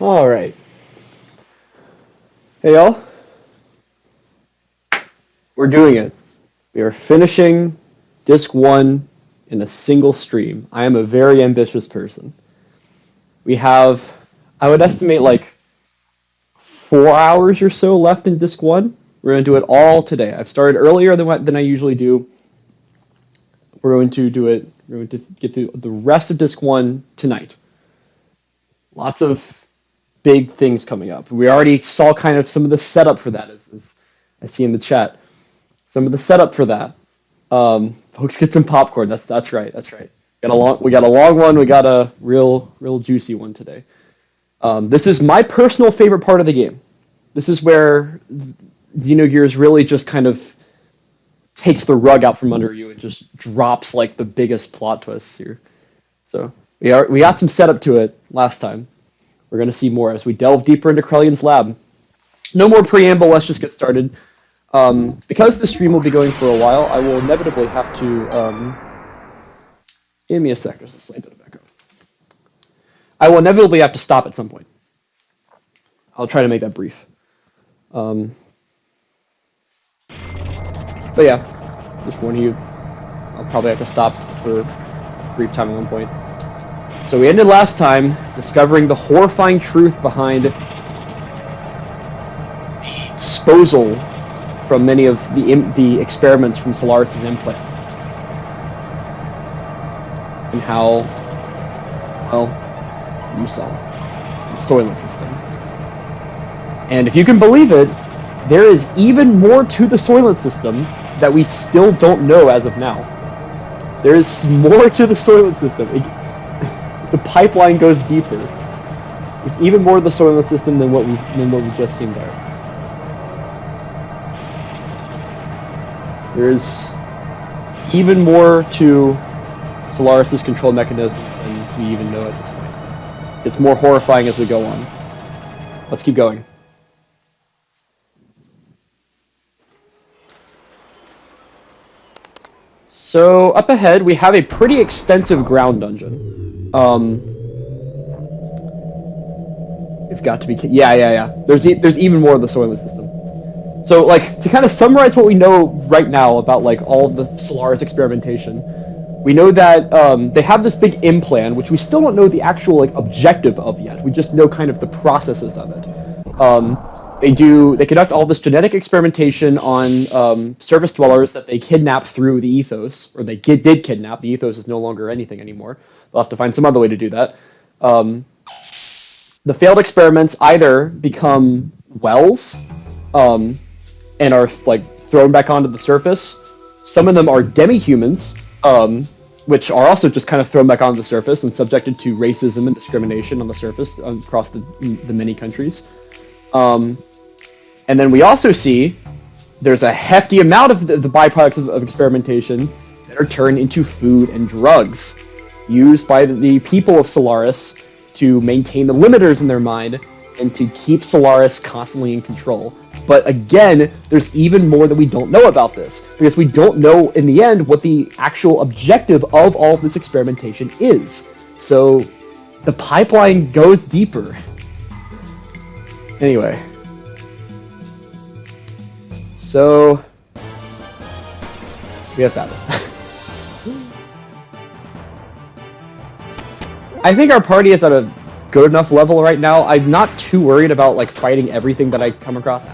All right. Hey, y'all. We're doing it. We are finishing Disc 1 in a single stream. I am a very ambitious person. We have, I would estimate, like 4 hours or so left in Disc 1. We're going to do it all today. I've started earlier than I usually do. We're going to do it. We're going to get through the rest of Disc 1 tonight. Lots of big things coming up. We already saw kind of some of the setup for that, as I see in the chat. Some of the setup for that. Folks, get some popcorn. That's right. That's right. We got a long one. We got a real juicy one today. This is my personal favorite part of the game. This is where Xenogears really just kind of takes the rug out from under you and just drops like the biggest plot twists here. So we got some setup to it last time. We're going to see more as we delve deeper into Krellion's lab. No more preamble, let's just get started. Because the stream will be going for a while, I will inevitably have to... give me a sec, there's a slight bit of echo. I will inevitably have to stop at some point. I'll try to make that brief. But yeah, just warning you, I'll probably have to stop for a brief time at one point. So we ended last time discovering the horrifying truth behind disposal from many of the experiments from Solaris' implant. And how, well, you saw the Soylent system. And if you can believe it, there is even more to the Soylent system that we still don't know as of now. There is more to the Soylent system. The pipeline goes deeper. There's even more of the Soylent system than what we've just seen there. There's even more to Solaris' control mechanisms than we even know at this point. It's more horrifying as we go on. Let's keep going. So up ahead we have a pretty extensive ground dungeon. You've got to be kidding. Yeah. There's even more of the Soylent system. So, like, to kind of summarize what we know right now about, like, all of the Solaris experimentation, we know that they have this big implant, which we still don't know the actual, like, objective of yet. We just know kind of the processes of it. They conduct all this genetic experimentation on surface dwellers that they kidnap through the ethos, or they did kidnap. The ethos is no longer anything anymore. They'll have to find some other way to do that. The failed experiments either become wells, and are like thrown back onto the surface. Some of them are demi-humans, which are also just kind of thrown back onto the surface and subjected to racism and discrimination on the surface across the many countries. And then we also see there's a hefty amount of the byproducts of experimentation that are turned into food and drugs used by the people of Solaris to maintain the limiters in their mind and to keep Solaris constantly in control. But again, there's even more that we don't know about this, because we don't know in the end what the actual objective of all of this experimentation is. So the pipeline goes deeper. Anyway. So we have battles. I think our party is at a good enough level right now. I'm not too worried about like fighting everything that I come across.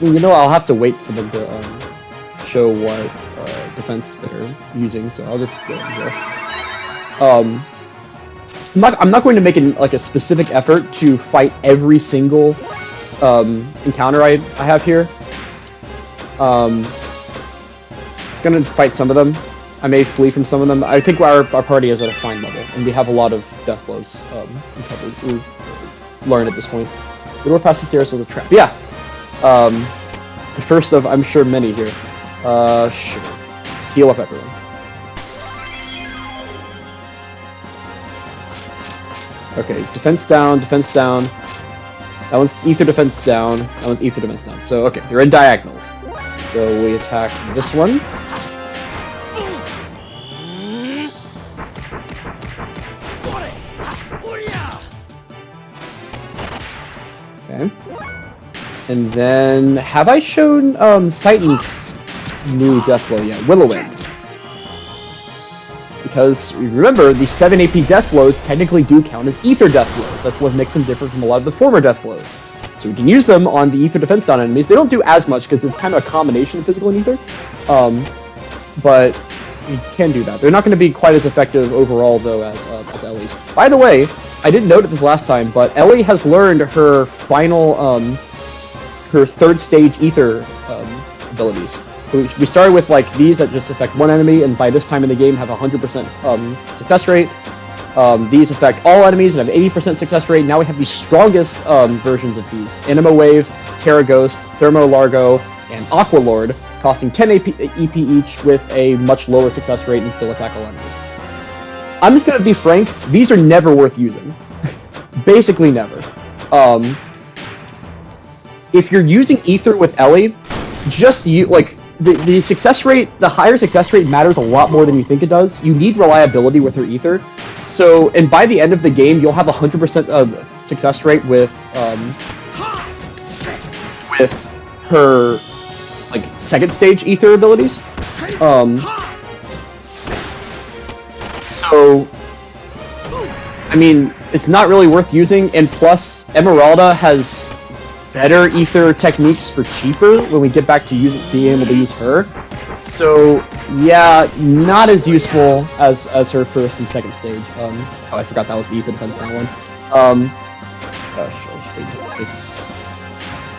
You know, I'll have to wait for them to show what defense they're using, so I'll just go here. I'm not going to make a specific effort to fight every single encounter I have here. It's gonna fight some of them. I may flee from some of them. I think our party is at a fine level, and we have a lot of death blows covered. We learned at this point. The door past the stairs was a trap. Yeah. The first of, I'm sure, many here. Sure. Just heal up everyone. Okay, defense down, defense down. That one's ether defense down. That one's ether defense down. So, okay, they're in diagonals. So we attack this one. Okay. And then, have I shown Citan's new Death Blow yet? Will-O-Wisp. Because, remember, the 7 AP Death Blows technically do count as Ether Death Blows. That's what makes them different from a lot of the former Death Blows. So we can use them on the Ether Defense Down enemies. They don't do as much because it's kind of a combination of Physical and Ether. But you can do that. They're not going to be quite as effective overall, though, as Ellie's. By the way, I didn't note it this last time, but Ellie has learned her final, her third stage Ether abilities. We started with like these that just affect one enemy, and by this time in the game have 100% success rate. These affect all enemies and have 80% success rate. Now we have the strongest versions of these: Anima Wave, Terra Ghost, Thermo Largo, and Aqua Lord, costing 10 EP each with a much lower success rate and still attack all enemies. I'm just gonna be frank; these are never worth using. Basically, never. If you're using Ether with Ellie, just the success rate, the higher success rate matters a lot more than you think it does. You need reliability with her Ether. So, and by the end of the game, you'll have 100% success rate with her like second stage Ether abilities. So, I mean, it's not really worth using. And plus, Emeralda has better Ether techniques for cheaper when we get back to being able to use her. So yeah, not as useful as her first and second stage. Oh, I forgot that was the Ether Defense Down one.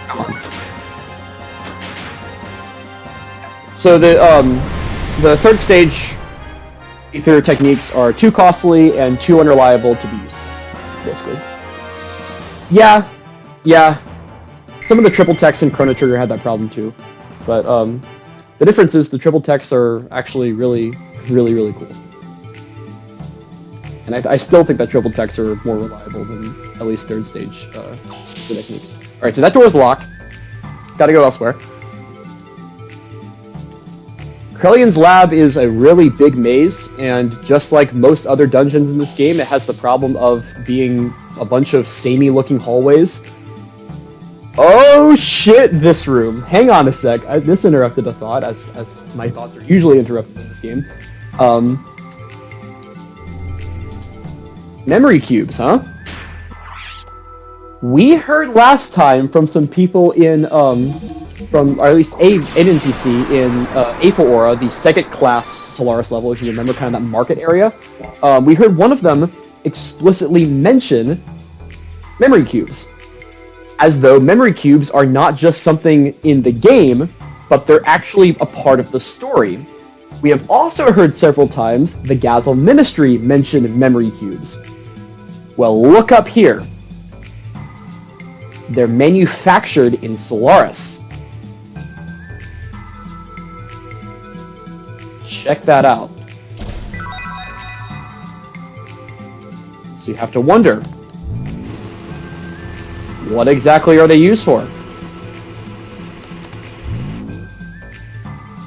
Come on. So the third stage Ether techniques are too costly and too unreliable to be used, basically. Yeah. Some of the triple techs in Chrono Trigger had that problem too, but the difference is the triple techs are actually really cool. And I still think that triple techs are more reliable than at least third stage techniques. Alright, so that door is locked. Gotta go elsewhere. Krellion's lab is a really big maze, and just like most other dungeons in this game, it has the problem of being a bunch of samey-looking hallways. Oh shit, this room. Hang on a sec. This interrupted a thought, as my thoughts are usually interrupted in this game. Memory cubes, huh? We heard last time from some people in, from, or at least an NPC in Aphel Aura, the second class Solaris level, if you remember, kind of that market area. We heard one of them explicitly mention memory cubes. As though memory cubes are not just something in the game, but they're actually a part of the story. We have also heard several times the Gazel Ministry mention memory cubes. Well, look up here. They're manufactured in Solaris. Check that out. So you have to wonder, what exactly are they used for?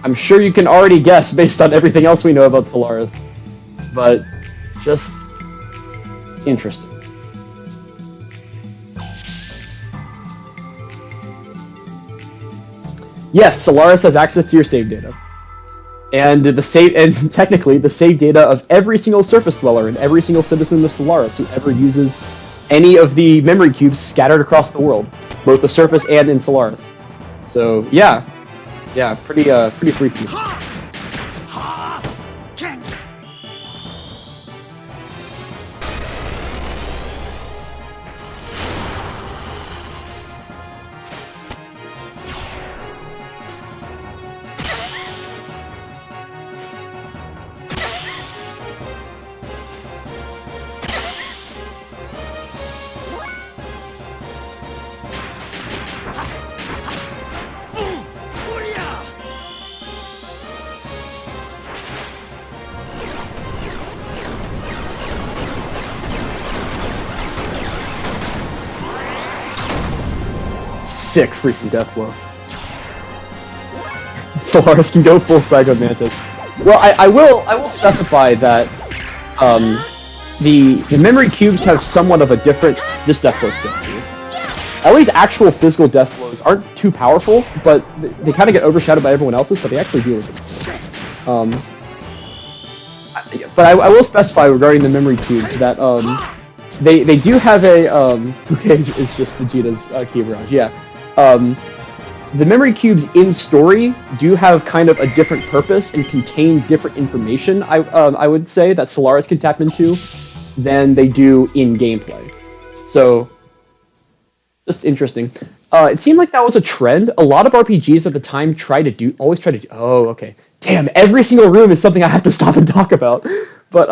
I'm sure you can already guess based on everything else we know about Solaris, but just interesting. Yes, Solaris has access to your save data. And technically the save data of every single surface dweller and every single citizen of Solaris who ever uses any of the memory cubes scattered across the world, both the surface and in Solaris. So yeah, pretty freaky. Sick freaking death blow. Solaris can go full Psycho Mantis. Well, I will specify that the memory cubes have somewhat of a different. This death blow sick too. At least actual physical death blows aren't too powerful, but they kind of get overshadowed by everyone else's, but they actually do. But I will specify regarding the memory cubes that they do have a okay, it's just Vegeta's key barrage. Yeah, the memory cubes in story do have kind of a different purpose and contain different information. I would say that Solaris can tap into than they do in gameplay. So just interesting. It seemed like that was a trend. A lot of RPGs at the time always try to do. Oh, okay. Damn, every single room is something I have to stop and talk about. But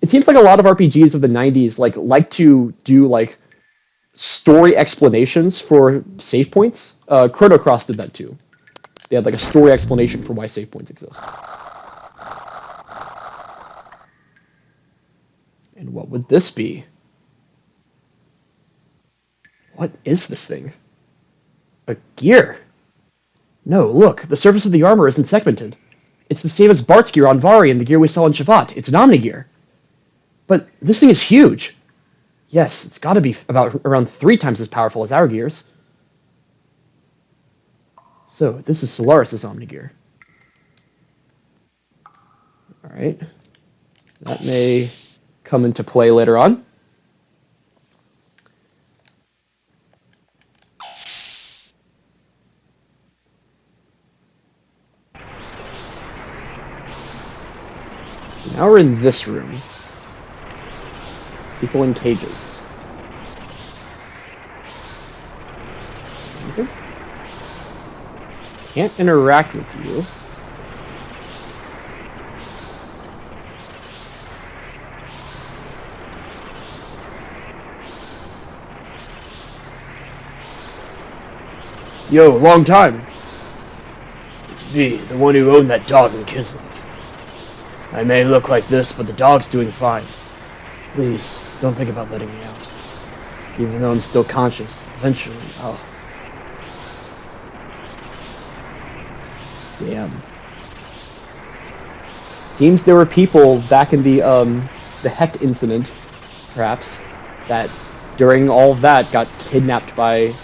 it seems like a lot of RPGs of the 90s like to do like story explanations for save points. Chrono Cross did that too. They had like a story explanation for why save points exist. And what would this be? What is this thing? A gear? No, look, the surface of the armor isn't segmented. It's the same as Bart's gear on Vari and the gear we saw in Shavat. It's an Omnigear. But this thing is huge. Yes, it's got to be around 3 times as powerful as our gears. So, this is Solaris' Omnigear. Alright. That may come into play later on. So now we're in this room. People in cages. Something? Can't interact with you. Yo, long time. It's me, the one who owned that dog in Kislev. I may look like this, but the dog's doing fine. Please, don't think about letting me out. Even though I'm still conscious, eventually, I'll... Damn. Seems there were people back in the Hecht incident, perhaps, that during all of that got kidnapped by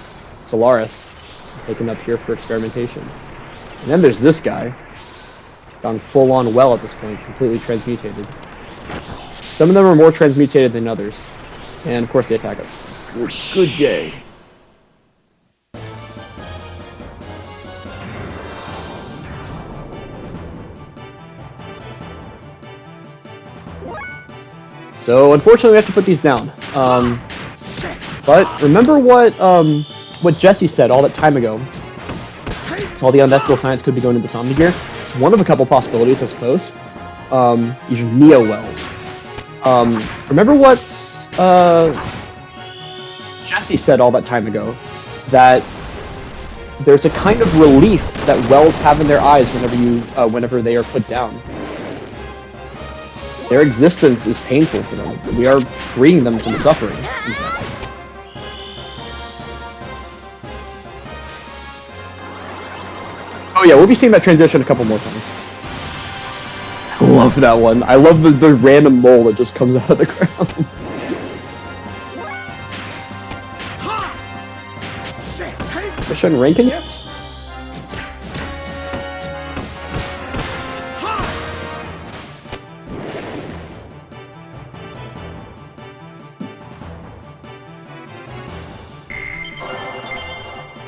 Solaris, taken up here for experimentation. And then there's this guy, gone full-on well at this point, completely transmutated. Some of them are more transmutated than others. And of course they attack us. Good day. So unfortunately we have to put these down. But remember what Jesse said all that time ago. So all the unethical science could be going into Somnigear. It's one of a couple possibilities, I suppose. These are Neo-Wells. Remember what Jesse said all that time ago, that there's a kind of relief that wells have in their eyes whenever they are put down. Their existence is painful for them. We are freeing them from suffering. Oh yeah, we'll be seeing that transition a couple more times. I love that one. I love the random mole that just comes out of the ground. Mission ranking yet?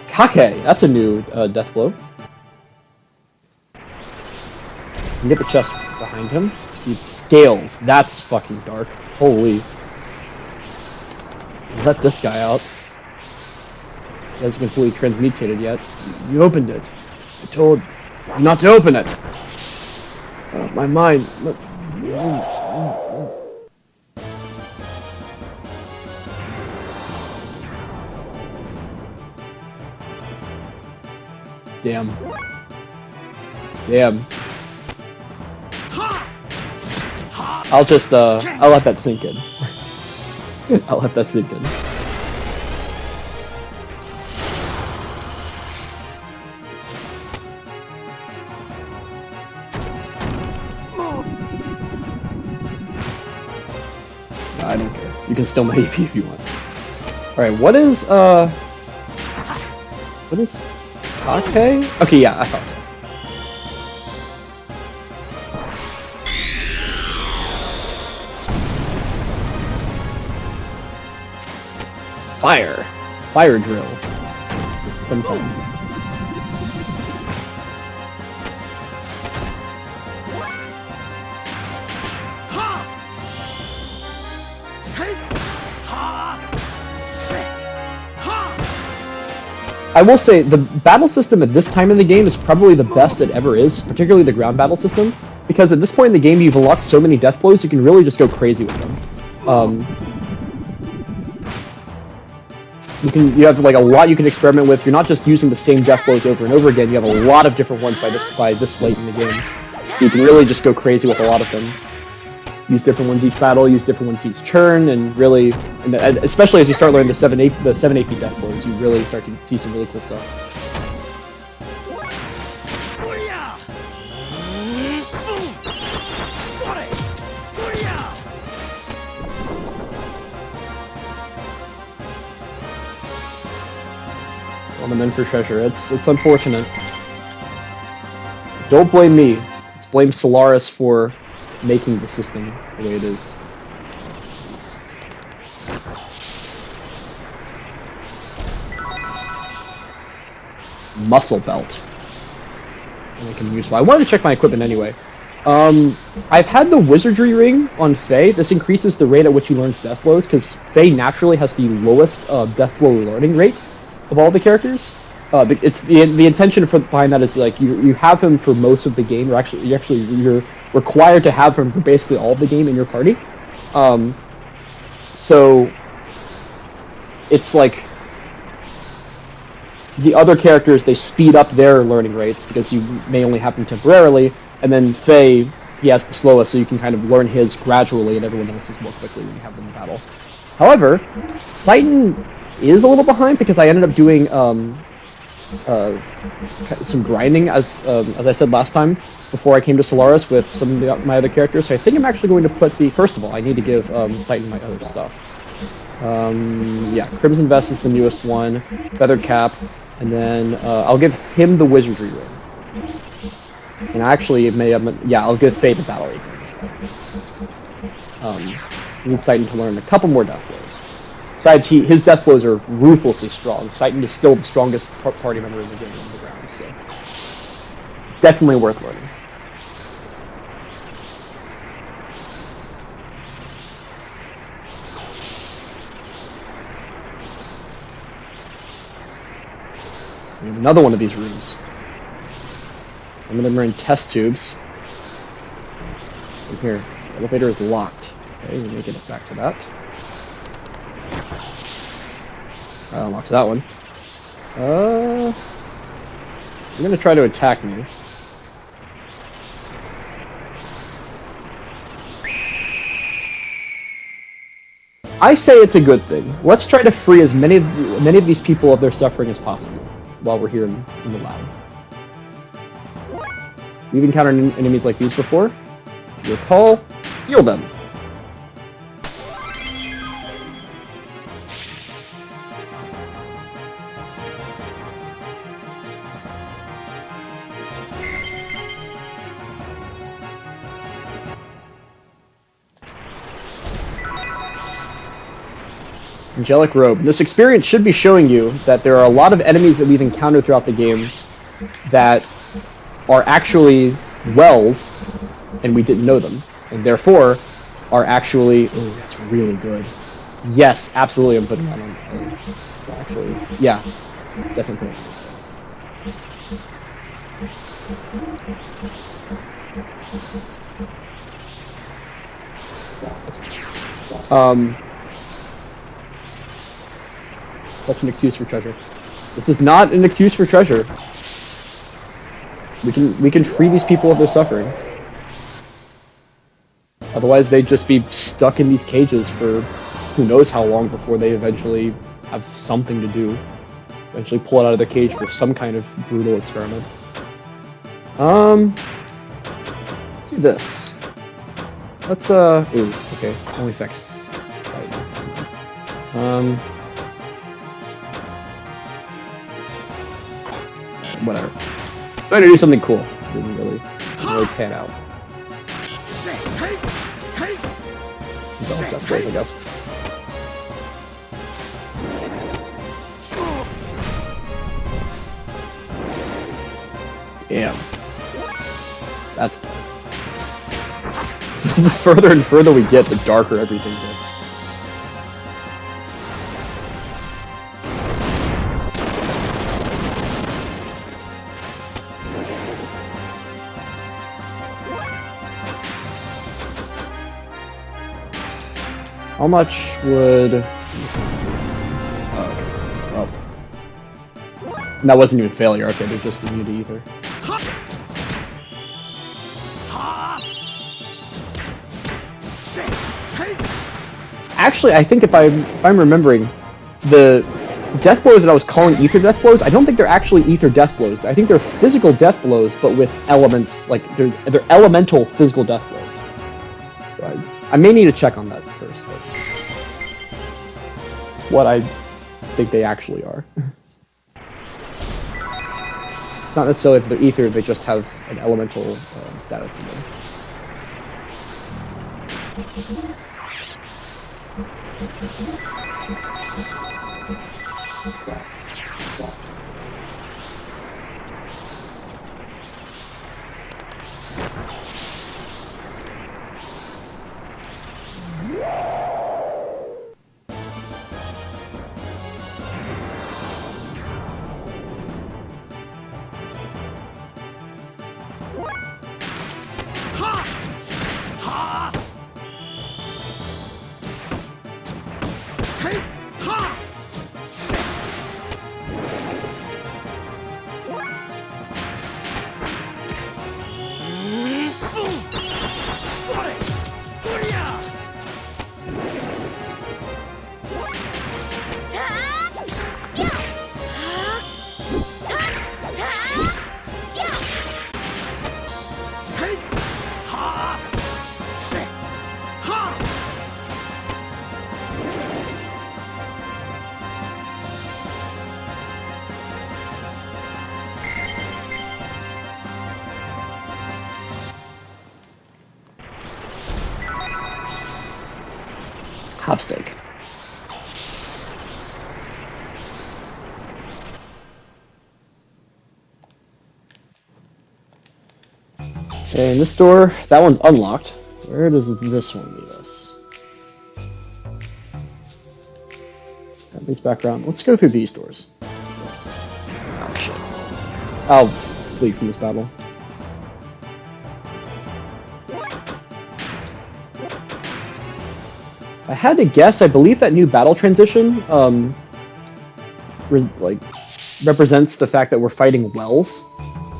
Kake, that's a new death blow. You can get the chest behind him. See, it scales. That's fucking dark. Holy. Let this guy out. He hasn't completely transmutated yet. You opened it. I told you not to open it. My mind. Damn. Damn. I'll just, I'll let that sink in. I'll let that sink in. I don't care. You can steal my AP if you want. Alright, what is, What is Kake? Okay, yeah, I thought so. Fire. Fire drill. Sometime. I will say, the battle system at this time in the game is probably the best it ever is, particularly the ground battle system, because at this point in the game you've unlocked so many death blows you can really just go crazy with them. You have like a lot you can experiment with. You're not just using the same death blows over and over again. You have a lot of different ones by this late in the game, so you can really just go crazy with a lot of them. Use different ones each battle, use different ones each turn, and really, especially as you start learning the 7 AP death blows, you really start to see some really cool stuff. On the men for treasure. It's unfortunate. Don't blame me. Let's blame Solaris for making the system the way it is. Muscle belt. I can use. I wanted to check my equipment anyway. I've had the wizardry ring on Faye. This increases the rate at which he learns death blows, because Faye naturally has the lowest death blow learning rate of all the characters. It's the intention behind that is like you have him for most of the game. You're required to have him for basically all of the game in your party. So it's like the other characters, they speed up their learning rates because you may only have them temporarily, and then Faye, he has the slowest, so you can kind of learn his gradually, and everyone else's more quickly when you have them in battle. However, Citan is a little behind because I ended up doing some grinding, as I said last time, before I came to Solaris with some of my other characters. So I think I'm actually going to put first of all, I need to give Citan my other stuff. Yeah, Crimson Vest is the newest one, Feathered Cap, and then I'll give him the Wizardry Ring. And actually, I'll give Faye the Battle Apron instead. Need Citan to learn a couple more death blows. Besides, his death blows are ruthlessly strong. Citan is still the strongest party member in the game on the ground, so definitely worth learning. We have another one of these rooms. Some of them are in test tubes. So here, the elevator is locked. Okay, we may get it back to that. Unlocks that one. You're gonna try to attack me. I say it's a good thing. Let's try to free as many of these people of their suffering as possible while we're here in the lab. We've encountered enemies like these before. If you recall, heal them. Angelic Robe. This experience should be showing you that there are a lot of enemies that we've encountered throughout the game that are actually wells, and we didn't know them, and therefore are actually... Oh, that's really good. Yes, absolutely, I'm putting that on. Actually, yeah, definitely. Such an excuse for treasure. This is not an excuse for treasure. We can free these people of their suffering. Otherwise, they'd just be stuck in these cages for who knows how long before they eventually have something to do. Eventually pull it out of their cage for some kind of brutal experiment. Let's do this. Let's, ooh, okay, only affects sight. whatever. Trying to do something cool. Didn't really pan out. Death blows, I guess. Damn. That's... the further and further we get, the darker everything gets. How much would... oh. And that wasn't even failure, okay, they're just immune to ether. Actually, I think if I'm remembering, the death blows that I was calling ether death blows, I don't think they're actually ether death blows. I think they're physical death blows, but with elements, like, they're elemental physical death blows. So I may need to check on that first, but it's what I think they actually are. It's not necessarily if they're ether, they just have an elemental status in them. Hopsteak. And this door, that one's unlocked. Where does this one lead us? At least background. Let's go through these doors. Oh shit. I'll flee from this battle. I had to guess, I believe that new battle transition, represents the fact that we're fighting wells.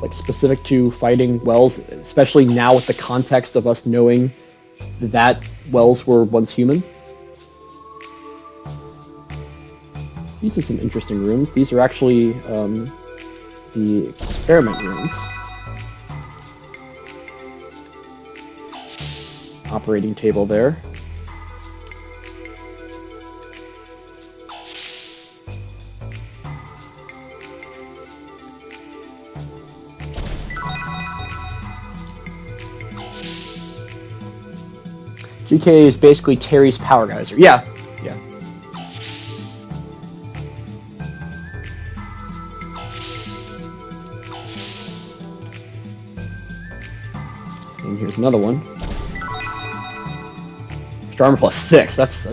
Like, specific to fighting wells, especially now with the context of us knowing that wells were once human. These are some interesting rooms. These are actually, the experiment rooms. Operating table there. GK is basically Terry's power geyser. Yeah. Yeah. And here's another one. Extra armor plus 6. That's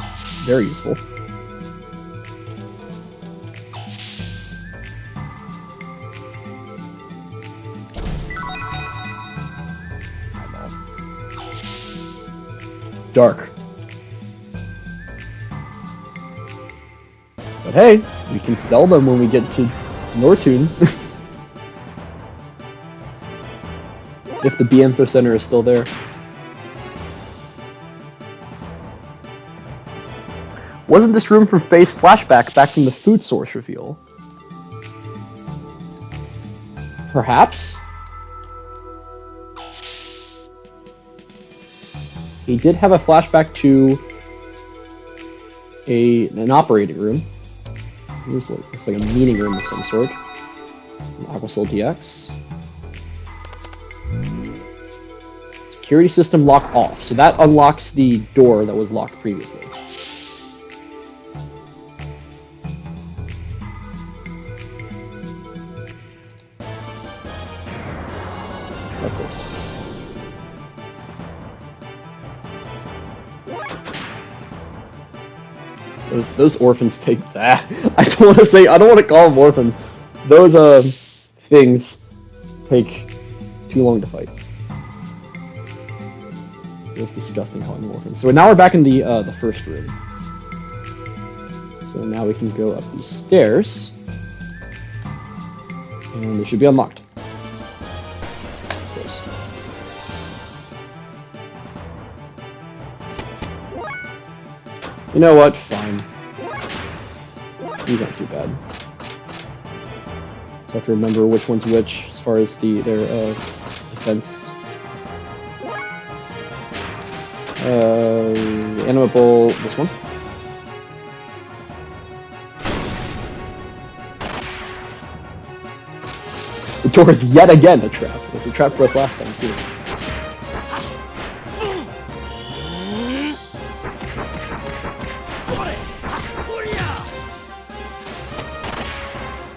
very useful. Dark. But hey, we can sell them when we get to Nortune. If the Bienfo Center is still there. Wasn't this room from Faye's flashback back from the food source reveal? Perhaps? He did have a flashback to an operating room. It looks like a meeting room of some sort. Aquasoul DX. Security system lock off. So that unlocks the door that was locked previously. Of course. Those orphans take that. I don't want to call them orphans. Those things take too long to fight. It's disgusting calling them orphans. So now we're back in the first room. So now we can go up these stairs. And they should be unlocked. Of course. You know what? Fine. These aren't too bad. So I have to remember which one's which as far as their defense. Animable, this one. The door is yet again a trap. It was a trap for us last time too.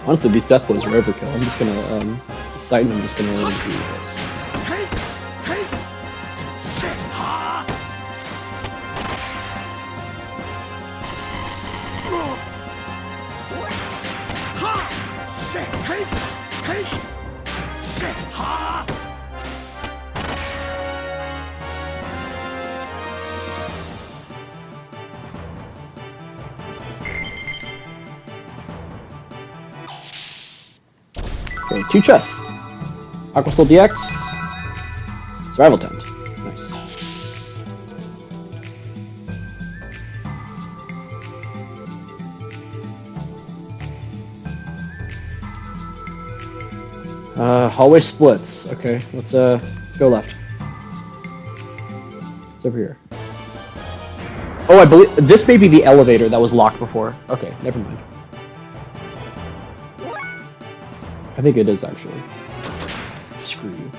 Honestly, these death blows are overkill. I'm just gonna, sight and I'm just gonna do this. Okay, 2 chests. Aquasoul DX. Survival tent. Nice. Hallway splits. Okay, let's go left. It's over here. Oh, I believe this may be the elevator that was locked before. Okay, never mind. I think it is actually. Screw you.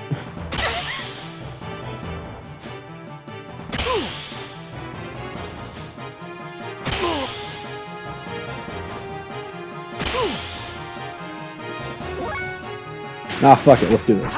Nah, fuck it, let's do this.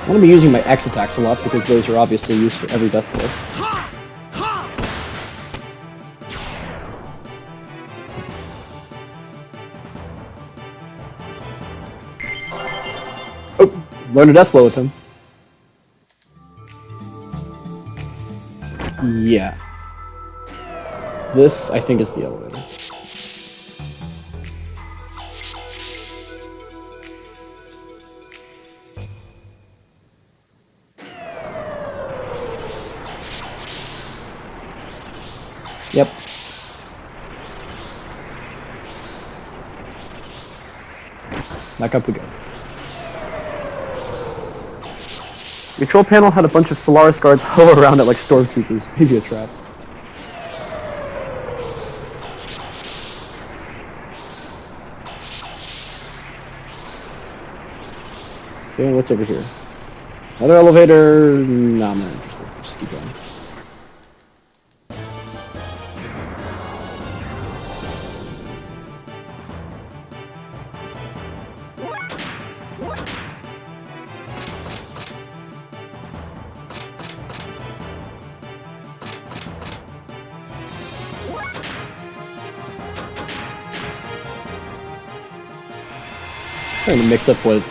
I'm going to be using my X attacks a lot because those are obviously used for every death blow. Oh, learn a death blow with him. Yeah. This, I think, is the elevator. Yep. Back up we go. Control panel had a bunch of Solaris guards huddle around it like stormtroopers. Maybe a trap. Okay, what's over here? Another elevator? Nah, I'm not interested. Just keep going. Trying to mix up what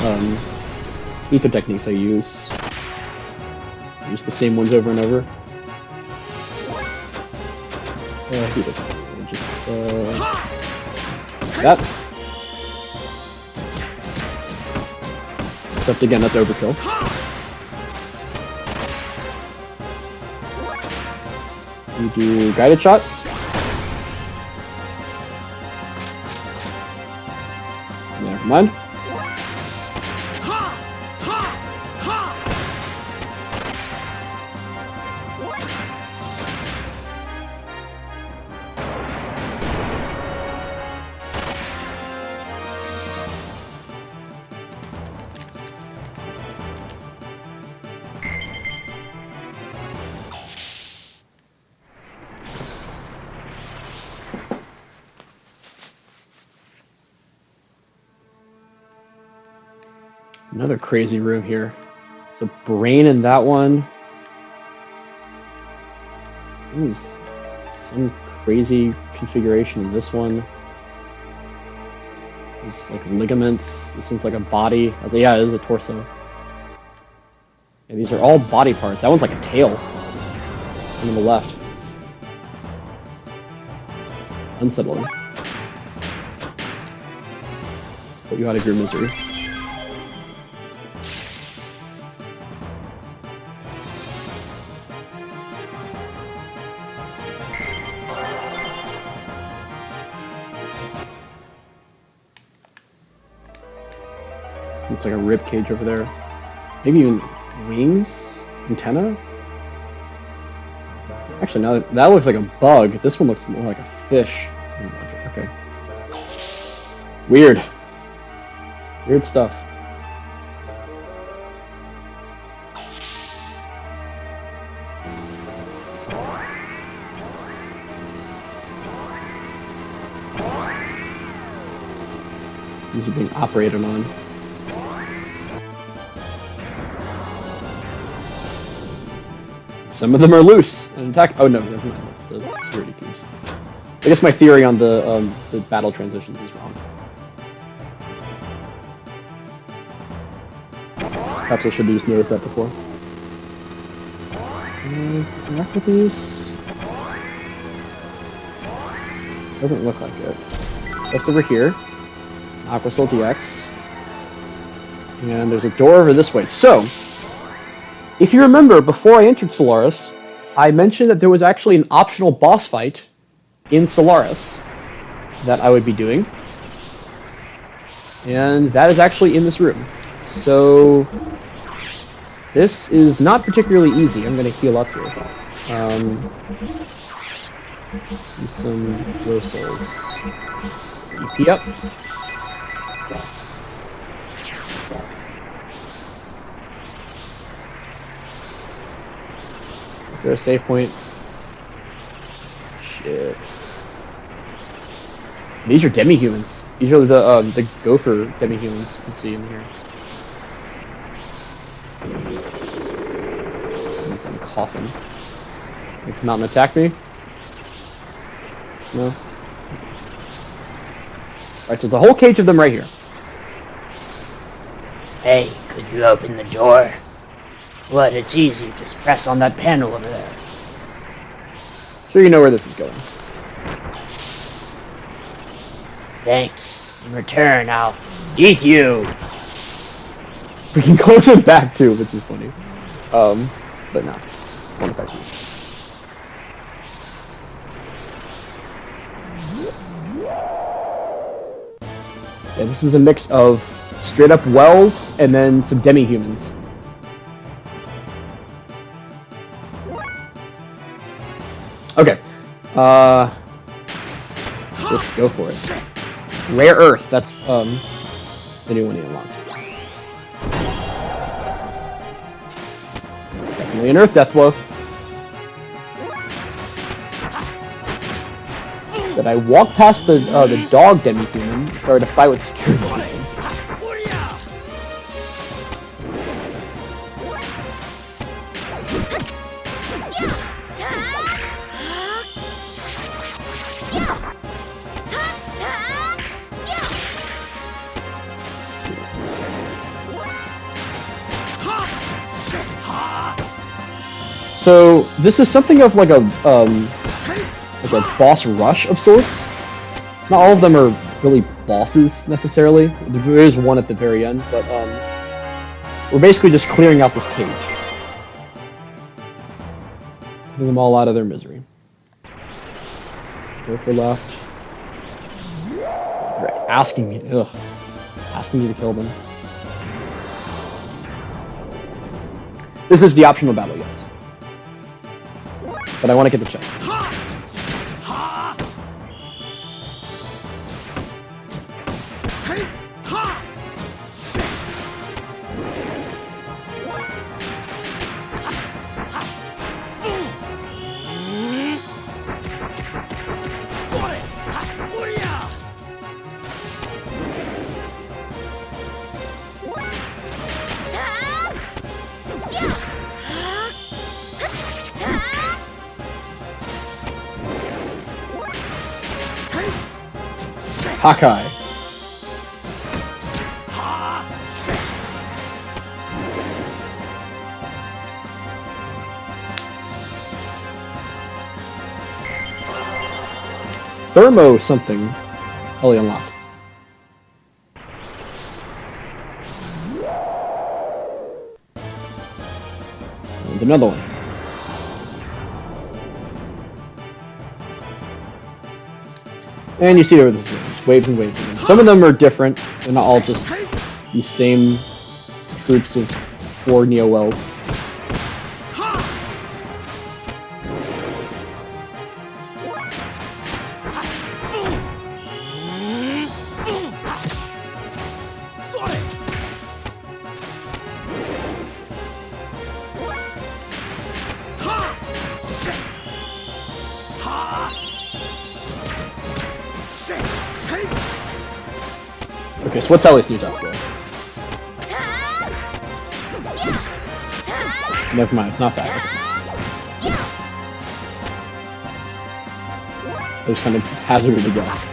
ether techniques I use. Use the same ones over and over. He doesn't. Just that. Except again, that's overkill. You do guided shot. Never mind. Another crazy room here. There's a brain in that one. There's some crazy configuration in this one. There's like ligaments. This one's like a body. Yeah, it is a torso. Yeah, these are all body parts. That one's like a tail. On the left. Unsettling. Let's put you out of your misery. It's like a rib cage over there. Maybe even wings? Antenna? Actually, now that looks like a bug. This one looks more like a fish. Okay. Weird. Weird stuff. These are being operated on. Some of them are loose and attack. Oh no, never mind. That's the security cubes. I guess my theory on the battle transitions is wrong. Perhaps I should have just noticed that before. Connect with these. Doesn't look like it. Just over here. Aqua Soul DX. And there's a door over this way. So, if you remember, before I entered Solaris, I mentioned that there was actually an optional boss fight in Solaris that I would be doing. And that is actually in this room. So, this is not particularly easy. I'm going to heal up here. Some low souls. EP up. Is there a save point? Shit. These are demi-humans. These are the gopher demi-humans you can see in here. And some coffin. They come out and attack me? No? Alright, so there's a whole cage of them right here. Hey, could you open the door? What, it's easy. Just press on that panel over there. Sure you know where this is going. Thanks. In return, I'll eat you! We can close it back too, which is funny. But no. Won't affect these. Yeah, this is a mix of straight up wells and then some demi-humans. Okay. Just go for it. Rare Earth, that's the new one you unlocked. Definitely an Earth Death Blow. Said I walked past the dog demi-human and started to fight with the security system. So this is something of like a like a boss rush of sorts. Not all of them are really bosses necessarily. There is one at the very end, but we're basically just clearing out this cage, getting them all out of their misery. Go for left. They're asking me to kill them. This is the optional battle, yes. But I want to get the chest. Hakai. Thermo something. Ellie unlocked. And another one. And you see where this is. Just waves and waves. And some of them are different. They're not all just the same troops of 4 Neo-Wells. Okay, so what's Ellie's new death blow? Never mind, it's not that. I just kind of hazarded a guess.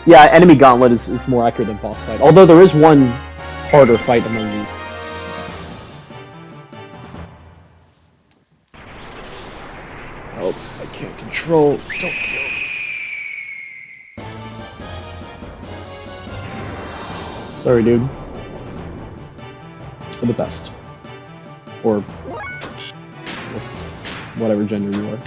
Yeah, enemy gauntlet is more accurate than boss fight. Although there is one harder fight among these. Oh, I can't control. Don't kill. Sorry, dude. It's for the best. Or, I guess, whatever gender you are.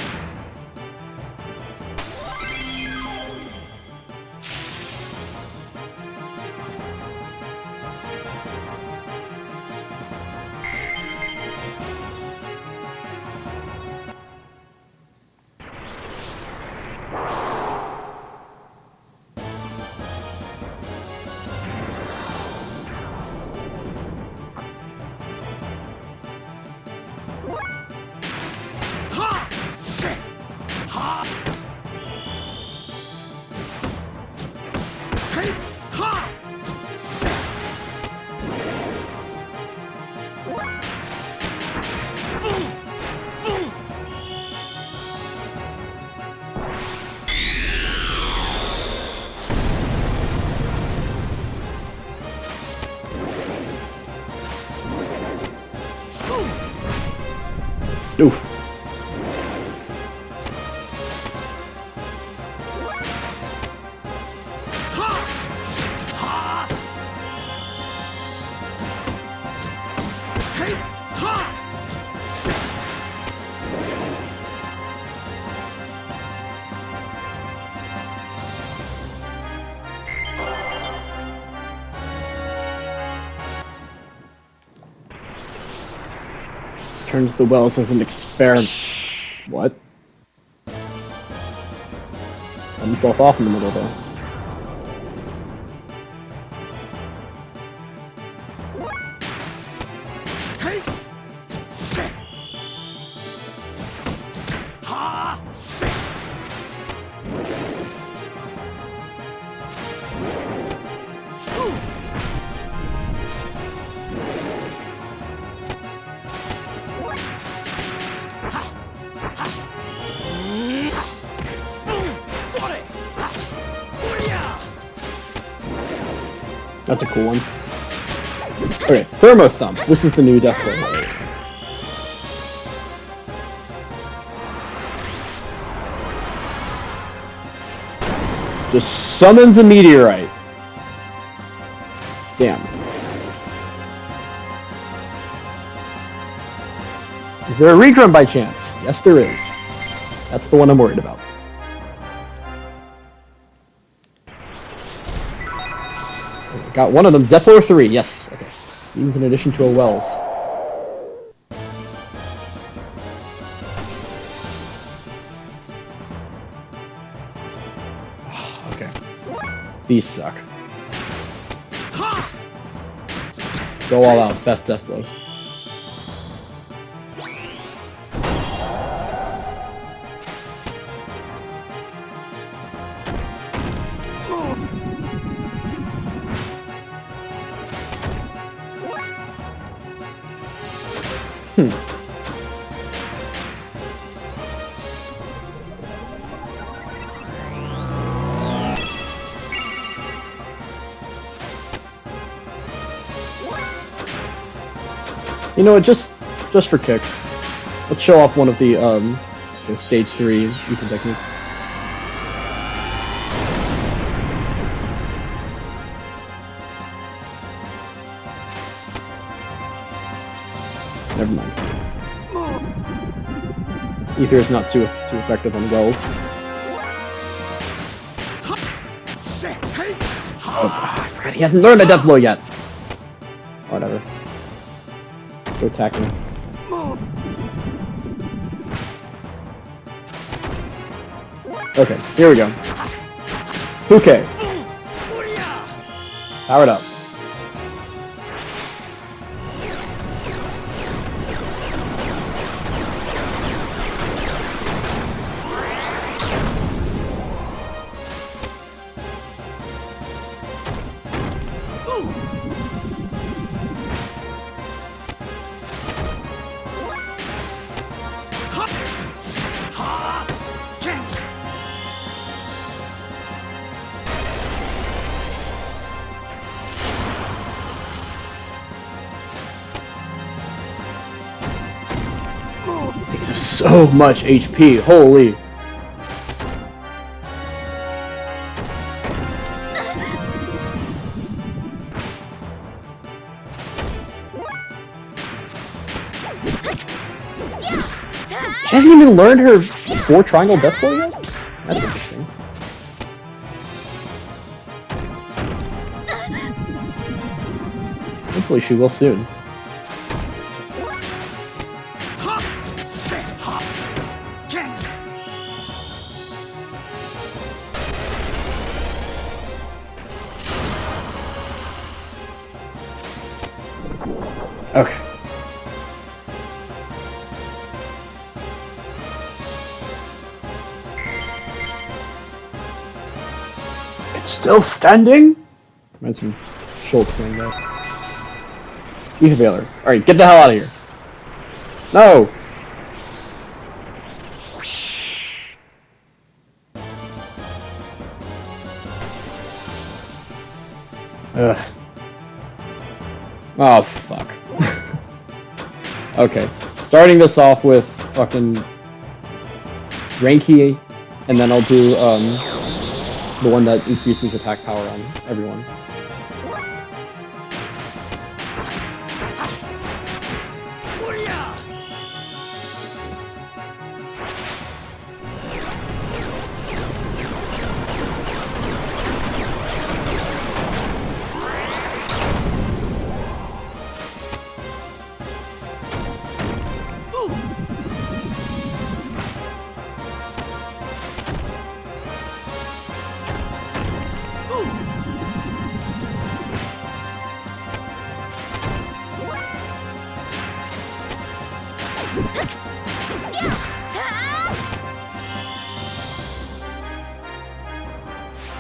Oof. Turns the wells as an experiment. What? Cut himself off in the middle though. That's a cool one. Okay, Thermo Thump. This is the new death blow. Just summons a meteorite. Damn. Is there a redrum by chance? Yes, there is. That's the one I'm worried about. Okay, got one of them. Death Blow 3. Yes. Okay. Even in addition to a Wells. Okay. These suck. Just go all out. Best death blows. You know what? Just for kicks, let's show off one of the stage 3 Ethan techniques. Never mind. Ether is not too effective on Wells. Oh, I forgot he hasn't learned the death blow yet. Whatever. Go attack me. Okay, here we go. Fuke. Powered up. These are so much HP, holy. She hasn't even learned her 4 triangle death blow yet? That's interesting. Hopefully she will soon. Okay. It's still standing? Reminds me of Schultz saying that. Ether Veiler. Alright, get the hell out of here. No! Ugh. Oh, fuck. Okay. Starting this off with fucking Drainky, and then I'll do the one that increases attack power on everyone.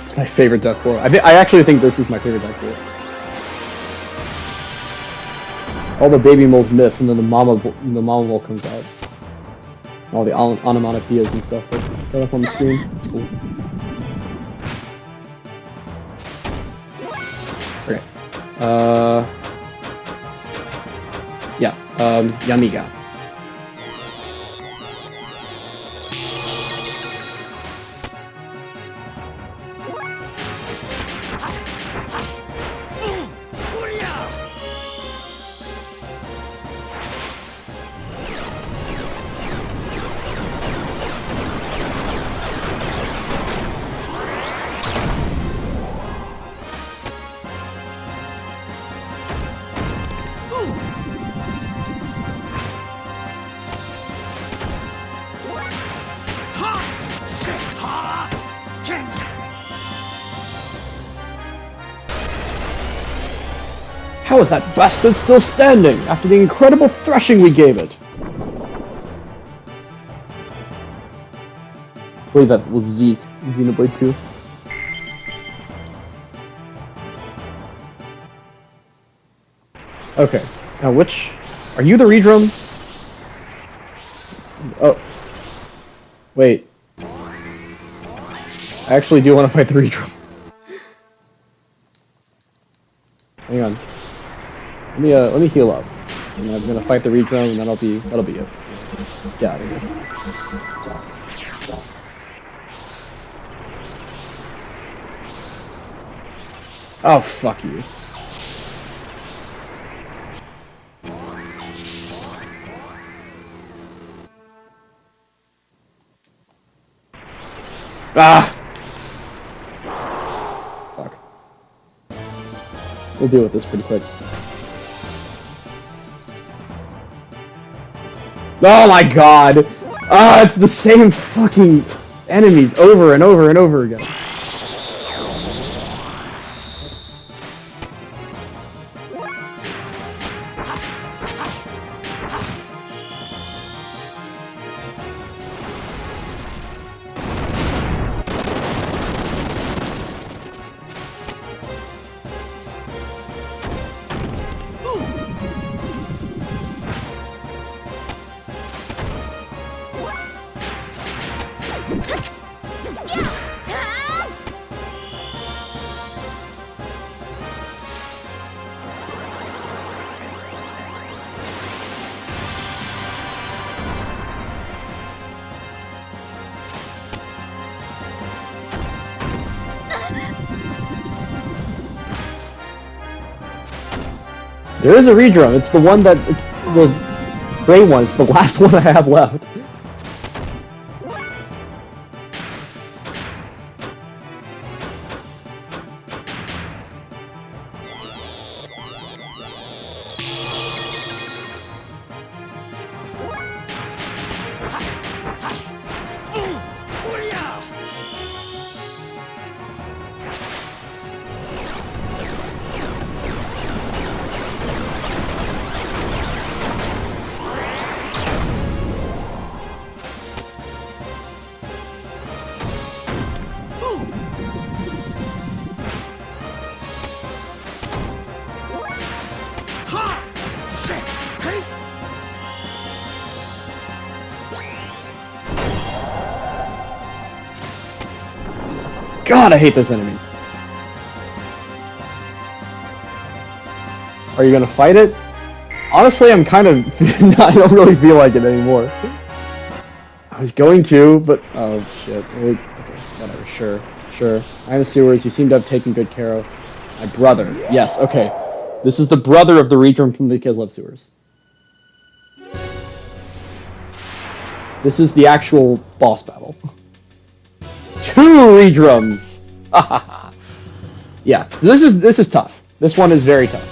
It's my favorite death blow. I actually think this is my favorite death blow. All the baby moles miss, and then the mama mole comes out. All the onomatopoeias and stuff that got up on the screen. It's cool. Okay. Yamiga. How is that bastard still standing after the incredible thrashing we gave it? I believe that was Zeke, Xenoblade 2. Okay, now which... Are you the Redrum? Oh. Wait. I actually do want to fight the Redrum. Hang on. Let me heal up. And I'm gonna fight the Redrum, and that'll be it. Get out of here. Oh, fuck you. Ah! Fuck. We'll deal with this pretty quick. Oh my god! Ah, it's the same fucking enemies over and over and over again. There is a Redrum. It's the one that... It's the gray one. It's the last one I have left. God, I hate those enemies. Are you gonna fight it? Honestly, I'm kind of... I don't really feel like it anymore. I was going to, but... Oh, shit. Okay, whatever. Sure. I am Sewers. You seem to have taken good care of my brother. Yes, okay. This is the brother of the Redrum from the Kids Love Sewers. This is the actual boss battle. 2 Redrums! Yeah, so this is tough. This one is very tough.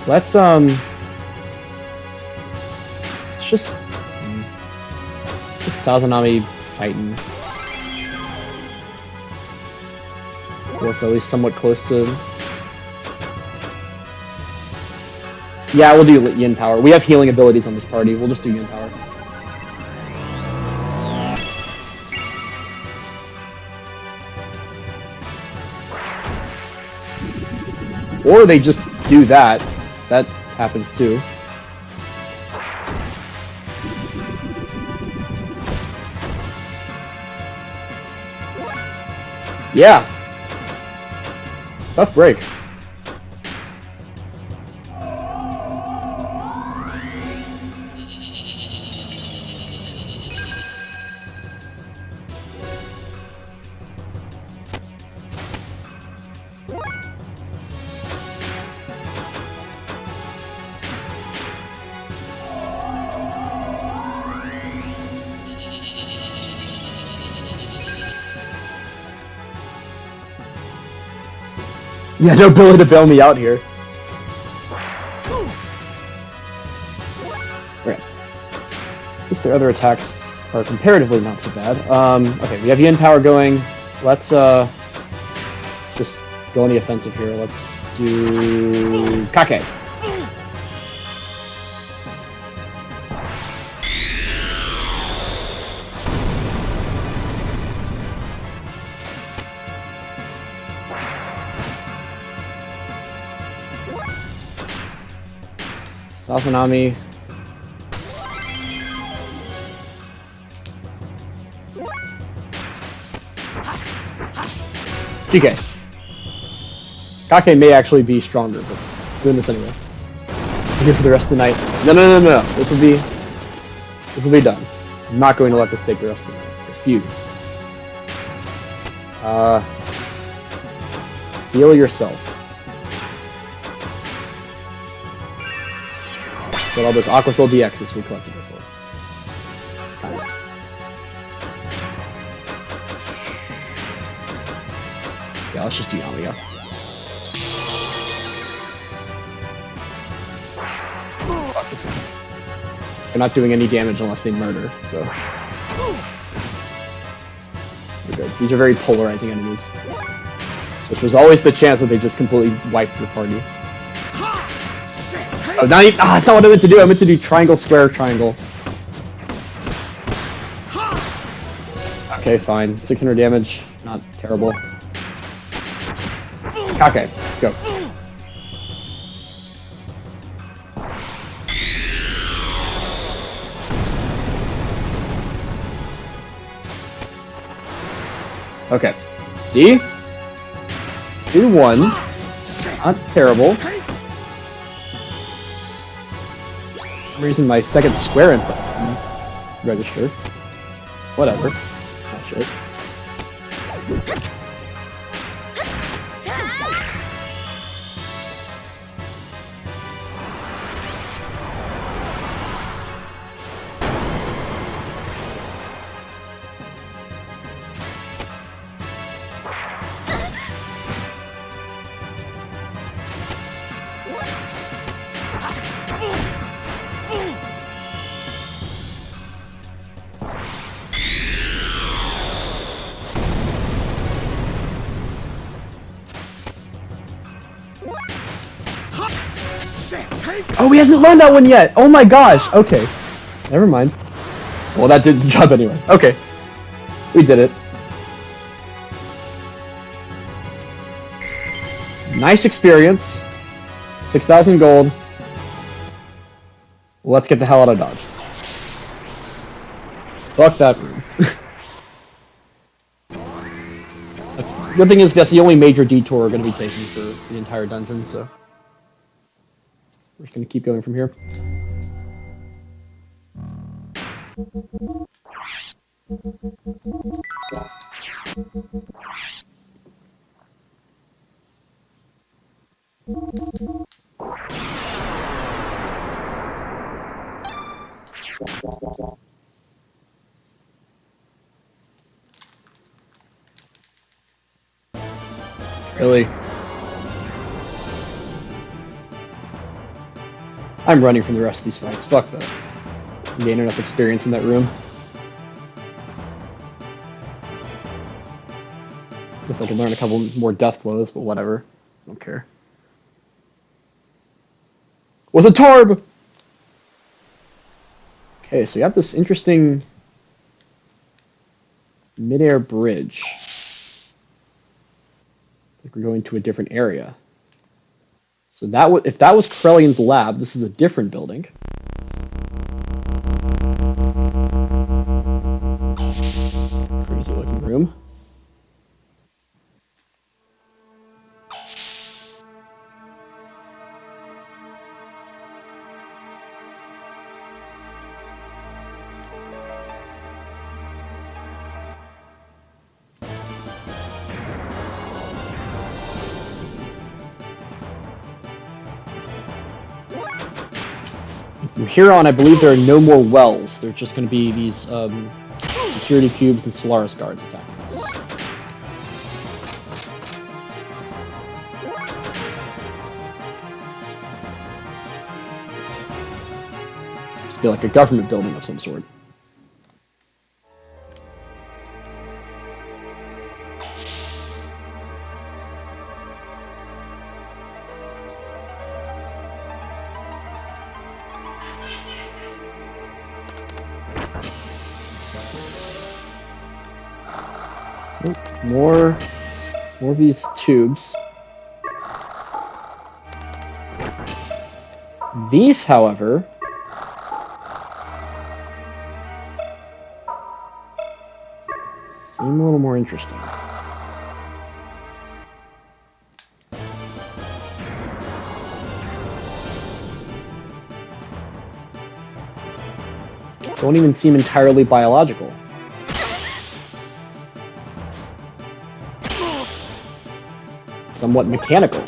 Let's just Sazanami Saitan. Yes, at least somewhat close to... Yeah, we'll do Yin Power. We have healing abilities on this party. We'll just do Yin Power. Or they just do that. That happens too. Yeah. Tough break. Yeah, no ability to bail me out here. Right. At least their other attacks are comparatively not so bad. Okay, we have Yin power going. Let's just go on the offensive here. Let's do Kake. Sazanami. GK. Kake may actually be stronger, but I'm doing this anyway. I'm here for the rest of the night. No. This will be done. I'm not going to let this take the rest of the night. Refuse. Heal yourself. Get all those Aqua Soul DXs we collected before. Yeah, let's just do Yamiya. Fuck defense. They're not doing any damage unless they murder, so. We're good. These are very polarizing enemies. So there's always the chance that they just completely wipe your party. Oh, not even, that's not what I meant to do. I meant to do triangle, square, triangle. Okay, fine. 600 damage. Not terrible. Okay, let's go. Okay. See? Do one. Not terrible. For some reason my second square input didn't register. Whatever. Oh shit. Oh, he hasn't learned that one yet! Oh my gosh! Okay. Never mind. Well, that did the job anyway. Okay. We did it. Nice experience. 6,000 gold. Let's get the hell out of Dodge. Fuck that room. The good thing is that's the only major detour we're going to be taking for the entire dungeon, so... We're just going to keep going from here. Really? I'm running from the rest of these fights. Fuck this. I'm gaining enough experience in that room. Guess I can learn a couple more death blows, but whatever. Don't care. Was a Tarb! Okay, so we have this interesting mid-air bridge. It's like we're going to a different area. So that if that was Corellian's lab, this is a different building. Crazy looking room. From here on, I believe there are no more wells. There's just going to be these security cubes and Solaris guards attacking us. Seems to be like a government building of some sort. More of these tubes. These, however, seem a little more interesting. Don't even seem entirely biological. Somewhat mechanical.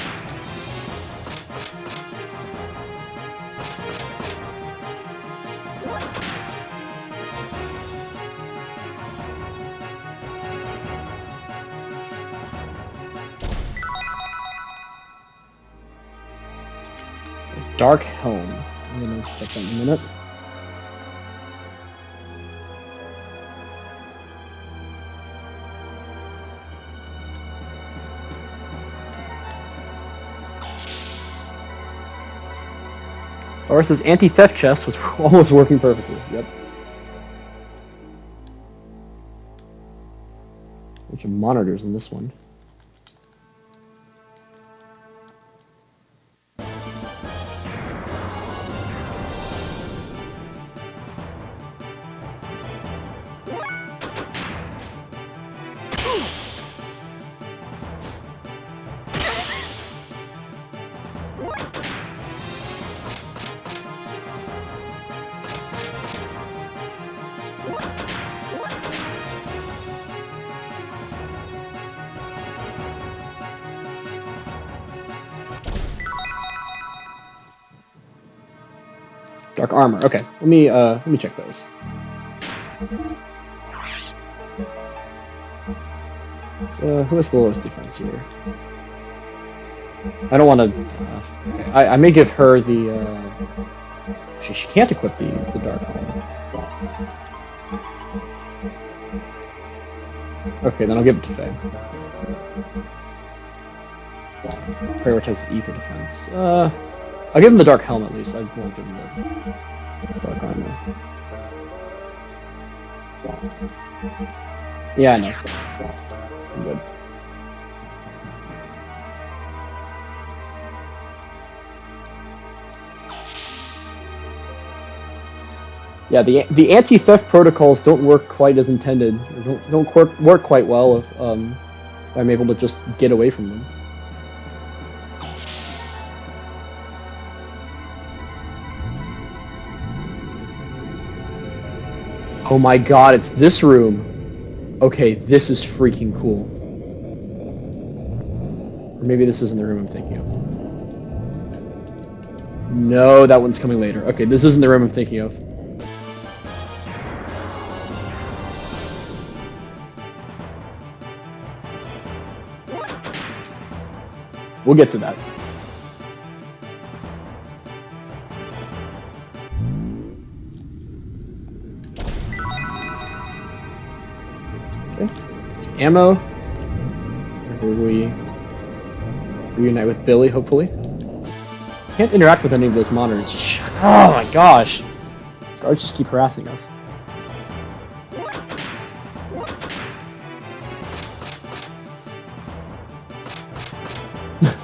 Dark Helm. I'm gonna check that in a minute. Source's anti-theft chest was almost working perfectly. Yep. Bunch of monitors in this one. Dark armor. Okay, let me check those. So who has the lowest defense here? I don't want to. Okay, I may give her the. She can't equip the dark armor. Okay, then I'll give it to Faye. Prioritize ether defense. I'll give him the dark helmet at least. I won't give him the dark armor. Yeah, I know. I'm good. Yeah, the anti-theft protocols don't work quite as intended. Or don't work quite well if I'm able to just get away from them. Oh my god, it's this room. Okay, this is freaking cool. Or maybe this isn't the room I'm thinking of. No, that one's coming later. Okay, this isn't the room I'm thinking of. We'll get to that. Okay, ammo. We reunite with Billy, hopefully. Can't interact with any of those monitors. Oh my gosh! These guards just keep harassing us.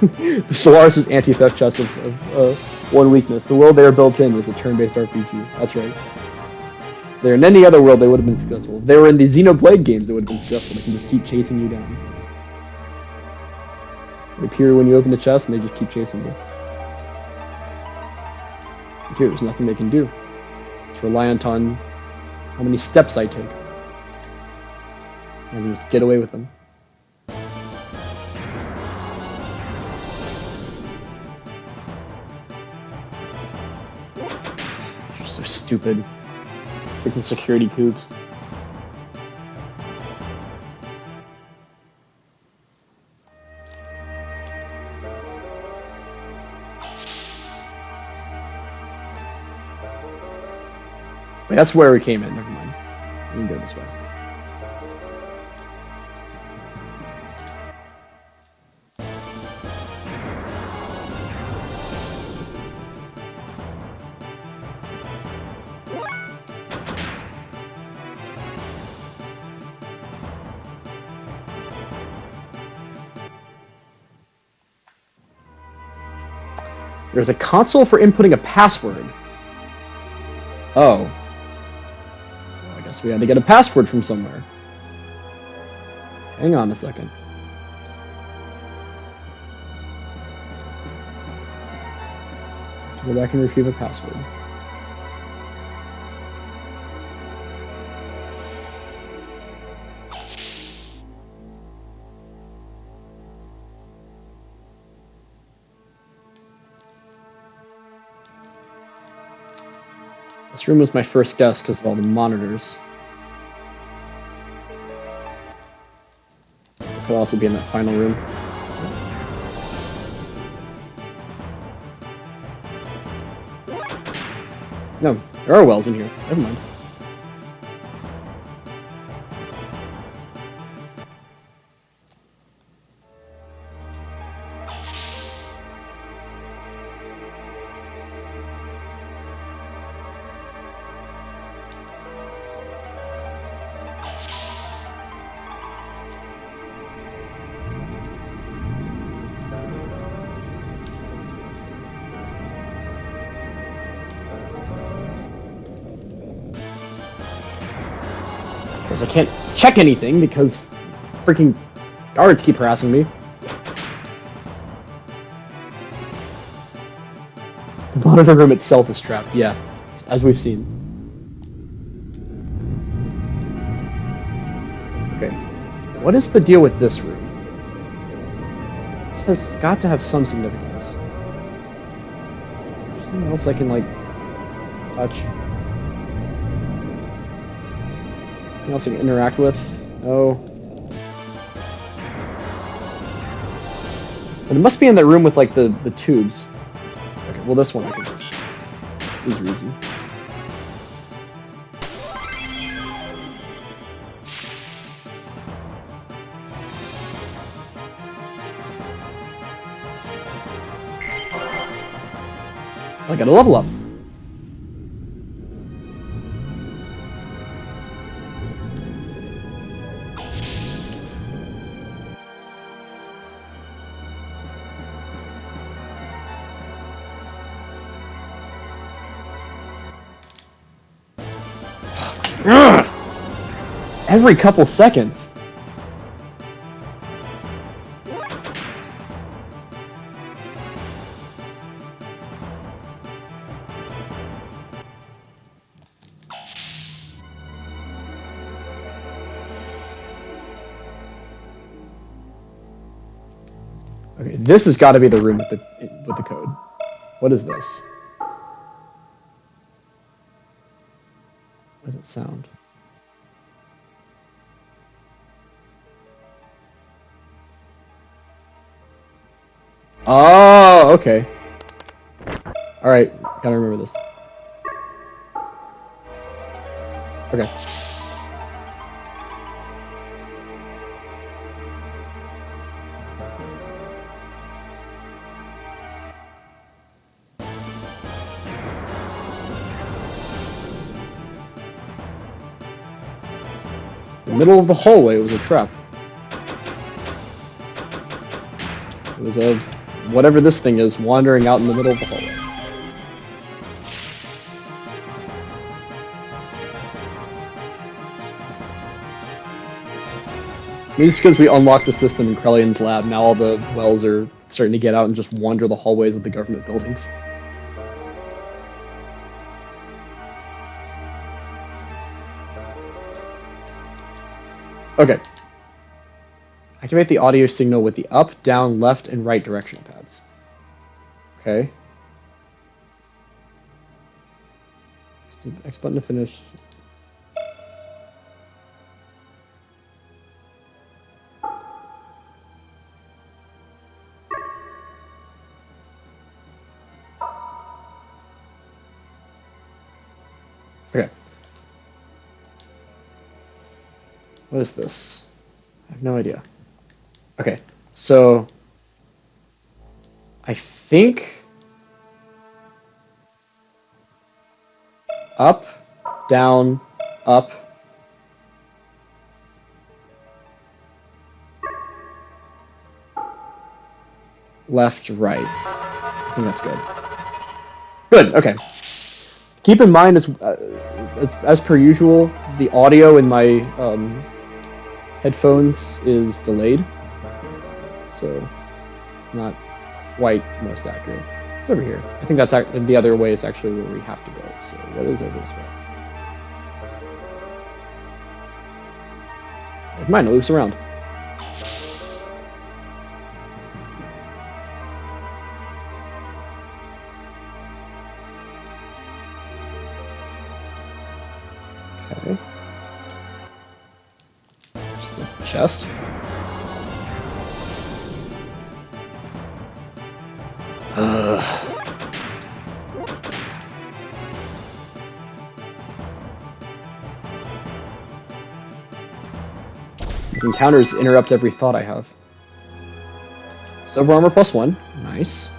The Solaris' anti-theft chest of one weakness. The world they are built in is a turn-based RPG. That's right. If they're in any other world, they would have been successful. If they were in the Xenoblade games, they would have been successful. They can just keep chasing you down. They appear when you open the chest, and they just keep chasing you. But here, there's nothing they can do. It's reliant on how many steps I take. I can just get away with them. So stupid. Freaking security cubes. Wait, that's where we came in. Never mind. We can go this way. There's a console for inputting a password. Oh. Well, I guess we had to get a password from somewhere. Hang on a second. Go back and retrieve a password. This room was my first guess because of all the monitors. It could also be in that final room. No, there are wells in here. Never mind. Of course, I can't check anything because freaking guards keep harassing me. The monitor room itself is trapped, yeah, as we've seen. Okay, what is the deal with this room? This has got to have some significance. Something else I can, like, touch? Anything else I can interact with? No. But it must be in that room with, like, the tubes. Okay, well, this one I can just... These are easy. I got a level up. Ugh! Every couple seconds. Okay, this has got to be the room with the code. What is this? What does it sound? Oh, okay. Alright, gotta remember this. Okay. The middle of the hallway was a trap. It was a whatever this thing is wandering out in the middle of the hallway. Maybe it's because we unlocked the system in Krellian's lab. Now all the wells are starting to get out and just wander the hallways of the government buildings. Okay. Activate the audio signal with the up, down, left, and right direction pads. Okay. X button to finish. Okay. What is this? I have no idea. Okay, so I think up, down, up. Left, right. I think that's good. Good, okay. Keep in mind, as per usual, the audio in my headphones is delayed, so it's not quite most accurate. It's over here. I think that's the other way is actually where we have to go. So what is over this way? Never mind, it loops around. Okay. Just a chest. These encounters interrupt every thought I have. Silver armor +1. Nice.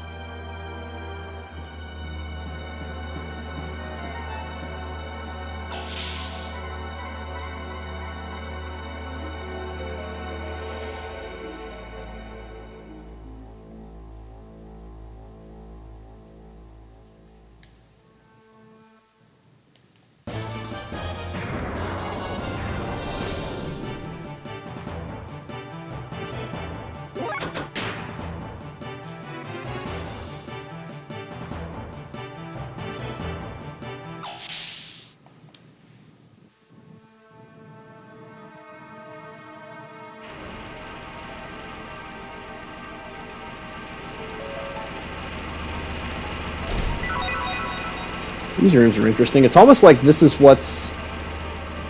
These rooms are interesting. It's almost like this is what's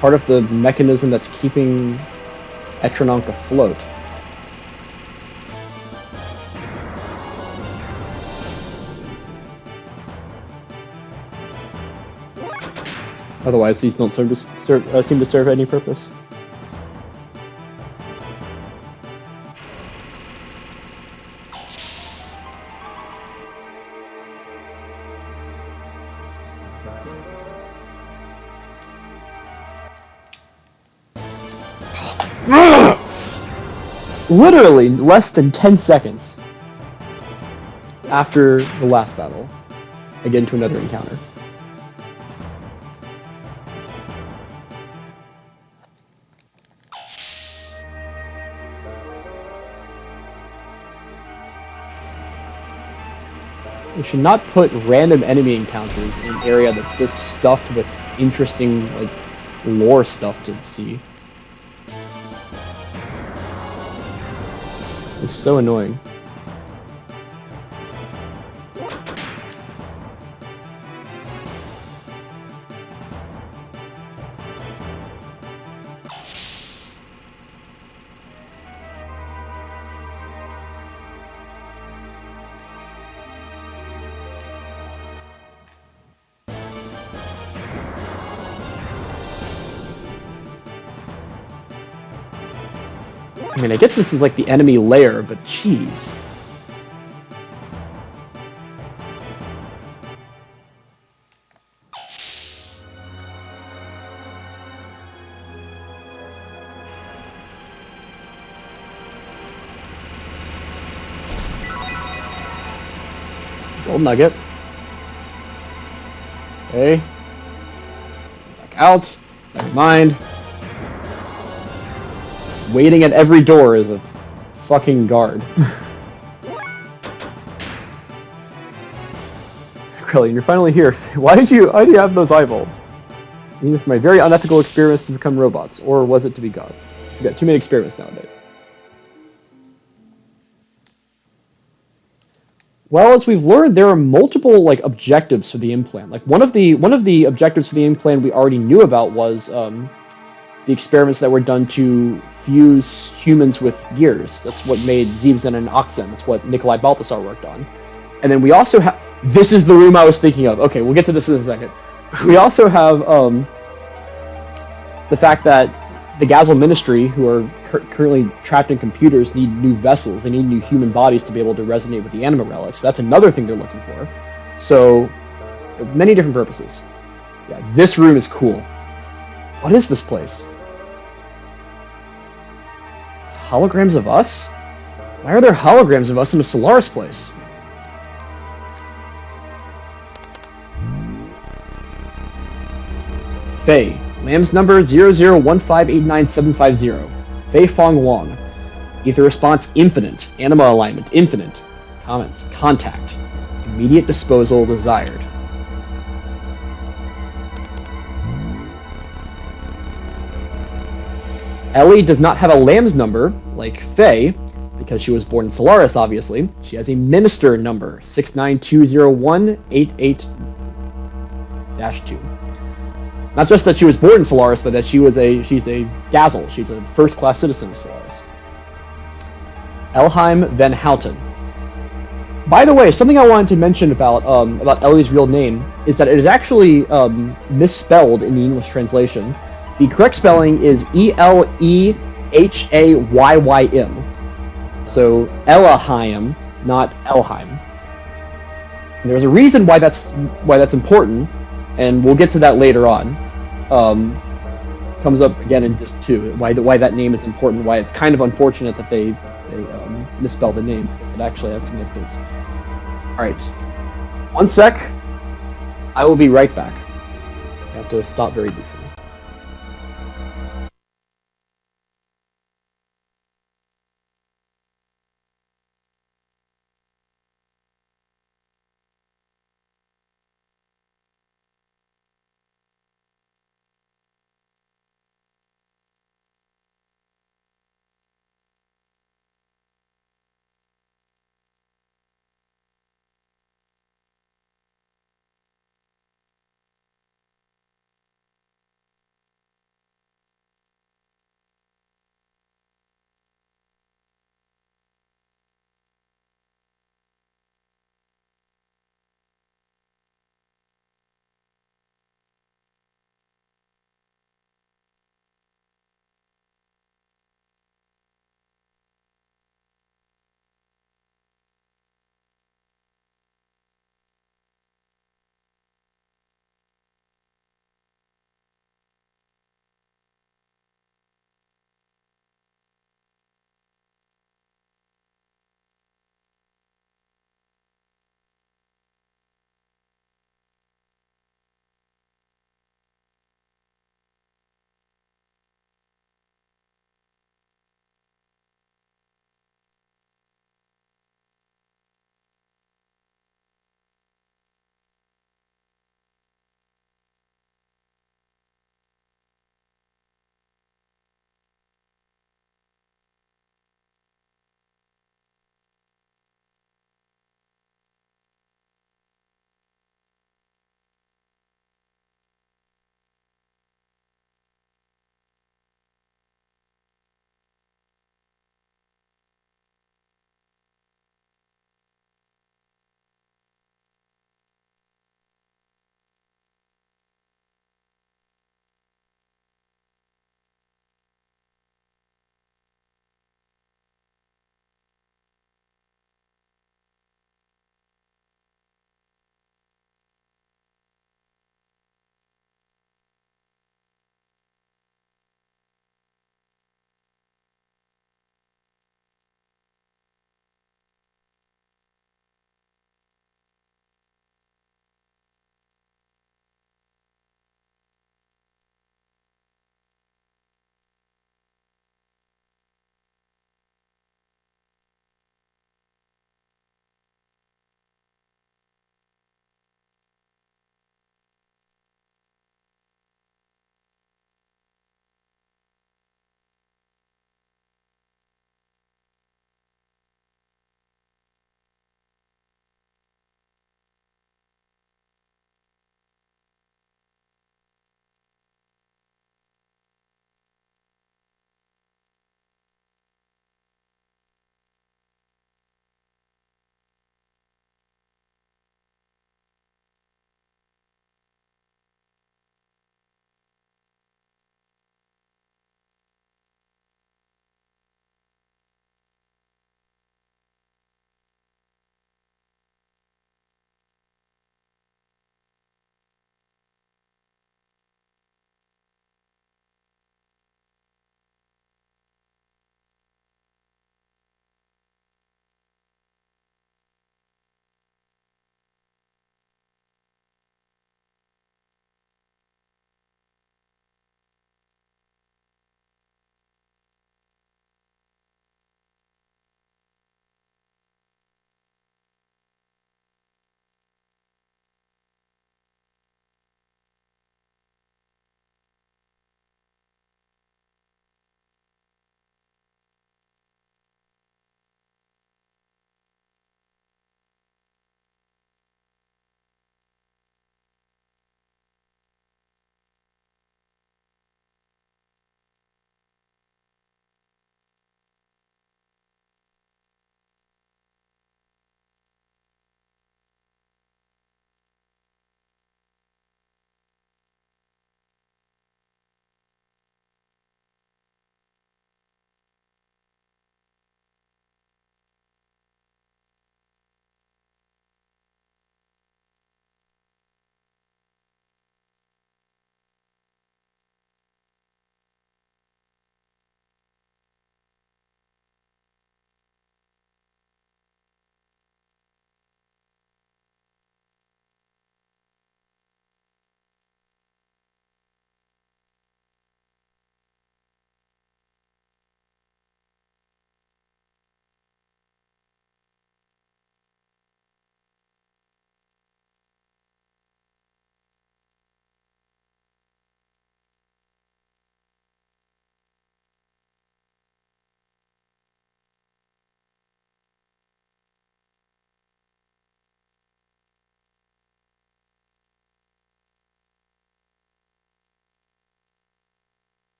part of the mechanism that's keeping Etrononk afloat. Otherwise, these don't seem to serve any purpose. Literally less than 10 seconds after the last battle, I get into another encounter. You should not put random enemy encounters in an area that's this stuffed with interesting, like, lore stuff to see. It's so annoying. I mean, I get this is like the enemy lair, but jeez. Gold nugget. Okay. Back out. Never mind. Waiting at every door is a fucking guard. Krillin, you're finally here. Why did you have those eyeballs? Either for my very unethical experiments to become robots, or was it to be gods? You've got too many experiments nowadays. Well, as we've learned, there are multiple like objectives for the implant. Like one of the objectives for the implant we already knew about was the experiments that were done to fuse humans with gears. That's what made Zeebsen and Oxen. That's what Nikolai Balthasar worked on. And then we also have. This is the room I was thinking of. Okay, we'll get to this in a second. We also have the fact that the Gazel Ministry, who are currently trapped in computers, need new vessels. They need new human bodies to be able to resonate with the anima relics. That's another thing they're looking for. So, many different purposes. Yeah, this room is cool. What is this place? Holograms of us? Why are there holograms of us in a Solaris place? Fei. Lamb's number 0015897750. Fei Fong Wong. Ether response infinite. Anima alignment infinite. Comments. Contact. Immediate disposal desired. Ellie does not have a Lamb's number, like Fei, because she was born in Solaris, obviously. She has a Minister number, 6920188-2. Not just that she was born in Solaris, but that she's a Gazel. She's a first-class citizen of Solaris. Elheim Van Houten. By the way, something I wanted to mention about Ellie's real name is that it is actually misspelled in the English translation. The correct spelling is Elehayym. So Elahayim, not Elheim. And there's a reason why that's important, and we'll get to that later on. Comes up again in Disc 2, why that name is important, why it's kind of unfortunate that they misspell the name, because it actually has significance. Alright. One sec. I will be right back. I have to stop very briefly.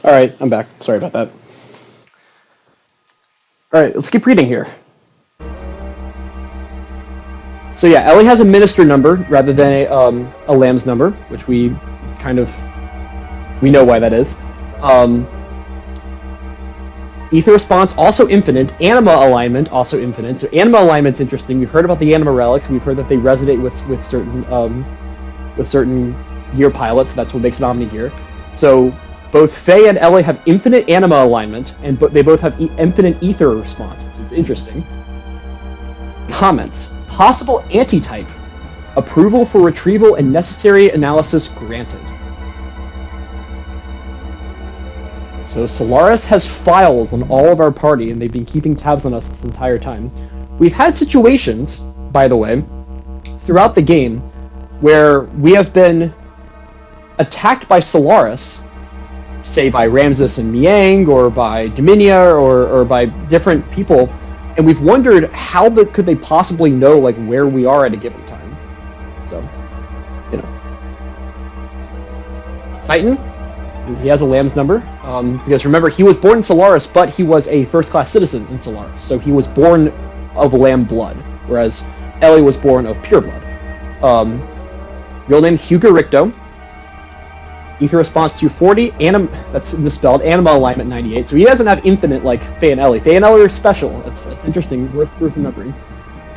Alright, I'm back. Sorry about that. Alright, let's keep reading here. So yeah, Ellie has a minister number rather than a lamb's number, which we know why that is. Ether response also infinite. Anima alignment also infinite. So anima alignment's interesting. We've heard about the anima relics. We've heard that they resonate with certain gear pilots. That's what makes it Omni gear. So both Faye and Ellie have infinite anima alignment, and they both have infinite ether response, which is interesting. Comments. Possible anti-type. Approval for retrieval and necessary analysis granted. So Solaris has files on all of our party, and they've been keeping tabs on us this entire time. We've had situations, by the way, throughout the game, where we have been attacked by Solaris, say by Ramses and Miang, or by Dominia, or by different people, and we've wondered how could they possibly know like where we are at a given time. So, you know. Titan, he has a lamb's number, because remember, he was born in Solaris, but he was a first-class citizen in Solaris, so he was born of lamb blood, whereas Ellie was born of pure blood. Real name, Hugo Ricto. Ether response 240, that's misspelled, anima alignment 98, so he doesn't have infinite like Faye and Ellie. Faye and Ellie are special, that's interesting, worth remembering.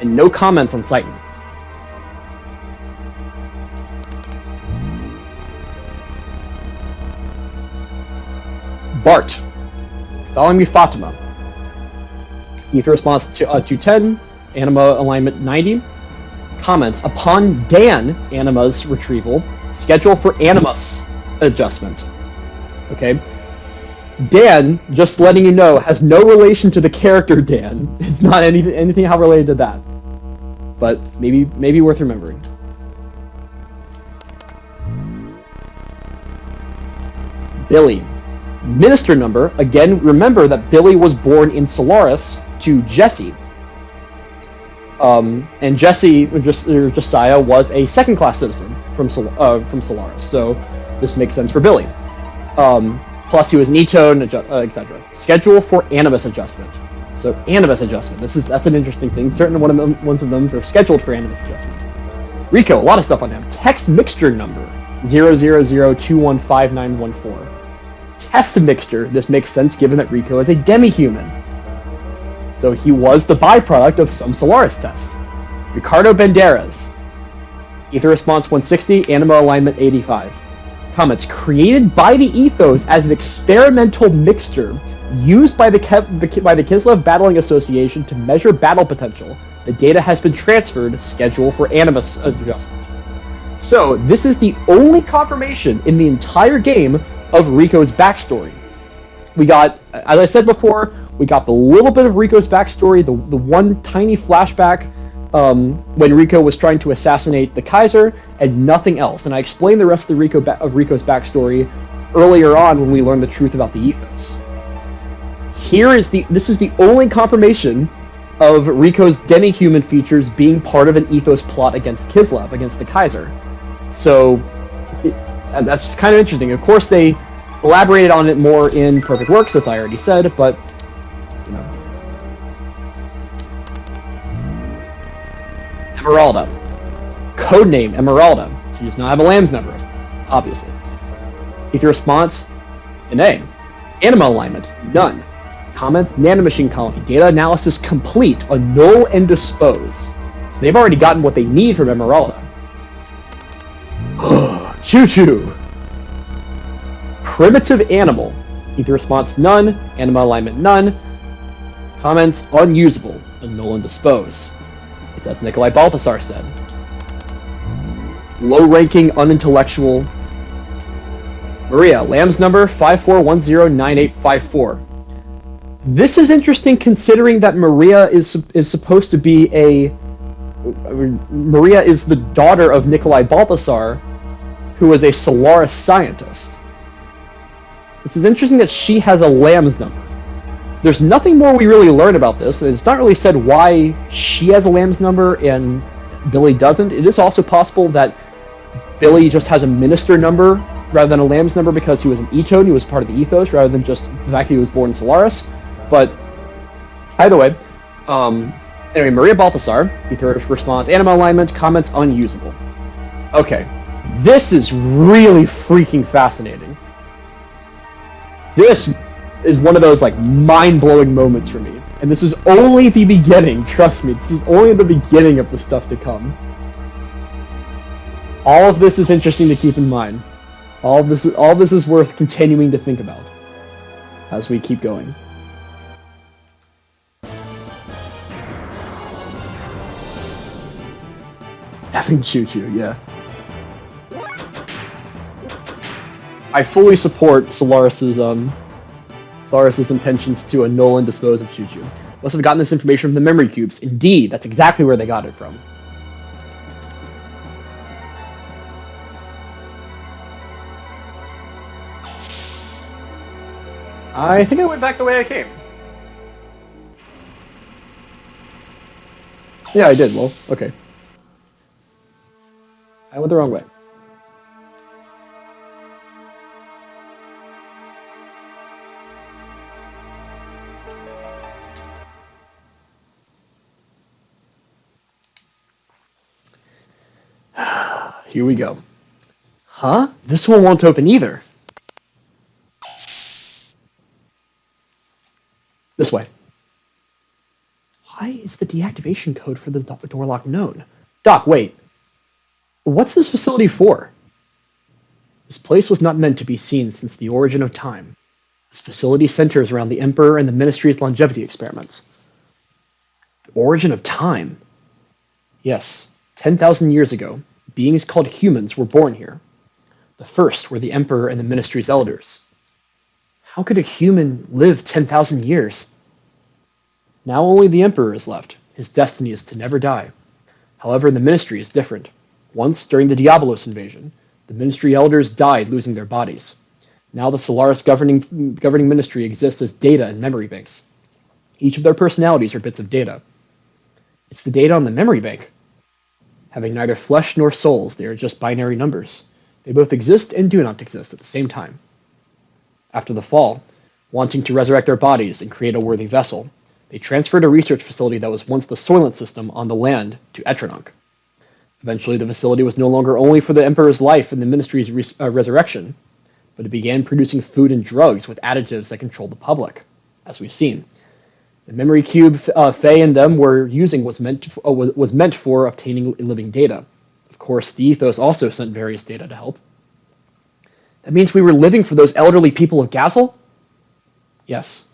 And no comments on Titan. Bart. Following me, Fatima. Ether response to 210, anima alignment 90. Comments. Upon Dan Anima's retrieval, schedule for Animus adjustment. Okay? Dan, just letting you know, has no relation to the character Dan. It's not anything how related to that. But maybe worth remembering. Billy. Minister number, again, remember that Billy was born in Solaris to Jesse. And Josiah was a second-class citizen from Solaris, so this makes sense for Billy. Plus, he was Nito, etc. Schedule for Animus adjustment. So, Animus adjustment. That's an interesting thing. Certain ones of them are scheduled for Animus adjustment. Rico, a lot of stuff on him. Text mixture number 000215914. Test mixture. This makes sense given that Rico is a demi-human. So he was the byproduct of some Solaris test. Ricardo Banderas. Ether response 160, anima alignment 85. Comments. Created by the Ethos as an experimental mixture used by the Kislev Battling Association to measure battle potential. The data has been transferred. Schedule for Animus adjustment. So this is the only confirmation in the entire game of Rico's backstory. We got, as I said before, we got the little bit of Rico's backstory, the one tiny flashback when Rico was trying to assassinate the Kaiser, and nothing else. And I explained the rest of Rico's backstory earlier on when we learned the truth about the Ethos. This is the only confirmation of Rico's demi-human features being part of an Ethos plot against Kislev, against the Kaiser. So that's kind of interesting. Of course, they elaborated on it more in Perfect Works, as I already said, but, you know. Emeralda. Codename Emeralda. She does not have a lamb's number, obviously. Ether response, an A. Anima alignment, none. Comments, nanomachine colony. Data analysis complete, annul and dispose. So they've already gotten what they need from Emeralda. Choo-choo! Primitive animal. Ether response none. Anima alignment none. Comments unusable. Annul and dispose. It's as Nikolai Balthasar said. Low-ranking unintellectual. Maria, lamb's number 54109854. This is interesting considering that Maria is supposed to be Maria is the daughter of Nikolai Balthasar, who was a Solaris scientist. This is interesting that she has a lamb's number. There's nothing more we really learn about this, and it's not really said why she has a lamb's number and Billy doesn't. It is also possible that Billy just has a minister number rather than a lamb's number because he was an Etone, he was part of the ethos, rather than just the fact that he was born in Solaris. But either way, anyway, Maria Balthasar, the third response, anima alignment, comments unusable. Okay, this is really freaking fascinating. This is one of those like mind-blowing moments for me. And this is only the beginning, trust me, this is only the beginning of the stuff to come. All of this is interesting to keep in mind. All this is worth continuing to think about as we keep going. Having choo-choo, yeah. I fully support Solaris's intentions to annul and dispose of Choo-Choo. Must have gotten this information from the memory cubes. Indeed, that's exactly where they got it from. I think I went back the way I came. Yeah, I did. Well, okay. I went the wrong way. Here we go. Huh? This one won't open either. This way. Why is the deactivation code for the door lock known? Doc, wait. What's this facility for? This place was not meant to be seen since the origin of time. This facility centers around the Emperor and the Ministry's longevity experiments. The origin of time? Yes, 10,000 years ago, beings called humans were born here. The first were the Emperor and the Ministry's elders. How could a human live 10,000 years? Now only the Emperor is left. His destiny is to never die. However, the Ministry is different. Once, during the Diabolos invasion, the Ministry elders died losing their bodies. Now the Solaris governing Ministry exists as data and memory banks. Each of their personalities are bits of data. It's the data on the memory bank. Having neither flesh nor souls, they are just binary numbers. They both exist and do not exist at the same time. After the fall, wanting to resurrect their bodies and create a worthy vessel, they transferred a research facility that was once the Soylent system on the land to Etronunk. Eventually, the facility was no longer only for the Emperor's life and the Ministry's resurrection, but it began producing food and drugs with additives that controlled the public, as we've seen. The memory cube Faye and them were using was meant for obtaining living data. Of course, the Ethos also sent various data to help. That means we were living for those elderly people of Gazel? Yes.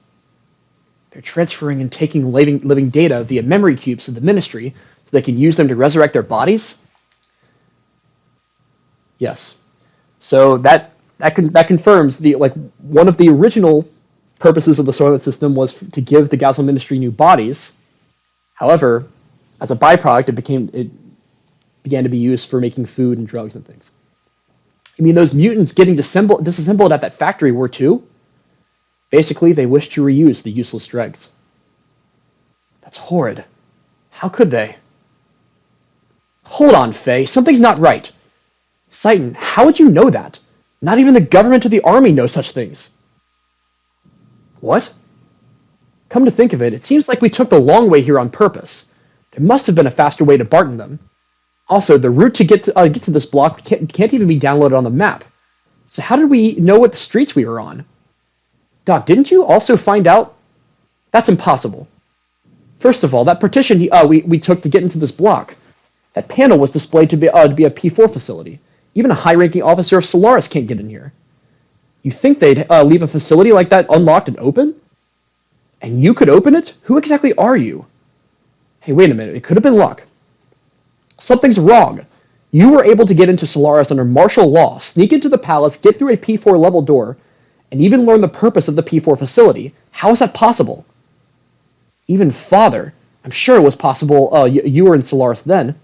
They're transferring and taking living data via memory cubes to the Ministry so they can use them to resurrect their bodies? Yes. So that confirms one of the original purposes of the Soylent system was to give the Gazel Ministry new bodies. However, as a byproduct, it began to be used for making food and drugs and things. I mean, those mutants getting disassembled at that factory were too. Basically, they wished to reuse the useless dregs. That's horrid. How could they? Hold on, Faye. Something's not right. Citan, how would you know that? Not even the government or the army know such things. What? Come to think of it, it seems like we took the long way here on purpose. There must have been a faster way to Barton them. Also, the route to get to this block can't even be downloaded on the map. So how did we know what streets we were on? Doc, didn't you also find out? That's impossible. First of all, that partition we took to get into this block, that panel was displayed to be a P4 facility. Even a high-ranking officer of Solaris can't get in here. You think they'd leave a facility like that unlocked and open? And you could open it? Who exactly are you? Hey, wait a minute. It could have been luck. Something's wrong. You were able to get into Solaris under martial law, sneak into the palace, get through a P4 level door, and even learn the purpose of the P4 facility. How is that possible? Even Father. I'm sure it was possible you were in Solaris then.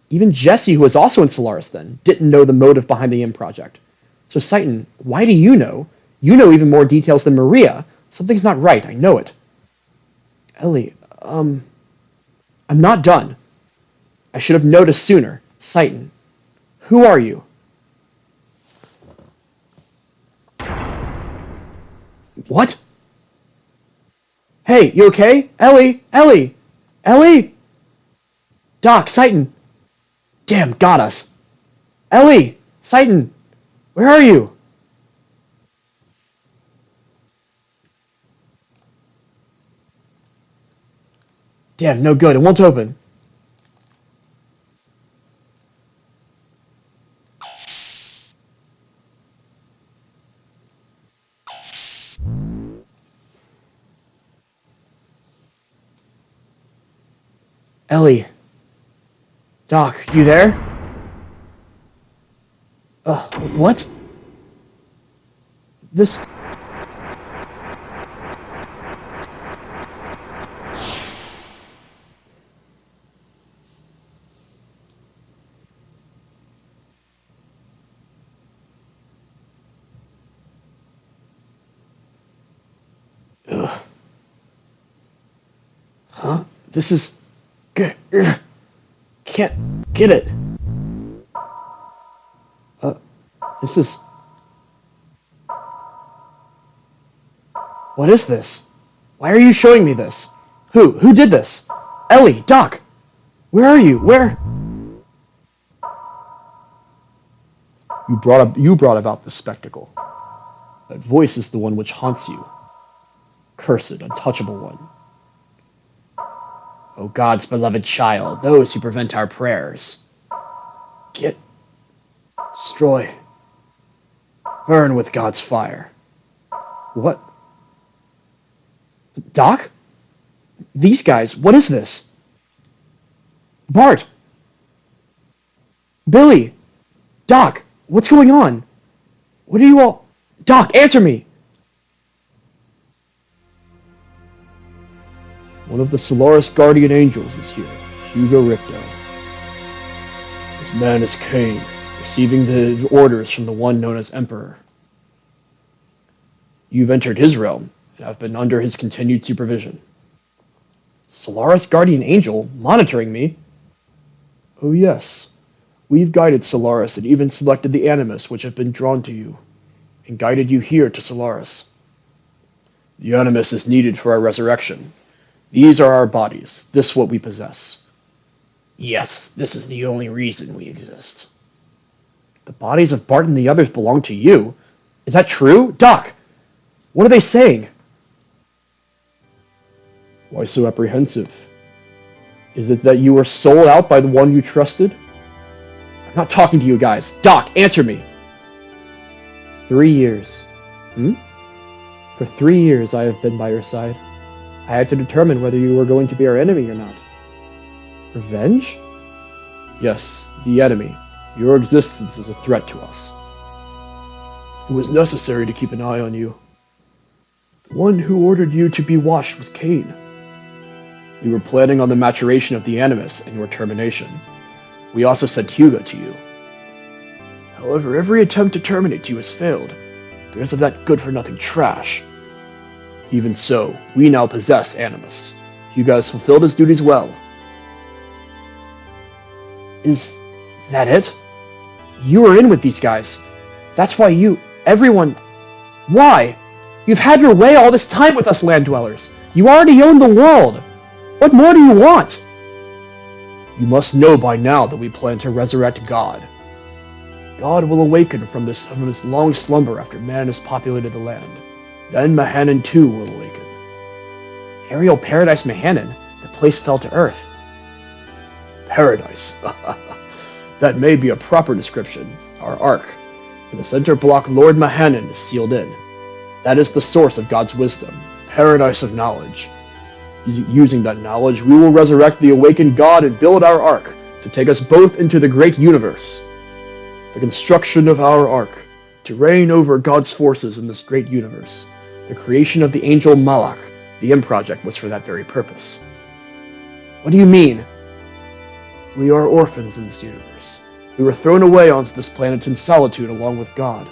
Even Jesse, who was also in Solaris then, didn't know the motive behind the M project. So Citan, why do you know? You know even more details than Maria. Something's not right, I know it. Ellie, I'm not done. I should have noticed sooner. Citan, who are you? What? Hey, you okay? Ellie! Ellie! Ellie! Doc, Citan! Damn, got us. Ellie! Citan! Where are you? Damn, no good. It won't open. Ellie. Doc, you there? What? This... Ugh. Huh? This is... Can't get it. This is... What is this? Why are you showing me this? Who? Who did this? Ellie, Doc! Where are you? Where? You brought about this spectacle. That voice is the one which haunts you. Cursed, untouchable one. O God's beloved child, those who prevent our prayers. Destroy. Burn with God's fire. What? Doc? These guys, what is this? Bart! Billy! Doc, what's going on? What are you all... Doc, answer me! One of the Solaris Guardian Angels is here, Hugo Ricto. This man is Cain, receiving the orders from the one known as Emperor. You've entered his realm, and have been under his continued supervision. Solaris Guardian Angel monitoring me? Oh yes. We've guided Solaris and even selected the Animus which have been drawn to you, and guided you here to Solaris. The Animus is needed for our resurrection. These are our bodies, this what we possess. Yes, this is the only reason we exist. The bodies of Bart and the others belong to you? Is that true? Doc, what are they saying? Why so apprehensive? Is it that you were sold out by the one you trusted? I'm not talking to you guys. Doc, answer me! 3 years. For 3 years I have been by your side. I had to determine whether you were going to be our enemy or not. Revenge? Yes, the enemy. Your existence is a threat to us. It was necessary to keep an eye on you. The one who ordered you to be washed was Cain. We were planning on the maturation of the Animus and your termination. We also sent Hugo to you. However, every attempt to terminate you has failed, because of that good-for-nothing trash. Even so, we now possess Animus. Hugo has fulfilled his duties well. Is that it? You were in with these guys. That's why everyone... Why? You've had your way all this time with us land dwellers. You already own the world. What more do you want? You must know by now that we plan to resurrect God. God will awaken from his long slumber after man has populated the land. Then Mahanan too will awaken. Aerial Paradise Mahanan? The place fell to earth. Paradise. That may be a proper description. Our Ark. In the center block, Lord Mahanan is sealed in. That is the source of God's wisdom. Paradise of knowledge. Using that knowledge, we will resurrect the awakened God and build our Ark to take us both into the great universe. The construction of our Ark, to reign over God's forces in this great universe. The creation of the angel Malak, the M Project, was for that very purpose. What do you mean? We are orphans in this universe. We were thrown away onto this planet in solitude along with God.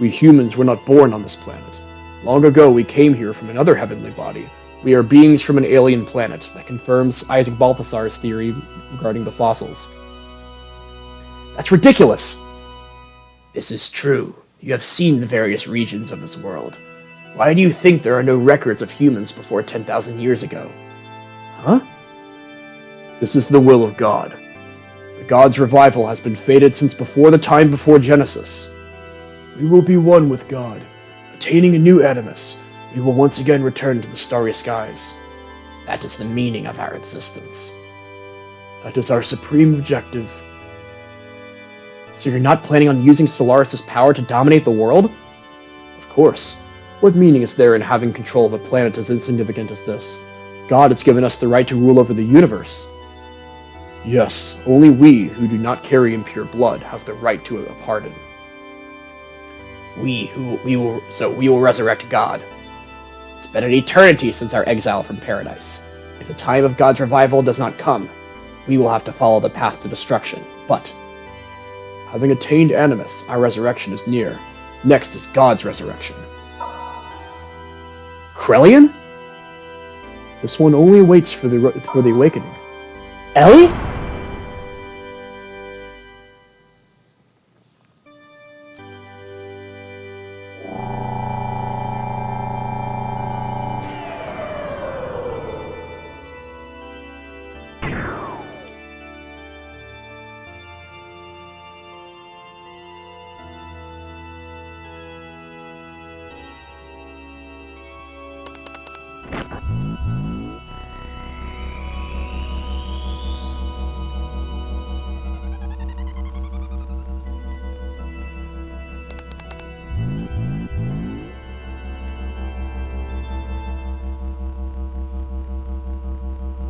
We humans were not born on this planet. Long ago we came here from another heavenly body. We are beings from an alien planet. That confirms Isaac Balthasar's theory regarding the fossils. That's ridiculous! This is true. You have seen the various regions of this world. Why do you think there are no records of humans before 10,000 years ago? Huh? This is the will of God. The God's revival has been fated since before the time before Genesis. We will be one with God. Attaining a new animus, we will once again return to the starry skies. That is the meaning of our existence. That is our supreme objective. So you're not planning on using Solaris' power to dominate the world? Of course. What meaning is there in having control of a planet as insignificant as this? God has given us the right to rule over the universe. Yes, only we who do not carry impure blood have the right to a pardon. We will resurrect God. It's been an eternity since our exile from paradise. If the time of God's revival does not come, we will have to follow the path to destruction. But, having attained Animus, our resurrection is near. Next is God's resurrection. Krellian? This one only waits for the awakening. Ellie?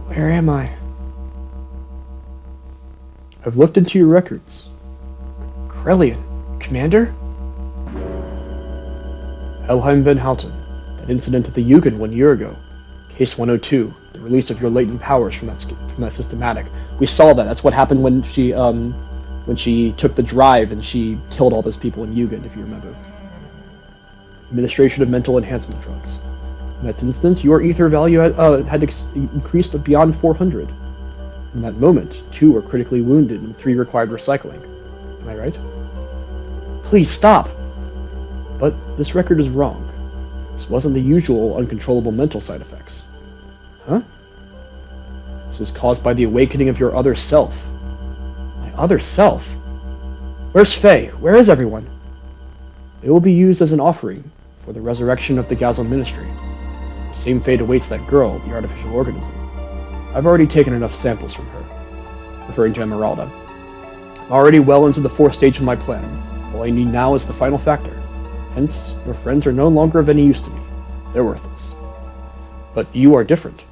Where am I? I've looked into your records. Krellian, Commander? Helheim Van Houten, that incident at the Jugend 1 year ago. Case 102, the release of your latent powers from that systematic. We saw that. That's what happened when she took the drive and she killed all those people in Jugend, if you remember. Administration of mental enhancement drugs. In that instant, your ether value had increased beyond 400. In that moment, 2 were critically wounded and 3 required recycling. Am I right? Please stop! But this record is wrong. This wasn't the usual uncontrollable mental side effects. Huh? This was caused by the awakening of your other self. My other self? Where's Faye? Where is everyone? It will be used as an offering for the resurrection of the Gazel Ministry. The same fate awaits that girl, the artificial organism. I've already taken enough samples from her. Referring to Emeralda. I'm already well into the 4th stage of my plan. All I need now is the final factor. Hence, your friends are no longer of any use to me. They're worthless. But you are different.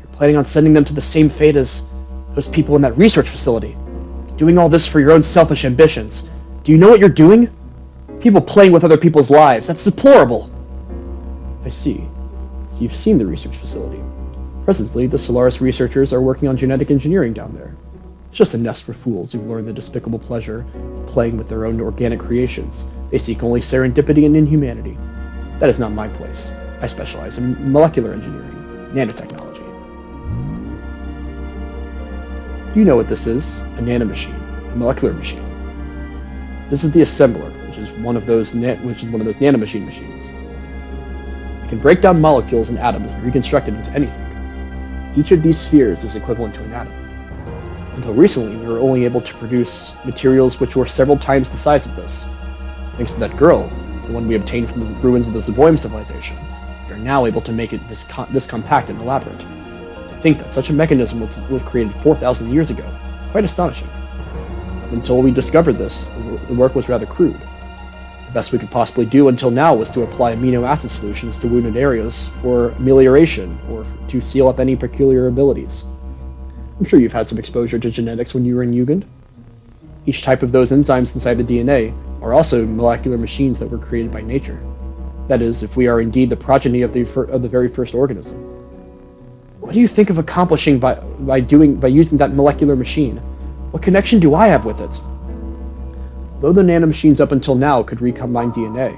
You're planning on sending them to the same fate as those people in that research facility. Doing all this for your own selfish ambitions. Do you know what you're doing? People playing with other people's lives. That's deplorable. I see. So you've seen the research facility. Presently, the Solaris researchers are working on genetic engineering down there. It's just a nest for fools who've learned the despicable pleasure of playing with their own organic creations. They seek only serendipity and inhumanity. That is not my place. I specialize in molecular engineering, nanotechnology. Do you know what this is? A nanomachine, a molecular machine. This is the assembler, which is one of those nanomachine machines. It can break down molecules and atoms and reconstruct it into anything. Each of these spheres is equivalent to an atom. Until recently, we were only able to produce materials which were several times the size of this. Thanks to that girl, the one we obtained from the ruins of the Zeboim civilization, we are now able to make it this compact and elaborate. To think that such a mechanism was created 4,000 years ago is quite astonishing. Until we discovered this, the work was rather crude. The best we could possibly do until now was to apply amino acid solutions to wounded areas for amelioration or to seal up any peculiar abilities. I'm sure you've had some exposure to genetics when you were in Jugend. Each type of those enzymes inside the DNA are also molecular machines that were created by nature. That is, if we are indeed the progeny of the very first organism. What do you think of accomplishing by using that molecular machine? What connection do I have with it? Although the nanomachines up until now could recombine DNA,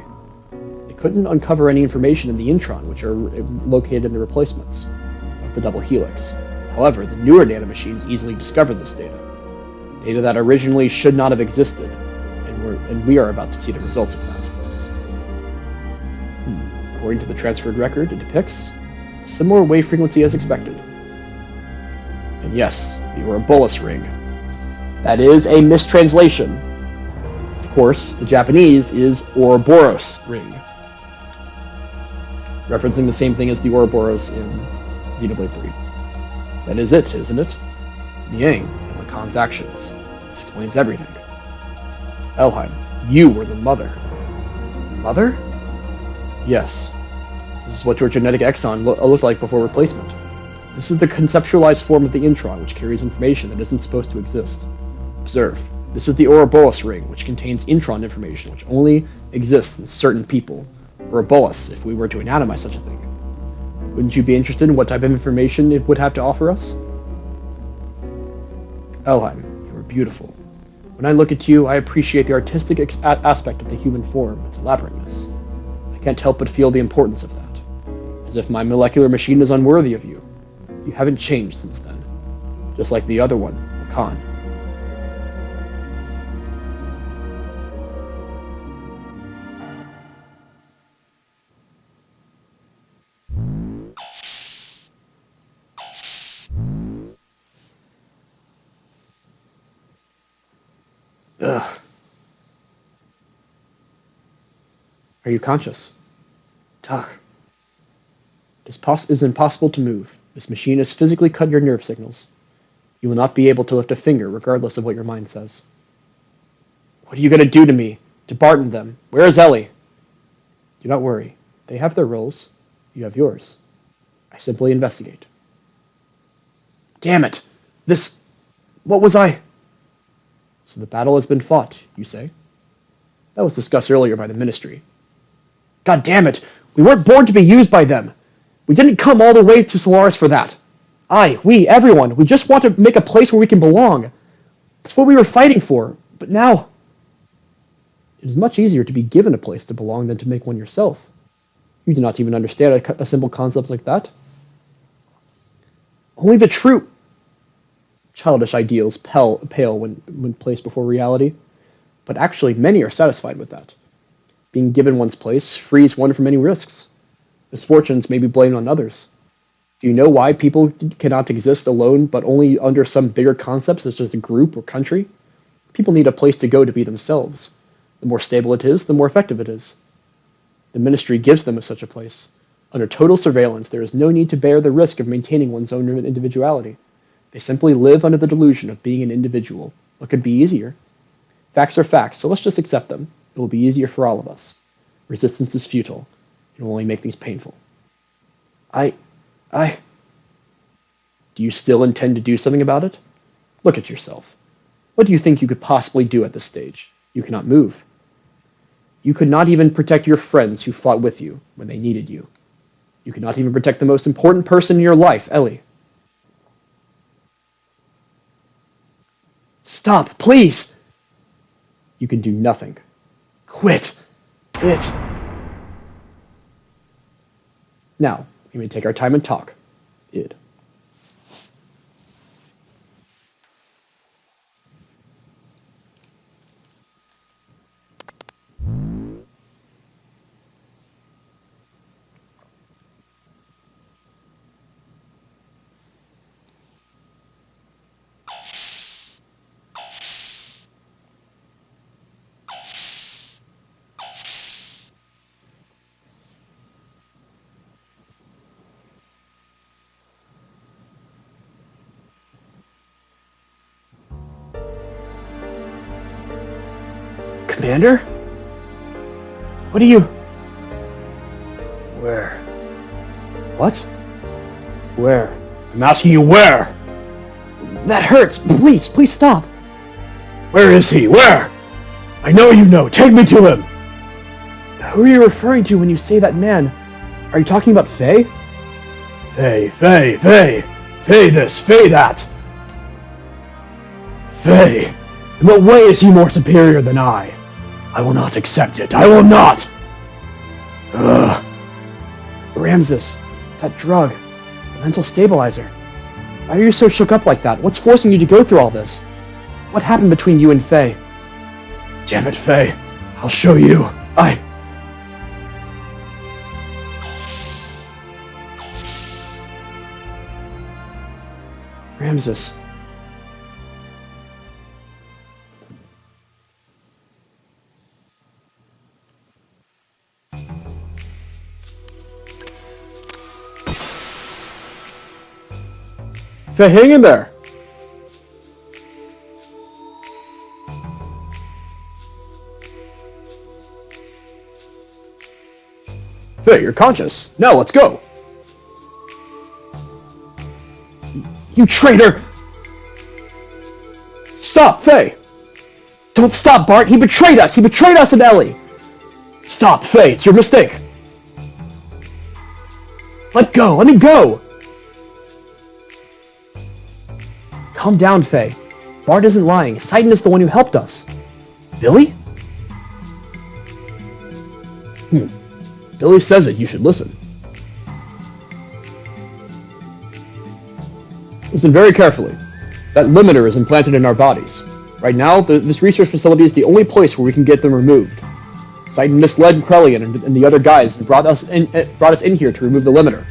they couldn't uncover any information in the intron, which are located in the replacements of the double helix. However, the newer nanomachines easily discovered this data that originally should not have existed, and we are about to see the results of that. According to the transferred record, it depicts a similar wave frequency as expected. And yes, the Ouroboros ring. That is a mistranslation. Of course, the Japanese is Ouroboros ring, referencing the same thing as the Ouroboros in Xenoblade 3. That is it, isn't it? Niang and Lacan's actions. This explains everything. Elheim, you were the mother. Mother? Yes. This is what your genetic exon looked like before replacement. This is the conceptualized form of the intron, which carries information that isn't supposed to exist. Observe. This is the Ouroboros ring, which contains intron information, which only exists in certain people. Ouroboros, if we were to anatomize such a thing. Wouldn't you be interested in what type of information it would have to offer us? Elheim, you are beautiful. When I look at you, I appreciate the artistic aspect of the human form, its elaborateness. I can't help but feel the importance of that. As if my molecular machine is unworthy of you. You haven't changed since then. Just like the other one, Lacan. Ugh. Are you conscious? Tak. It is impossible to move. This machine has physically cut your nerve signals. You will not be able to lift a finger, regardless of what your mind says. What are you going to do to me? To Bart and them? Where is Ellie? Do not worry. They have their roles. You have yours. I simply investigate. Damn it! What was I? So the battle has been fought, you say? That was discussed earlier by the Ministry. God damn it! We weren't born to be used by them! We didn't come all the way to Solaris for that! Everyone, we just want to make a place where we can belong. That's what we were fighting for, but now... It is much easier to be given a place to belong than to make one yourself. You do not even understand a simple concept like that. Only the true... Childish ideals pale when placed before reality, but actually many are satisfied with that. Being given one's place frees one from any risks. Misfortunes may be blamed on others. Do you know why people cannot exist alone, but only under some bigger concept such as a group or country? People need a place to go to be themselves. The more stable it is, the more effective it is. The Ministry gives them such a place. Under total surveillance, there is no need to bear the risk of maintaining one's own individuality. They simply live under the delusion of being an individual. What could be easier? Facts are facts, so let's just accept them. It will be easier for all of us. Resistance is futile. It will only make things painful. Do you still intend to do something about it? Look at yourself. What do you think you could possibly do at this stage? You cannot move. You could not even protect your friends who fought with you when they needed you. You could not even protect the most important person in your life, Ellie. Stop, please! You can do nothing. Quit it! Now, we may take our time and talk. Id. Commander? What are you... Where? What? Where? I'm asking you where! That hurts! Please stop! Where is he? Where? I know you know! Take me to him! Who are you referring to when you say that man? Are you talking about Faye? Faye this, Faye that! Faye! In what way is he more superior than I? I will not accept it. I will not! Ugh. Ramses, that drug, the mental stabilizer. Why are you so shook up like that? What's forcing you to go through all this? What happened between you and Faye? Damn it, Faye. I'll show you. Ramses. Faye, hang in there! Faye, you're conscious. Now let's go! You traitor! Stop, Faye! Don't stop, Bart! He betrayed us! He betrayed us and Ellie! Stop, Faye! It's your mistake! Let go! Let me go! Calm down, Faye. Bart isn't lying. Sidon is the one who helped us. Billy? Billy says it. You should listen. Listen very carefully. That limiter is implanted in our bodies. Right now, this research facility is the only place where we can get them removed. Sidon misled Krellian and the other guys and brought us in here to remove the limiter.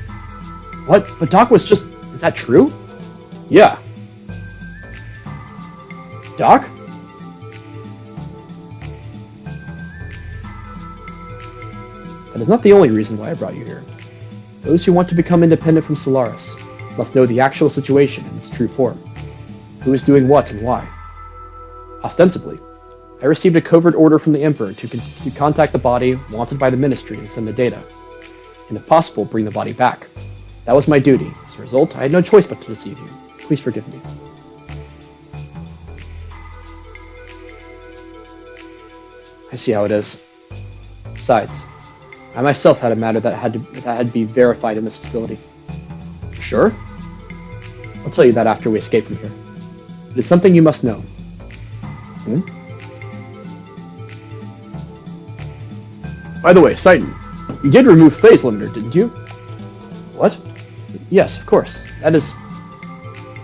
What? But Doc was just... Is that true? Yeah. Doc? That is not the only reason why I brought you here. Those who want to become independent from Solaris must know the actual situation in its true form. Who is doing what and why. Ostensibly, I received a covert order from the Emperor to contact the body wanted by the Ministry and send the data. And if possible, bring the body back. That was my duty. As a result, I had no choice but to deceive you. Please forgive me. I see how it is. Besides, I myself had a matter that had to be verified in this facility. Sure? I'll tell you that after we escape from here. It is something you must know. By the way, Sidon, you did remove phase limiter, didn't you? What? Yes, of course. That is...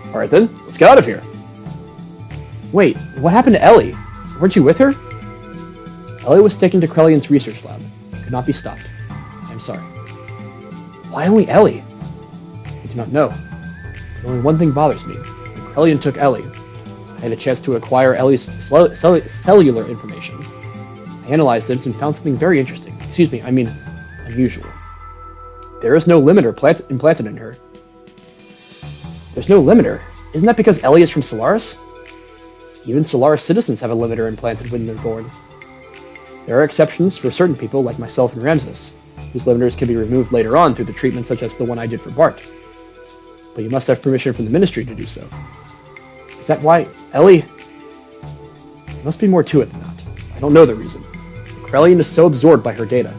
Alright then, let's get out of here. Wait, what happened to Ellie? Weren't you with her? Ellie was taken to Krellian's research lab. Could not be stopped. I'm sorry. Why only Ellie? I do not know. But only one thing bothers me. When Krellian took Ellie, I had a chance to acquire Ellie's cellular information. I analyzed it and found something very interesting. Excuse me, I mean unusual. There is no limiter implanted in her. There's no limiter? Isn't that because Ellie is from Solaris? Even Solaris citizens have a limiter implanted when they're born. There are exceptions for certain people, like myself and Ramses, whose limiters can be removed later on through the treatment such as the one I did for Bart. But you must have permission from the Ministry to do so. Is that why Ellie... There must be more to it than that. I don't know the reason. Krellian is so absorbed by her data.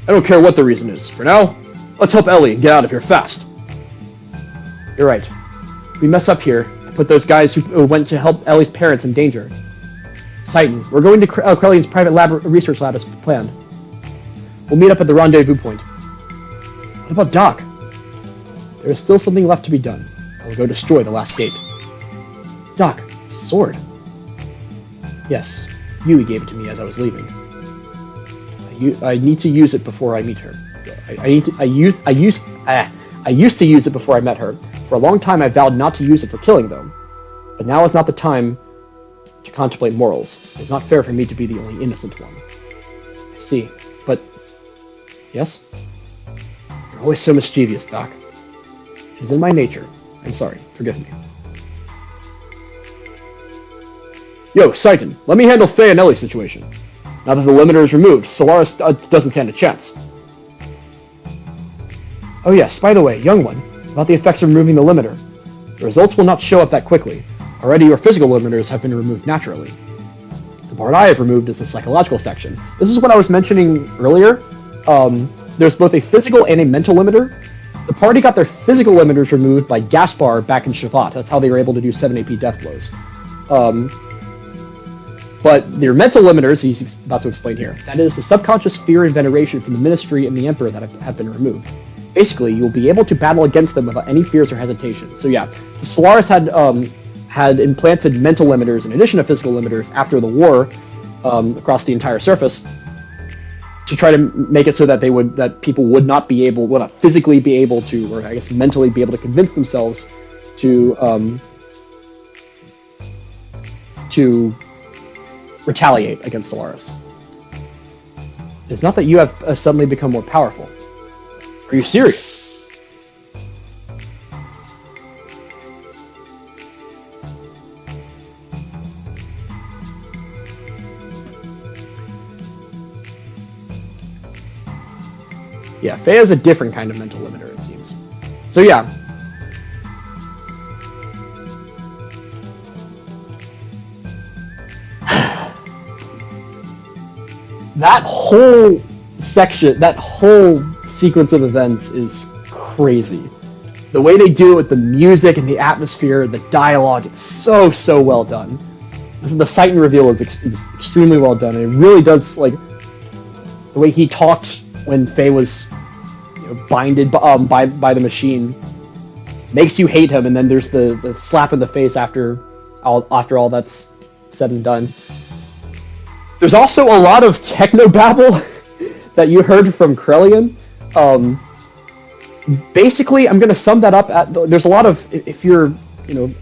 I don't care what the reason is. For now, let's help Ellie and get out of here fast. You're right. If we mess up here, I put those guys who went to help Ellie's parents in danger. Sidon, we're going to Krellian's private research lab as planned. We'll meet up at the rendezvous point. What about Doc? There is still something left to be done. I will go destroy the last gate. Doc, sword. Yes, Yui gave it to me as I was leaving. I need to use it before I meet her. I used to use it before I met her. For a long time I vowed not to use it for killing them. But now is not the time to contemplate morals. It's not fair for me to be the only innocent one. I see, but... Yes? You're always so mischievous, Doc. It is in my nature. I'm sorry. Forgive me. Yo, Sidon, let me handle Faye and Ellie's situation. Now that the limiter is removed, Solaris doesn't stand a chance. Oh yes, by the way, young one, about the effects of removing the limiter. The results will not show up that quickly. Already your physical limiters have been removed naturally. The part I have removed is the psychological section. This is what I was mentioning earlier. There's both a physical and a mental limiter. The party got their physical limiters removed by Gaspar back in Shavat. That's how they were able to do 7 AP death blows. But their mental limiters, he's about to explain here, that is the subconscious fear and veneration from the Ministry and the Emperor that have been removed. Basically, you'll be able to battle against them without any fears or hesitation. So yeah, the Solaris had implanted mental limiters in addition to physical limiters after the war across the entire surface to try to make it so that people would not physically be able to, or I guess mentally be able to convince themselves to retaliate against Solaris. It's not that you have suddenly become more powerful. Are you serious? Yeah, Faye is a different kind of mental limiter, it seems. So yeah. That whole section, that whole sequence of events is crazy. The way they do it with the music and the atmosphere, the dialogue, it's so well done. The sight and reveal is extremely well done, and it really does, like, the way he talked when Faye was, binded by the machine makes you hate him, and then there's the slap in the face after all that's said and done. There's also a lot of technobabble that you heard from Krellian. Basically, I'm going to sum that up there's a lot of, if you're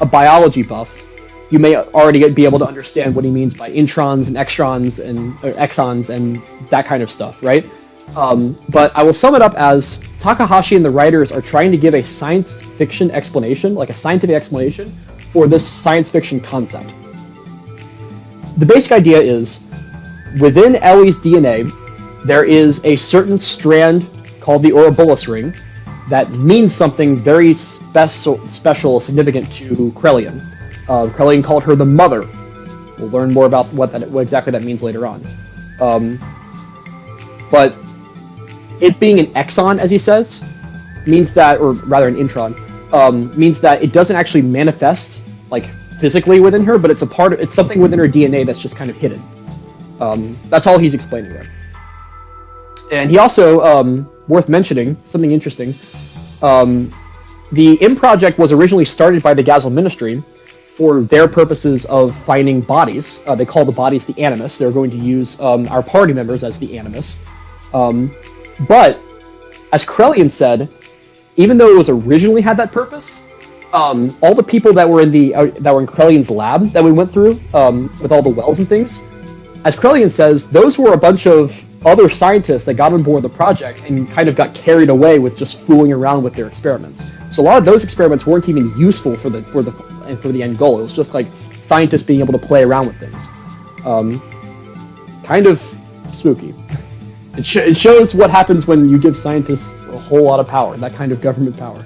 a biology buff, you may already be able to understand what he means by introns and extrons and exons and that kind of stuff, right? But I will sum it up as Takahashi and the writers are trying to give a science fiction explanation, like a scientific explanation, for this science fiction concept. The basic idea is, within Ellie's DNA, there is a certain strand called the Ouroboros ring that means something very special, significant to Krellian. Krellian called her the Mother. We'll learn more about what exactly that means later on. But it being an exon, as he says, means that, or rather an intron, means that it doesn't actually manifest like physically within her, but it's something within her DNA that's just kind of hidden. That's all he's explaining there. And he also, worth mentioning, something interesting, the M Project was originally started by the Gazel Ministry for their purposes of finding bodies. They call the bodies the Animus. They're going to use our party members as the Animus. But, as Krellian said, even though it was originally had that purpose, all the people that were in Krellian's lab that we went through, with all the wells and things, as Krellian says, those were a bunch of other scientists that got on board the project and kind of got carried away with just fooling around with their experiments. So a lot of those experiments weren't even useful for the end goal. It was just like scientists being able to play around with things. Kind of spooky. It shows what happens when you give scientists a whole lot of power, that kind of government power.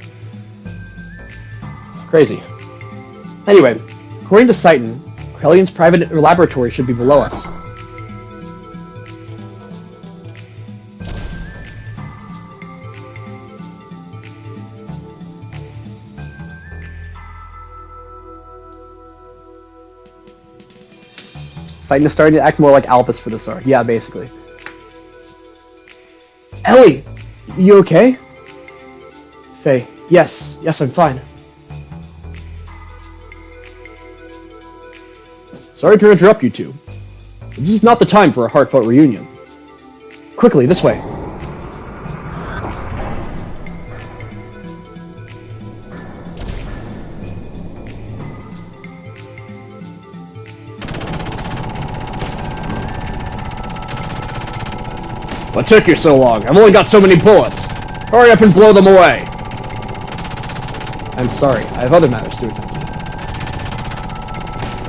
Crazy. Anyway, according to Citon, Krellian's private laboratory should be below us. Citon is starting to act more like Albus for this arc. Yeah, basically. Ellie! You okay? Faye. Yes, I'm fine. Sorry to interrupt you two. This is not the time for a heartfelt reunion. Quickly, this way. What took you so long? I've only got so many bullets. Hurry up and blow them away. I'm sorry. I have other matters to attend to.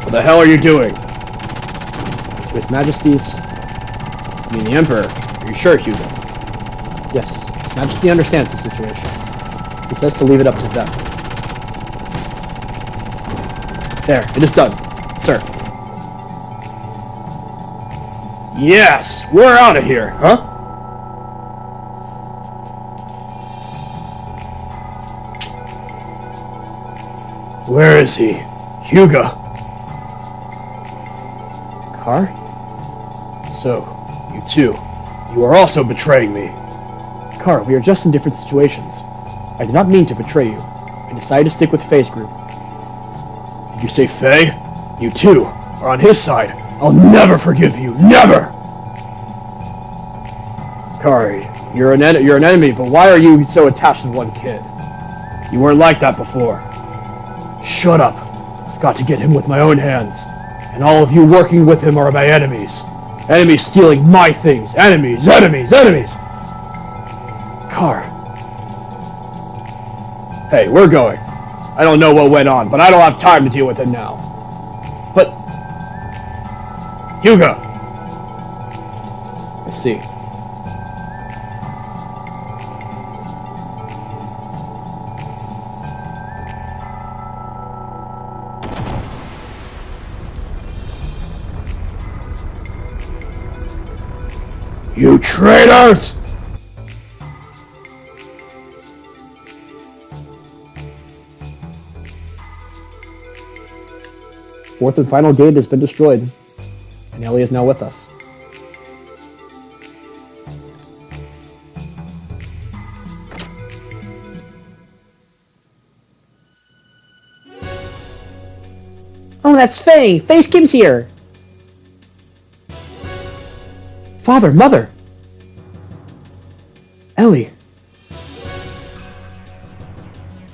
What the hell are you doing? To His Majesty's... You mean the Emperor? Are you sure, Hugo? Yes. His Majesty understands the situation. He says to leave it up to them. There. It is done. Sir. Yes! We're out of here, huh? Where is he? Hugo. Car? So, you too. You are also betraying me. Car, we are just in different situations. I did not mean to betray you. I decided to stick with Faye's group. Did you say Faye? You too are on his side. I'll never forgive you. Never! Kari, you're an enemy, but why are you so attached to one kid? You weren't like that before. Shut up. I've got to get him with my own hands. And all of you working with him are my enemies. Enemies stealing my things. Enemies, enemies, enemies! Kar. Hey, we're going. I don't know what went on, but I don't have time to deal with it now. But... Hugo! I see. You traitors! Fourth and final gate has been destroyed, and Ellie is now with us. Oh, that's Faye! Faye Kim's here! Father, Mother! Ellie!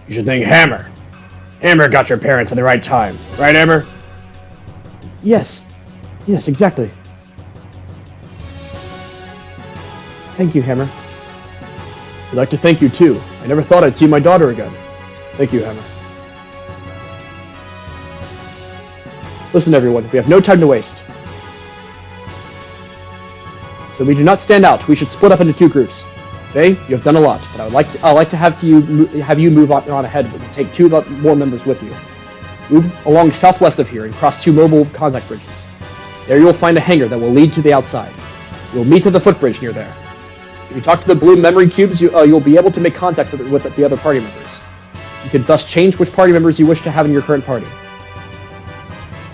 You should thank Hammer. Hammer got your parents at the right time. Right, Hammer? Yes. Yes, exactly. Thank you, Hammer. I'd like to thank you, too. I never thought I'd see my daughter again. Thank you, Hammer. Listen, everyone, we have no time to waste. So we do not stand out. We should split up into two groups. Faye, you have done a lot, but I'd like to have you move on ahead and take two more members with you. Move along southwest of here and cross two mobile contact bridges. There you will find a hangar that will lead to the outside. You'll meet at the footbridge near there. If you talk to the blue memory cubes, you'll be able to make contact with the other party members. You can thus change which party members you wish to have in your current party.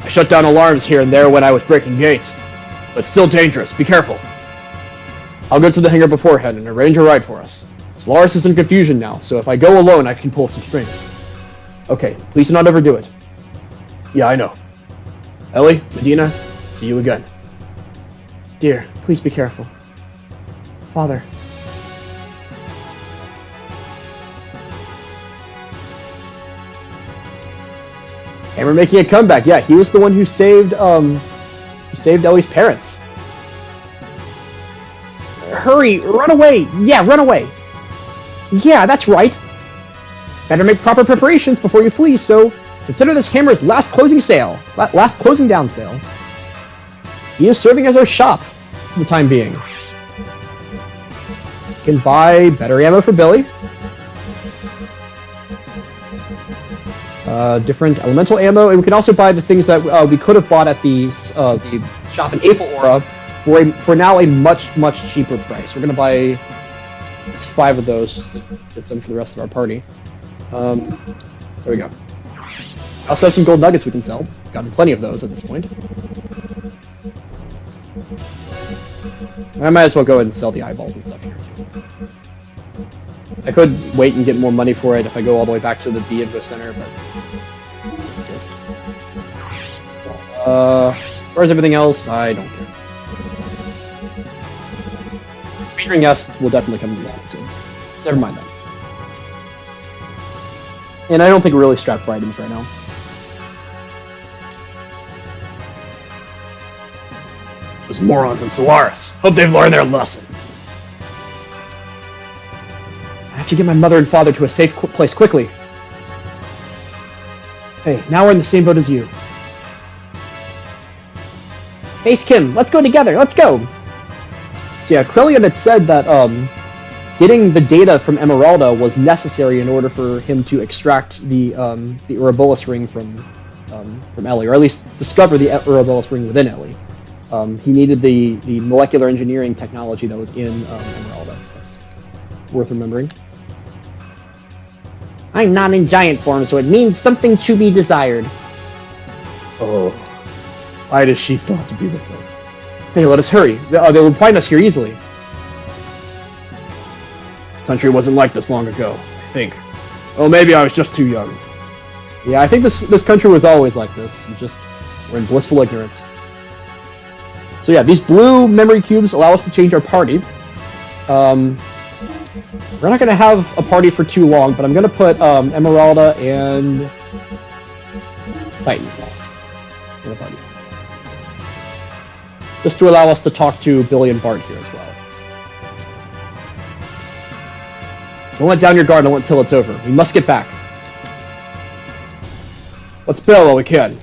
I shut down alarms here and there when I was breaking gates, but still dangerous. Be careful. I'll go to the hangar beforehand and arrange a ride for us. Solaris is in confusion now, so if I go alone, I can pull some strings. Okay, please do not overdo it. Yeah, I know. Ellie, Medina, see you again. Dear, please be careful. Father. And we're making a comeback. Yeah, he was the one who saved Ellie's parents. Hurry! Run away! Yeah, run away! Yeah, that's right! Better make proper preparations before you flee, so consider this Hammer's last closing down sale. He is serving as our shop for the time being. You can buy better ammo for Billy. Different elemental ammo, and we can also buy the things that we could have bought at the shop in Aura for now a much cheaper price. We're gonna buy 5 of those just to get some for the rest of our party. There we go. I also have some gold nuggets we can sell. Gotten plenty of those at this point. I might as well go ahead and sell the eyeballs and stuff here too. I could wait and get more money for it if I go all the way back to the B Info Center, but as far as everything else, I don't care. Speedrun, yes, will definitely come to that soon. Never mind that. And I don't think we're really strapped for items right now. Those morons in Solaris. Hope they've learned their lesson. I have to get my mother and father to a safe place quickly. Hey, now we're in the same boat as you. Face Kim, let's go together, let's go! So yeah, Krellian had said that getting the data from Emeralda was necessary in order for him to extract the Ouroboros ring from Ellie, or at least discover the Ouroboros ring within Ellie. He needed the molecular engineering technology that was in Emeralda. That's worth remembering. I'm not in giant form, so it means something to be desired. Oh. Why does she still have to be with us? Hey, let us hurry. They would find us here easily. This country wasn't like this long ago, I think. Oh, maybe I was just too young. Yeah, I think this country was always like this. We're in blissful ignorance. So yeah, these blue memory cubes allow us to change our party. We're not gonna have a party for too long, but I'm gonna put Emeralda and Citan in the party, just to allow us to talk to Billy and Bart here as well. Don't let down your guard until it's over. We must get back. Let's bail while we can.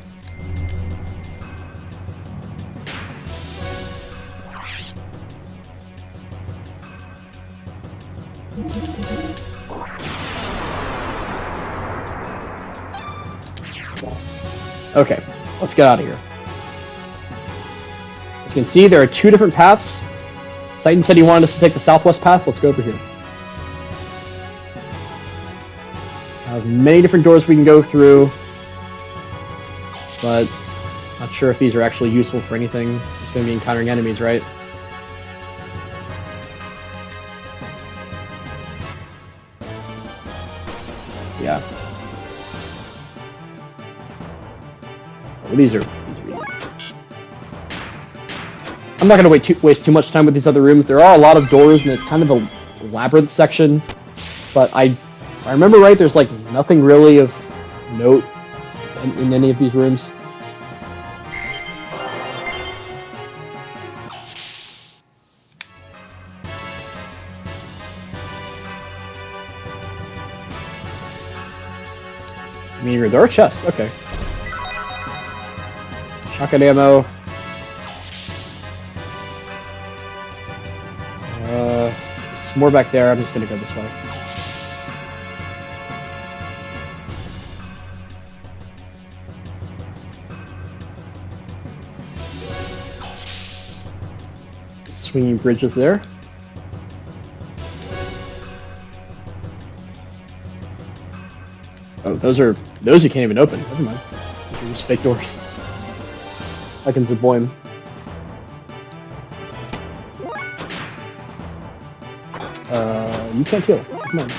Okay, let's get out of here. As you can see, there are two different paths. Citan said he wanted us to take the southwest path. Let's go over here. I have many different doors we can go through, but not sure if these are actually useful for anything. It's going to be encountering enemies, right? Yeah. Oh, these are easy. I'm not going to waste too much time with these other rooms. There are a lot of doors, and it's kind of a labyrinth section. But if I remember right, there's like nothing really of note in any of these rooms. There are chests, okay. Shotgun ammo. There's more back there. I'm just gonna go this way. Swinging bridges there. Oh, those you can't even open. Never mind. They're just fake doors. I can Zaboim. You can't heal. Come on.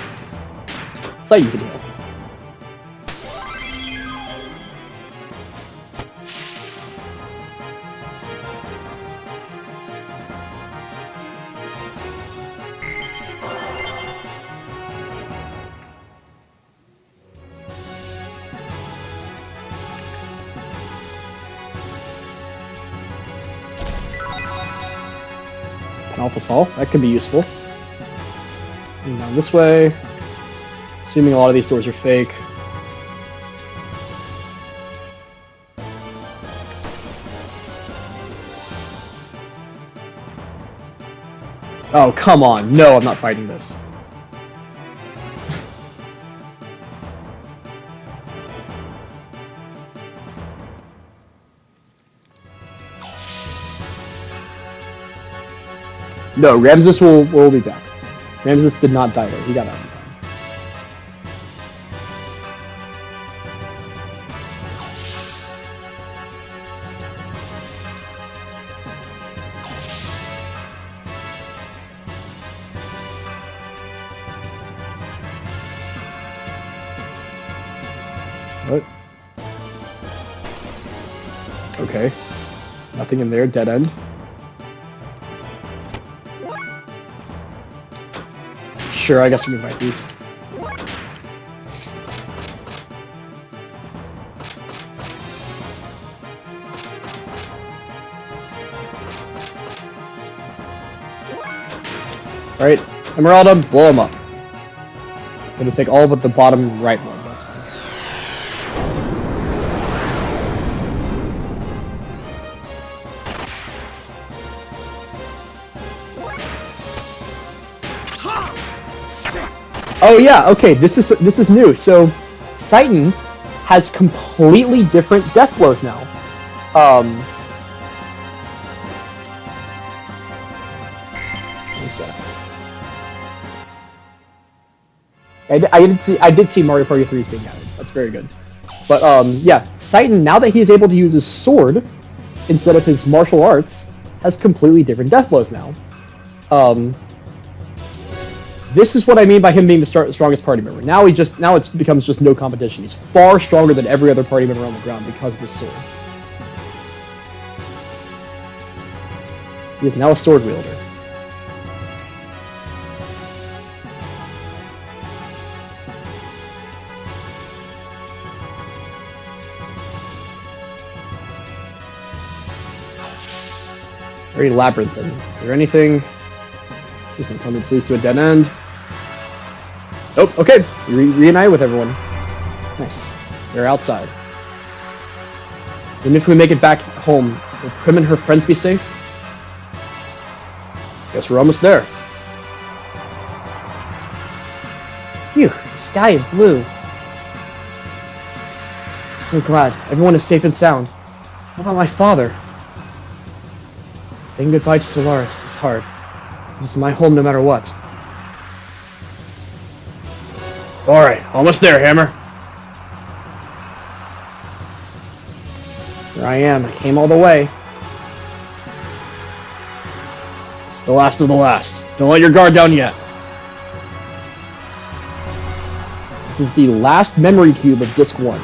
Say you can heal. Alpha Sol, that could be useful. And down this way, assuming a lot of these doors are fake. Oh, come on. No, I'm not fighting this. No, Ramses will be back. Ramses did not die there. He got out in time. What? Okay. Nothing in there. Dead end. Sure, I guess we can fight these. Alright, Emeralda, blow him up. It's gonna take all but the bottom right one. That's fine. Oh yeah, okay, this is new. So Citan has completely different death blows now. What's that? I did see Mario Party 3's being added. That's very good. But yeah, Citan, now that he's able to use his sword instead of his martial arts, has completely different death blows now. This is what I mean by him being the strongest party member. Now it becomes just no competition. He's far stronger than every other party member on the ground because of his sword. He is now a sword wielder. Very labyrinthine. Is there anything? Please don't tell me this leads to a dead end. Oh, okay. Reunite with everyone. Nice. They're outside. Even if we make it back home, will Prim and her friends be safe? Guess we're almost there. Phew, the sky is blue. I'm so glad. Everyone is safe and sound. What about my father? Saying goodbye to Solaris is hard. This is my home no matter what. Alright, almost there, Hammer. Here I am. I came all the way. It's the last of the last. Don't let your guard down yet. This is the last memory cube of Disc 1.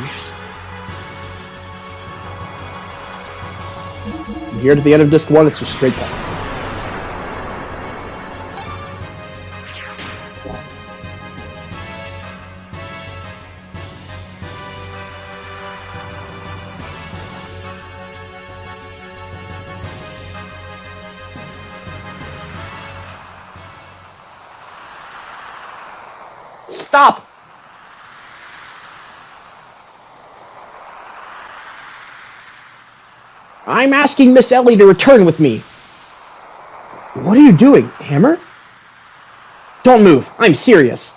And here at the end of Disc 1, it's just straight cutscenes. Stop! I'm asking Miss Ellie to return with me. What are you doing, Hammer? Don't move. I'm serious.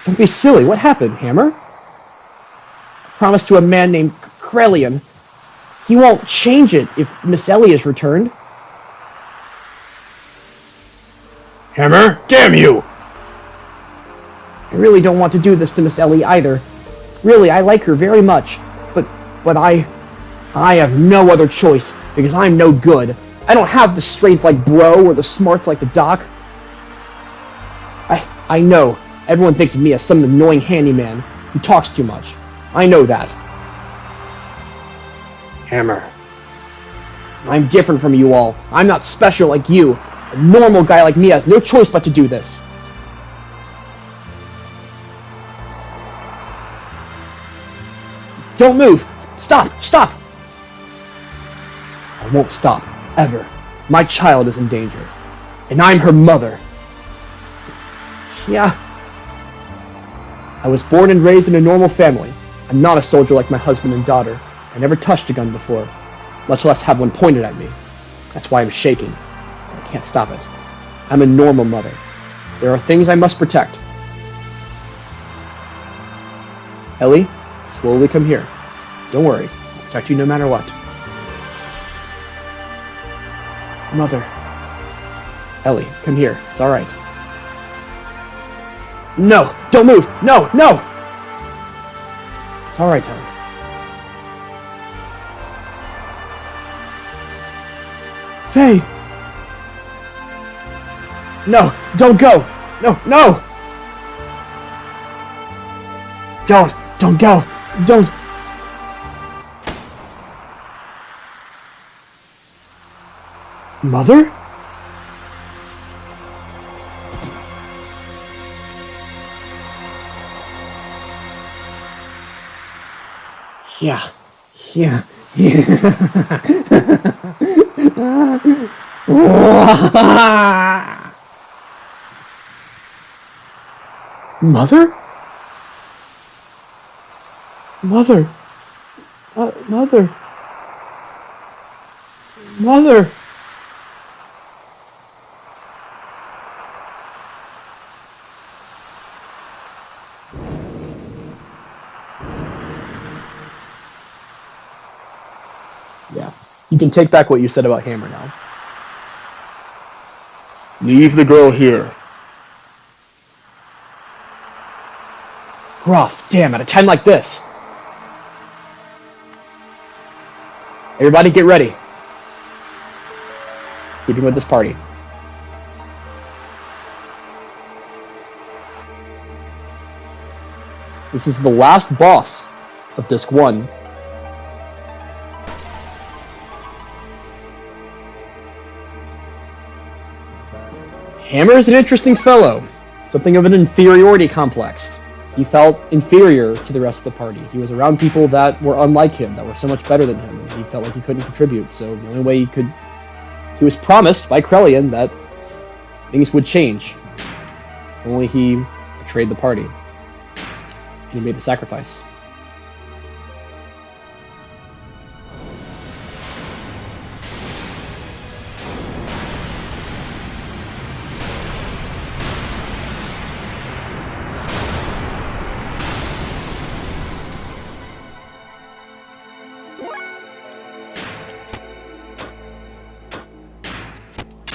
Don't be silly. What happened, Hammer? I promised to a man named Krelian. He won't change it if Miss Ellie is returned. Hammer, damn you! I really don't want to do this to Miss Ellie either. Really, I like her very much. But I have no other choice, because I'm no good. I don't have the strength like Bro or the smarts like the Doc. I know. Everyone thinks of me as some annoying handyman who talks too much. I know that. Hammer. I'm different from you all. I'm not special like you. A normal guy like me has no choice but to do this. Don't move! Stop! Stop! I won't stop. Ever. My child is in danger. And I'm her mother. Yeah. I was born and raised in a normal family. I'm not a soldier like my husband and daughter. I never touched a gun before, much less have one pointed at me. That's why I'm shaking. I can't stop it. I'm a normal mother. There are things I must protect. Ellie, slowly come here. Don't worry. I'll protect you no matter what. Mother. Ellie, come here. It's alright. No! Don't move! No! No! It's alright, Ellie. Faye! No! Don't go! No! No! Don't go! Don't! Mother? Yeah. Mother? Mother. Mother. Yeah. You can take back what you said about Hammer now. Leave the girl here. Gruff, damn, at a time like this. Everybody get ready. Keeping with this party. This is the last boss of Disc 1. Hammer is an interesting fellow. Something of an inferiority complex. He felt inferior to the rest of the party. He was around people that were unlike him, that were so much better than him. He felt like he couldn't contribute, so the only way he could He was promised by Krelian that things would change. If only he betrayed the party. And he made the sacrifice.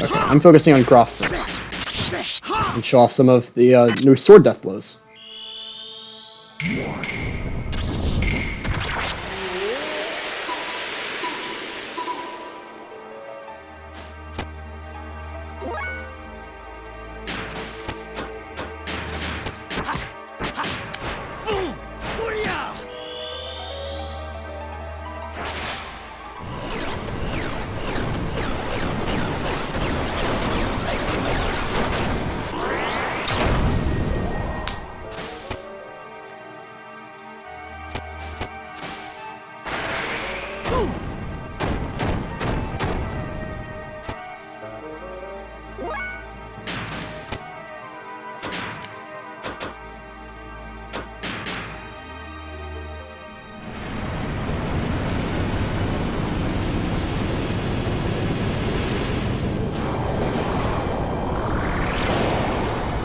Okay, I'm focusing on Groff first. And show off some of the new sword death blows.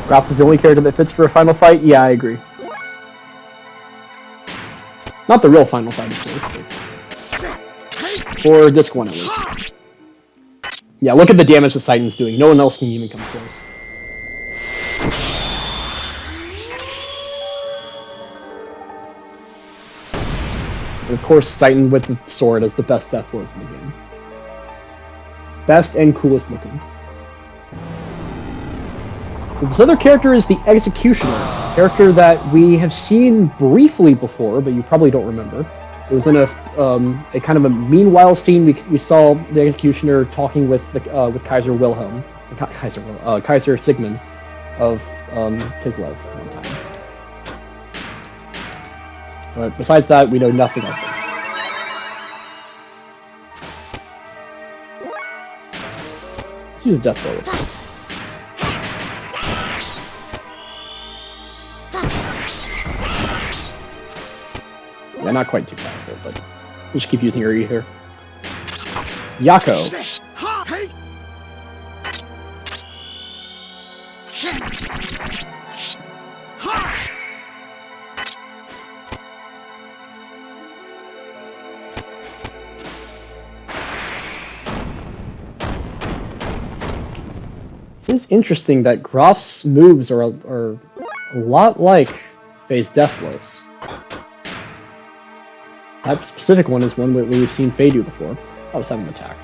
Groff is the only character that fits for a final fight? Yeah, I agree. Not the real final fight, of course, but for Disc 1 at least. Yeah, look at the damage the Titan's doing. No one else can even come close. And of course, Titan with the sword is the best death blows in the game. Best and coolest looking. So this other character is the Executioner, a character that we have seen briefly before, but you probably don't remember. It was in a kind of a meanwhile scene. We saw the Executioner talking with Kaiser Wilhelm, Kaiser Sigmund of Kislev one time. But besides that, we know nothing of him. Let's use a death blow. Yeah, not quite too powerful, but we'll just keep using your ether. Yako. It's interesting that Groff's moves are a lot like Faye's death blows. That specific one is one we've seen Faye do before. I'll just have him attack.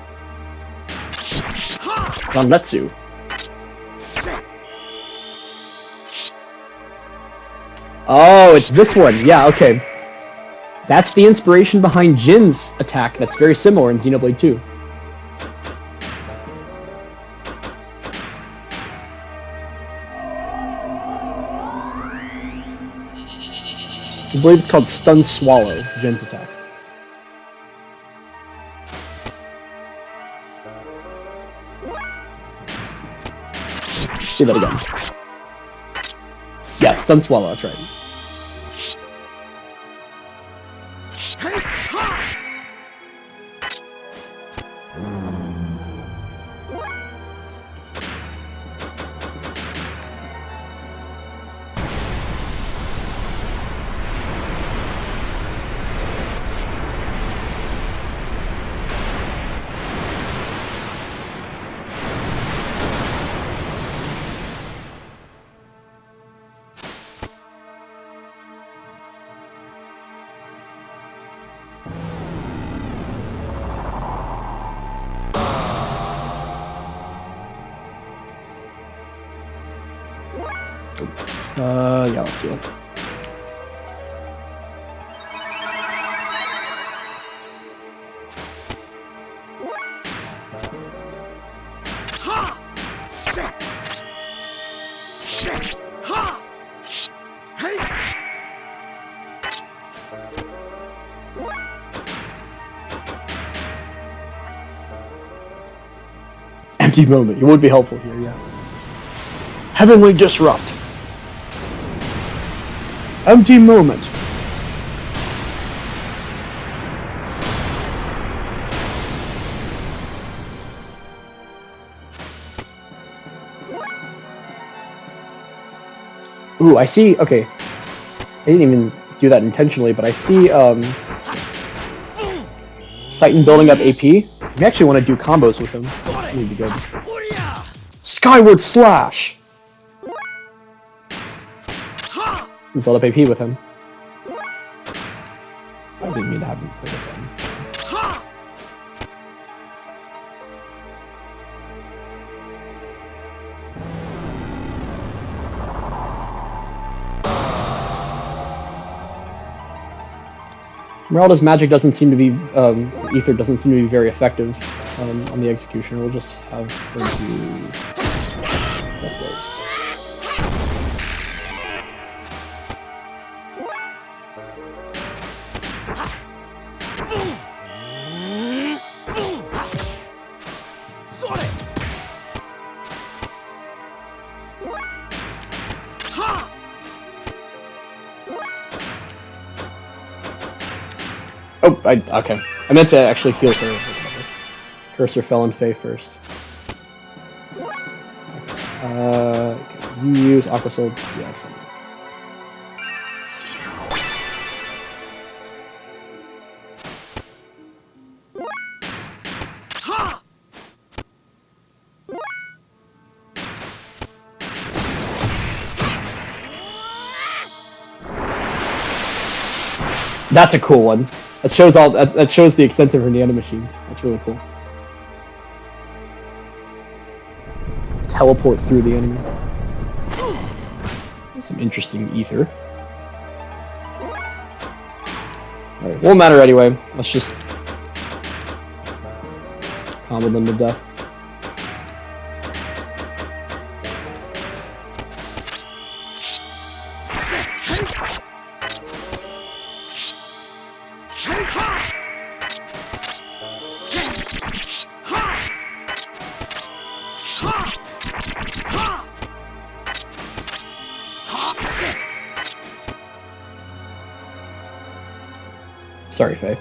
Zanretsu. Oh, it's this one. Yeah, okay. That's the inspiration behind Jin's attack that's very similar in Xenoblade 2. I believe it's called Stun Swallow, Jin's attack. See that again. Yeah, Stun Swallow, that's right. Yeah, let's see it. Empty moment. You would be helpful here, yeah. Heavenly Disrupt. Empty moment. Ooh, I see. Okay. I didn't even do that intentionally, but I see Titan building up AP. I actually want to do combos with him. That would be good. Skyward Slash! We build up AP with him. I didn't mean to have him play with him. Meralda's magic doesn't seem to be, Ether doesn't seem to be very effective on the executioner. We'll just have her do Death Blows. Oh, okay. I meant to actually heal her. Cursor fell on Faye first. Okay, you use Aqua Soul. Yeah, excellent. That's a cool one. That shows that shows the extent of her nanomachines. That's really cool. Teleport through the enemy. Some interesting ether. Alright, won't matter anyway. Let's just combo them to death. Sorry, Faye.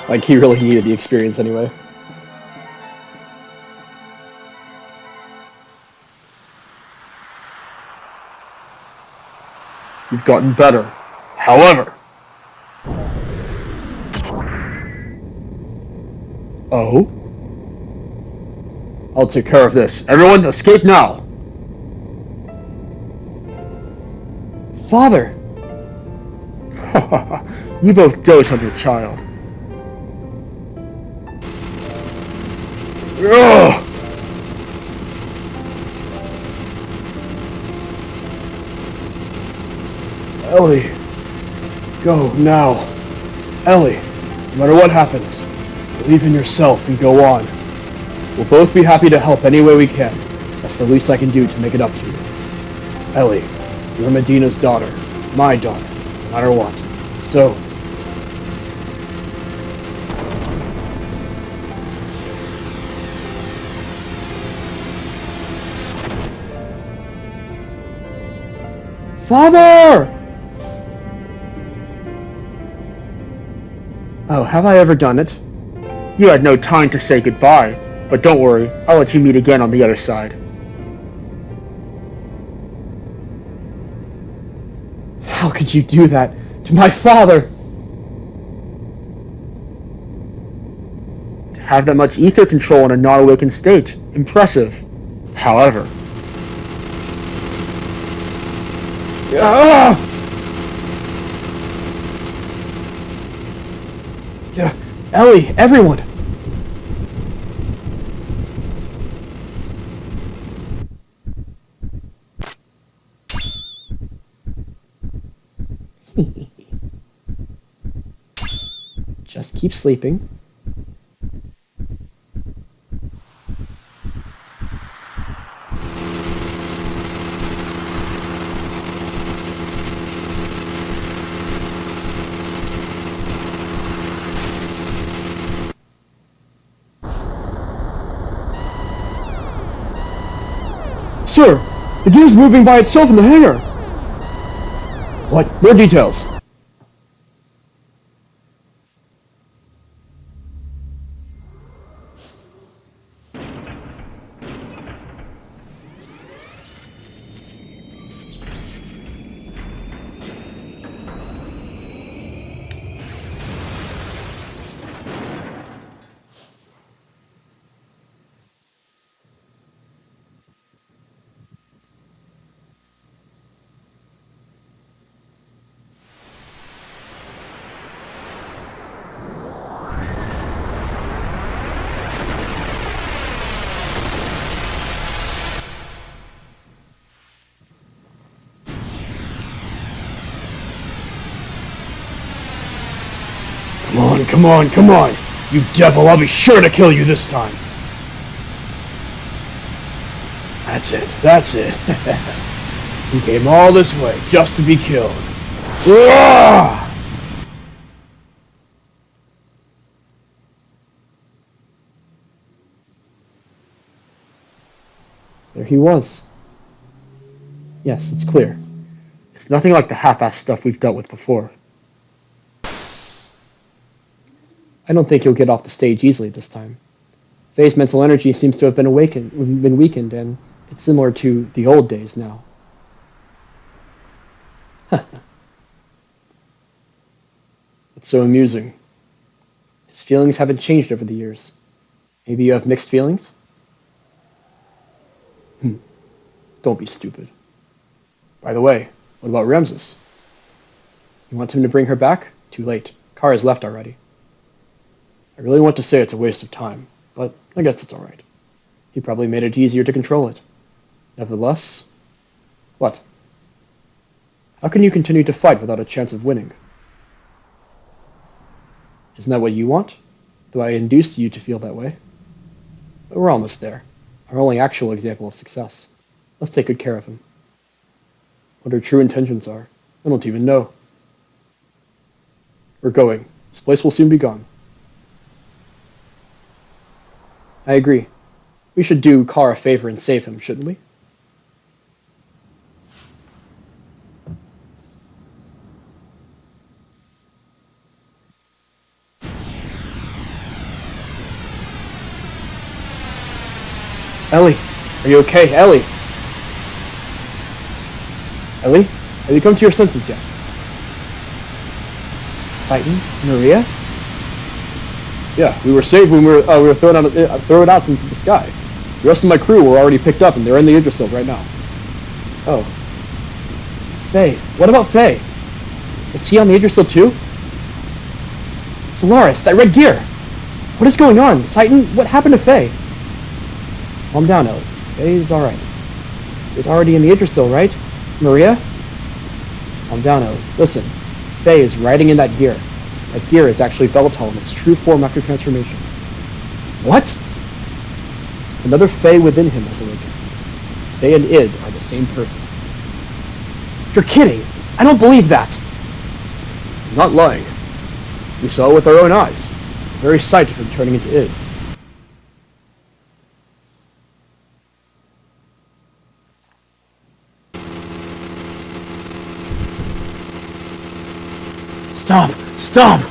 Like, he really needed the experience anyway. You've gotten better. However... Oh? I'll take care of this. Everyone, escape now! Father! You both dote on your child. Ugh! Ellie, go now. Ellie, no matter what happens, believe in yourself and go on. We'll both be happy to help any way we can. That's the least I can do to make it up to you. Ellie, you're Medina's daughter, my daughter, no matter what. So, Father! Oh, have I ever done it? You had no time to say goodbye, but don't worry, I'll let you meet again on the other side. How could you do that to my father? To have that much ether control in a non-awakened state, impressive. However... Ah! Yeah, Ellie, everyone! Just keep sleeping. Sir, the gear's moving by itself in the hangar! What? More details. Come on, come on, come on! You devil, I'll be sure to kill you this time! That's it, that's it. You came all this way just to be killed. Uah! There he was. Yes, it's clear. It's nothing like the half-assed stuff we've dealt with before. I don't think he'll get off the stage easily this time. Faye's mental energy seems to have been weakened, and it's similar to the old days now. It's so amusing. His feelings haven't changed over the years. Maybe you have mixed feelings? Don't be stupid. By the way, what about Ramses? You want him to bring her back? Too late. Car has left already. I really want to say it's a waste of time, but I guess it's alright. He probably made it easier to control it. Nevertheless... What? How can you continue to fight without a chance of winning? Isn't that what you want? Though I induced you to feel that way. But we're almost there. Our only actual example of success. Let's take good care of him. What her true intentions are, I don't even know. We're going. This place will soon be gone. I agree. We should do Carr a favor and save him, shouldn't we? Ellie! Are you okay? Ellie! Ellie? Have you come to your senses yet? Titan? Maria? Yeah, we were saved when we were thrown out into the sky. The rest of my crew were already picked up and they're in the Yggdrasil right now. Oh. Faye. What about Faye? Is he on the Yggdrasil too? Solaris, that red gear! What is going on? Titan, what happened to Faye? Calm down, Ellie. Faye's alright. She's already in the Yggdrasil, right? Maria? Calm down, Ellie. Listen, Faye is riding in that gear. That gear is actually Veltal in its true form after transformation. What? Another Faye within him has awakened. Faye and Id are the same person. You're kidding! I don't believe that! I'm not lying. We saw it with our own eyes. The very sight of him turning into Id. Stop! Stop!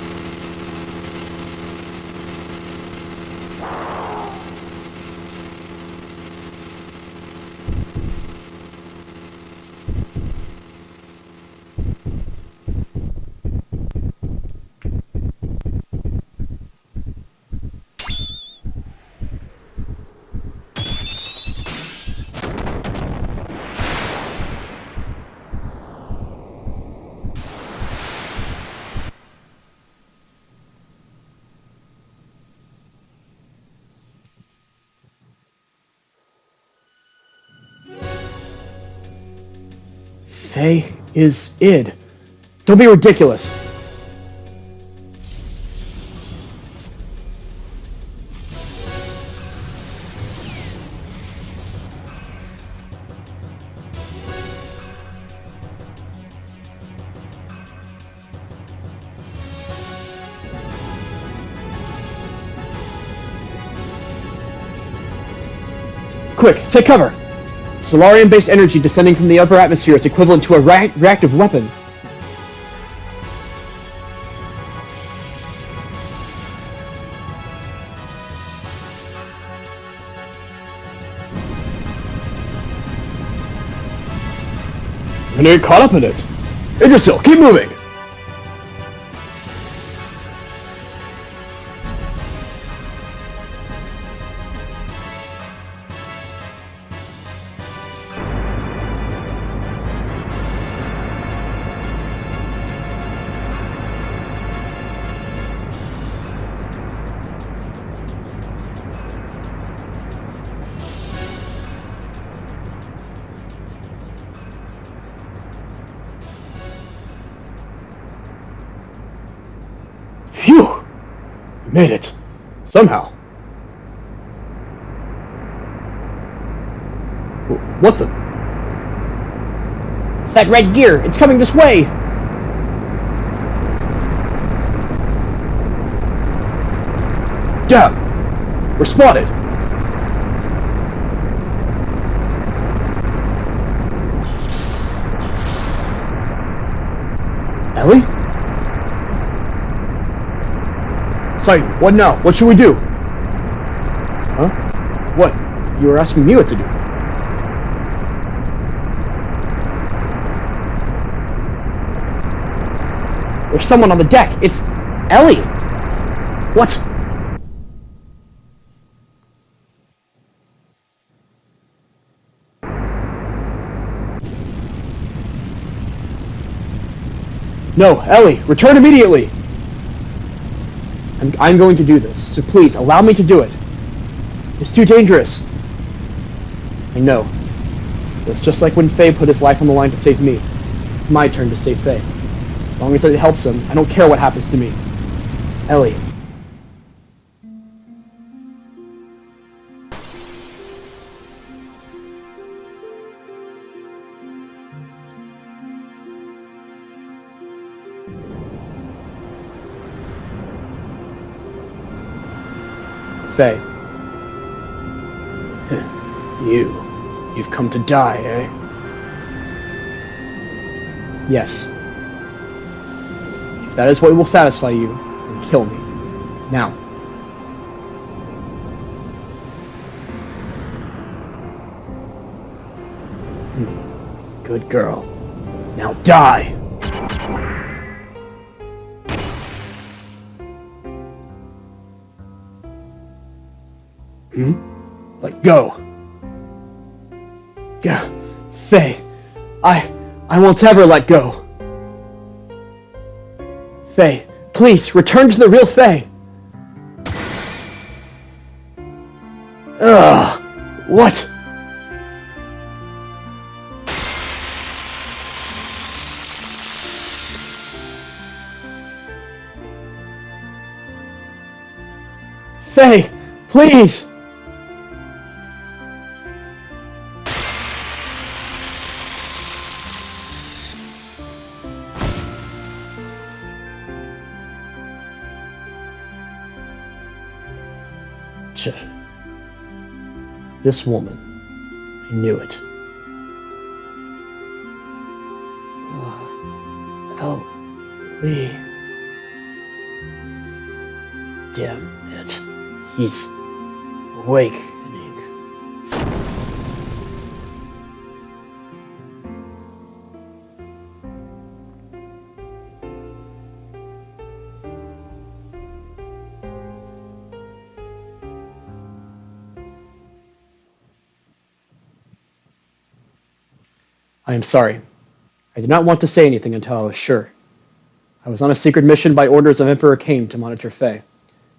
Faye is Id. Don't be ridiculous. Quick, take cover! Solarium-based energy descending from the upper atmosphere is equivalent to a reactive weapon. I'm gonna get caught up in it. Idrisil, keep moving! Phew! We made it. Somehow. What the? It's that red gear. It's coming this way. Damn! We're spotted! Ellie? Sight, what now? What should we do? Huh? What? You were asking me what to do. There's someone on the deck. It's Ellie. What? No, Ellie, return immediately! I'm going to do this, so please, allow me to do it. It's too dangerous. I know. It's just like when Faye put his life on the line to save me. It's my turn to save Faye. As long as it helps him, I don't care what happens to me. Ellie. Faye. You've come to die, eh? Yes. If that is what will satisfy you, then kill me. Now. Good girl. Now die! Let go. Yeah, Faye, I won't ever let go. Faye, please return to the real Faye. Ugh, what? Faye, please. This woman, I knew it. Ellie. Damn it. He's awakening. I am sorry. I did not want to say anything until I was sure. I was on a secret mission by orders of Emperor Cain to monitor Faye.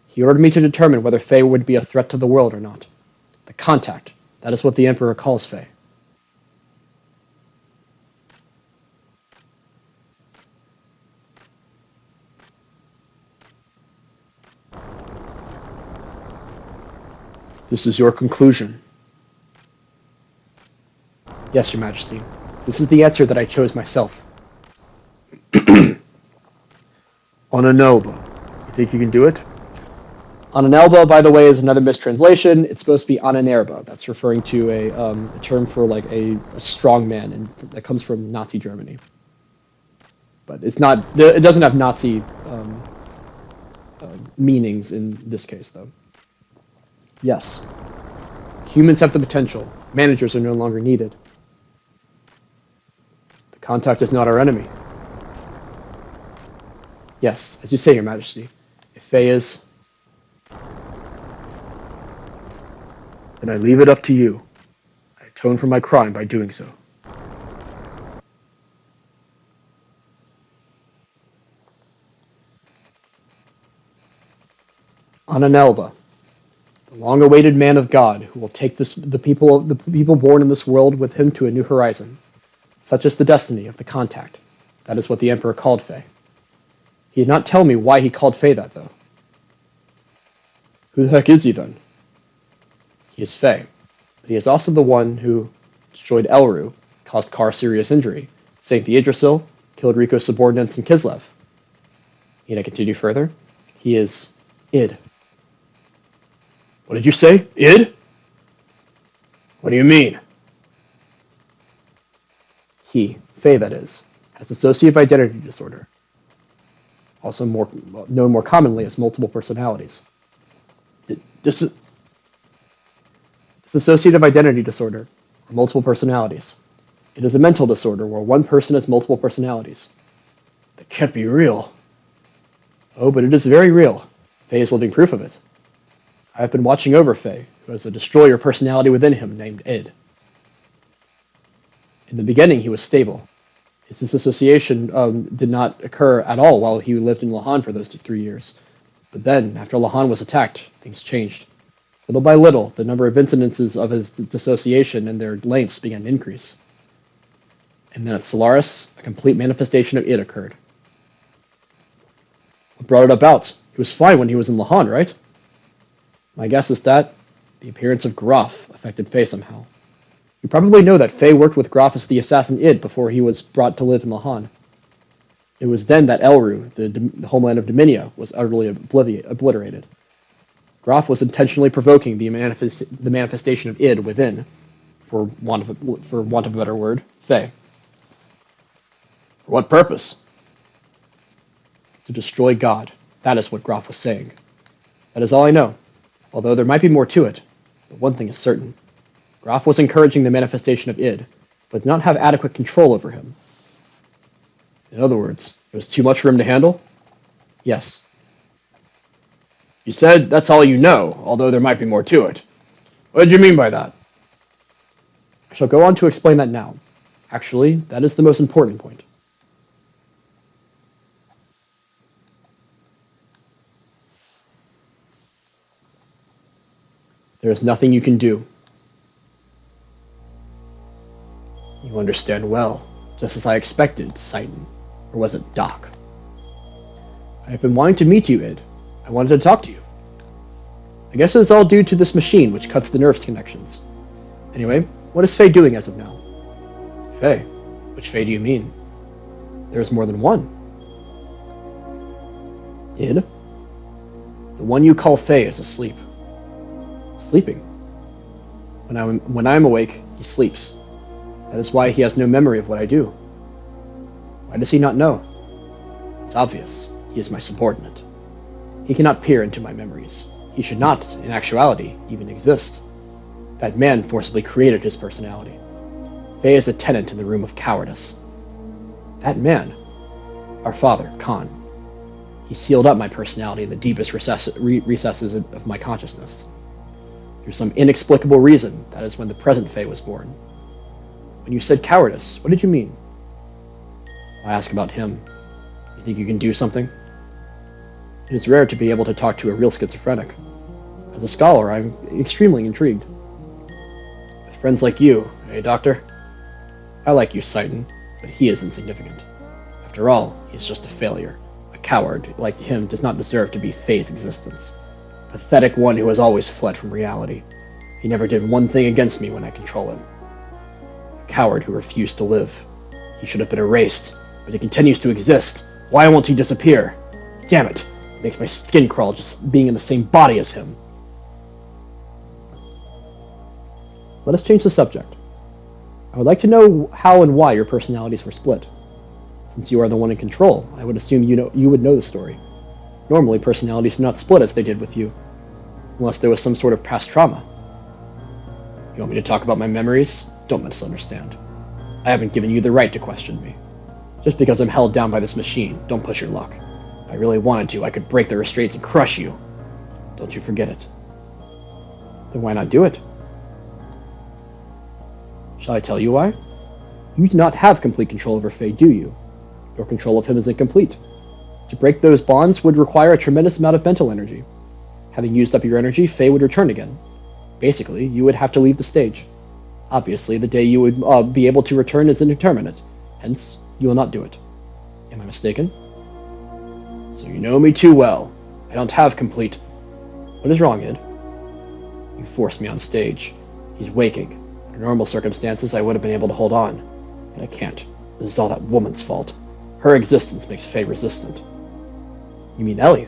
He ordered me to determine whether Faye would be a threat to the world or not. The contact. That is what the Emperor calls Faye. This is your conclusion. Yes, Your Majesty. This is the answer that I chose myself. On a Nova. You think you can do it? Ananelba, by the way, is another mistranslation. It's supposed to be Ananerba. That's referring to a term for like a strong man, and that comes from Nazi Germany. But it's not. It doesn't have Nazi meanings in this case, though. Yes, humans have the potential. Managers are no longer needed. The contact is not our enemy. Yes, as you say, Your Majesty. If Faye is, then I leave it up to you. I atone for my crime by doing so. Ananelba, the long-awaited man of God, who will take the people born in this world with him to a new horizon. Such is the destiny of the contact. That is what the Emperor called Faye. He did not tell me why he called Faye that, though. Who the heck is he, then? He is Faye, but he is also the one who destroyed Elru, caused Kar serious injury, sank the Yggdrasil, killed Rico's subordinates in Kislev. Need I continue further? He is Id. What did you say? Id? What do you mean? He, Faye that is, has dissociative identity disorder, also known more commonly as multiple personalities. Dissociative identity disorder, or multiple personalities. It is a mental disorder where one person has multiple personalities. That can't be real. Oh, but it is very real. Faye is living proof of it. I have been watching over Faye, who has a destroyer personality within him named Id. In the beginning, he was stable. His disassociation did not occur at all while he lived in Lahan for those 3 years. But then, after Lahan was attacked, things changed. Little by little, the number of incidences of his dissociation and their lengths began to increase. And then at Solaris, a complete manifestation of Id occurred. What brought it about? He was fine when he was in Lahan, right? My guess is that the appearance of Graf affected Faye somehow. You probably know that Faye worked with Graf as the assassin Id before he was brought to live in Lahan. It was then that Elru, the homeland of Dominia, was utterly obliterated. Graf was intentionally provoking the manifestation of Id within, for want of a better word, Faye. For what purpose? To destroy God. That is what Graf was saying. That is all I know, although there might be more to it. But one thing is certain. Graf was encouraging the manifestation of Id, but did not have adequate control over him. In other words, it was too much for him to handle? Yes. You said that's all you know, although there might be more to it. What did you mean by that? I shall go on to explain that now. Actually, that is the most important point. There is nothing you can do. You understand well, just as I expected, Citan. Or was it Doc? I have been wanting to meet you, Id. I wanted to talk to you. I guess it is all due to this machine which cuts the nerve connections. Anyway, what is Faye doing as of now? Faye? Which Faye do you mean? There is more than one. Id? The one you call Faye is asleep. Sleeping. When I am awake, he sleeps. That is why he has no memory of what I do. Why does he not know? It's obvious. He is my subordinate. He cannot peer into my memories. He should not, in actuality, even exist. That man forcibly created his personality. Faye is a tenant in the room of cowardice. That man, our father, Khan, he sealed up my personality in the deepest recesses of my consciousness. Through some inexplicable reason, that is when the present Faye was born. When you said cowardice, what did you mean? I ask about him. You think you can do something? It is rare to be able to talk to a real schizophrenic. As a scholar, I'm extremely intrigued. With friends like you, eh, Doctor? I like you, Citan, but he is insignificant. After all, he is just a failure. A coward, like him, does not deserve to be Faye's existence. A pathetic one who has always fled from reality. He never did one thing against me when I control him. A coward who refused to live. He should have been erased, but he continues to exist. Why won't he disappear? Damn it! Makes my skin crawl just being in the same body as him. Let us change the subject. I would like to know how and why your personalities were split. Since you are the one in control, I would assume you would know the story. Normally, personalities do not split as they did with you, unless there was some sort of past trauma. You want me to talk about my memories? Don't misunderstand. I haven't given you the right to question me. Just because I'm held down by this machine, don't push your luck. If I really wanted to, I could break the restraints and crush you. Don't you forget it. Then why not do it? Shall I tell you why? You do not have complete control over Faye, do you? Your control of him is incomplete. To break those bonds would require a tremendous amount of mental energy. Having used up your energy, Faye would return again. Basically, you would have to leave the stage. Obviously, the day you would be able to return is indeterminate. Hence, you will not do it. Am I mistaken? So you know me too well. I don't have complete... What is wrong, Id? You forced me on stage. He's waking. Under normal circumstances, I would have been able to hold on. But I can't. This is all that woman's fault. Her existence makes Faye resistant. You mean Ellie?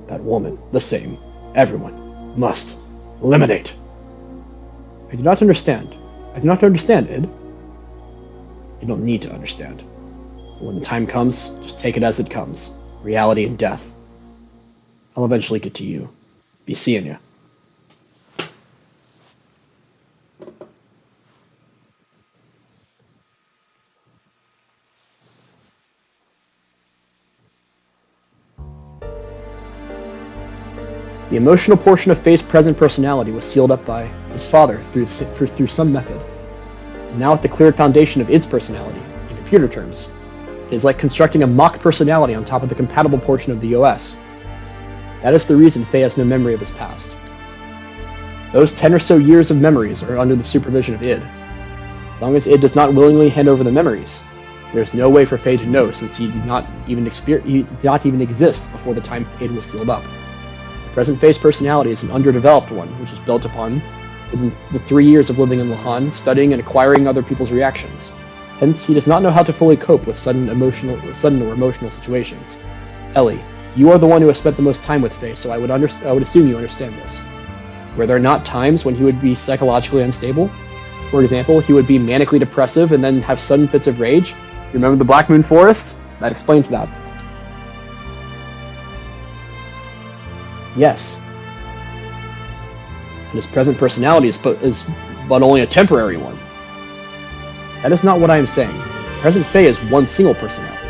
That woman. The same. Everyone. Must. Eliminate. I do not understand. I do not understand, Id. You don't need to understand. But when the time comes, just take it as it comes. Reality and death. I'll eventually get to you. Be seeing ya. The emotional portion of Faye's present personality was sealed up by his father through some method. And now at the cleared foundation of Id's personality, in computer terms, it is like constructing a mock personality on top of the compatible portion of the OS. That is the reason Faye has no memory of his past. Those 10 or so years of memories are under the supervision of Id. As long as Id does not willingly hand over the memories, there is no way for Faye to know, since he did not even exist before the time Id was sealed up. Present Faye's personality is an underdeveloped one, which is built upon within the 3 years of living in Lahan, studying and acquiring other people's reactions. Hence, he does not know how to fully cope with sudden or emotional situations. Ellie, you are the one who has spent the most time with Faye, so I would assume you understand this. Were there not times when he would be psychologically unstable? For example, he would be manically depressive and then have sudden fits of rage. Remember the Black Moon Forest? That explains that. Yes. And his present personality is but only a temporary one. That is not what I am saying. Present Faye is one single personality.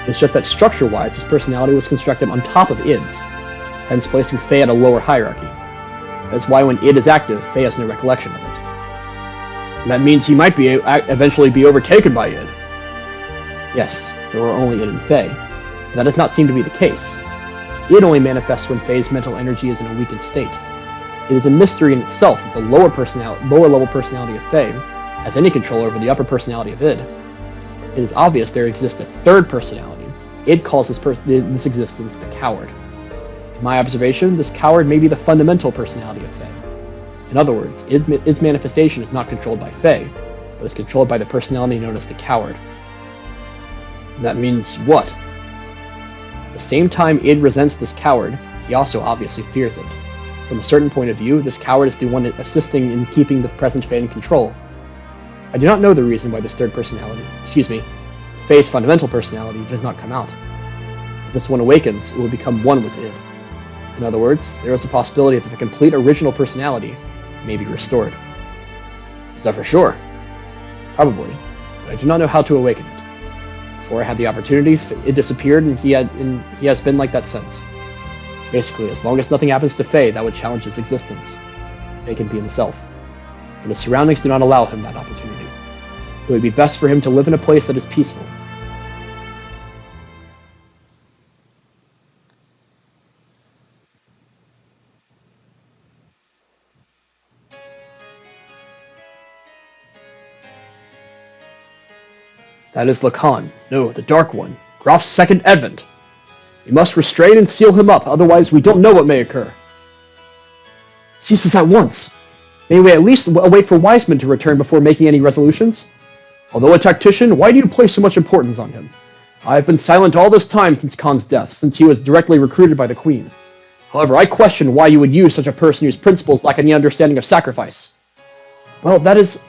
It's just that structure-wise, his personality was constructed on top of Id's, hence placing Faye at a lower hierarchy. That is why when Id is active, Faye has no recollection of it. And that means he might eventually be overtaken by Id. Yes, there are only Id and Faye. But that does not seem to be the case. Id only manifests when Faye's mental energy is in a weakened state. It is a mystery in itself that the lower level personality of Faye has any control over the upper personality of Id. It is obvious there exists a third personality. Id calls this existence the Coward. In my observation, this Coward may be the fundamental personality of Faye. In other words, Id's manifestation is not controlled by Faye, but is controlled by the personality known as the Coward. And that means what? At the same time Id resents this Coward, he also obviously fears it. From a certain point of view, this Coward is the one assisting in keeping the present Faye in control. I do not know the reason why this third personality, Faye's fundamental personality, does not come out. If this one awakens, it will become one with Id. In other words, there is a possibility that the complete original personality may be restored. Is that for sure? Probably, but I do not know how to awaken it. Before I had the opportunity, it disappeared, and he has been like that since. Basically, as long as nothing happens to Faye that would challenge his existence, Faye can be himself. But his surroundings do not allow him that opportunity. It would be best for him to live in a place that is peaceful. That is Lacan. No, the Dark One. Grof's second advent. We must restrain and seal him up, otherwise we don't know what may occur. Cease this at once. May we at least wait for Wiseman to return before making any resolutions? Although a tactician, why do you place so much importance on him? I have been silent all this time since Khan's death, since he was directly recruited by the Queen. However, I question why you would use such a person whose principles lack any understanding of sacrifice. Well, that is...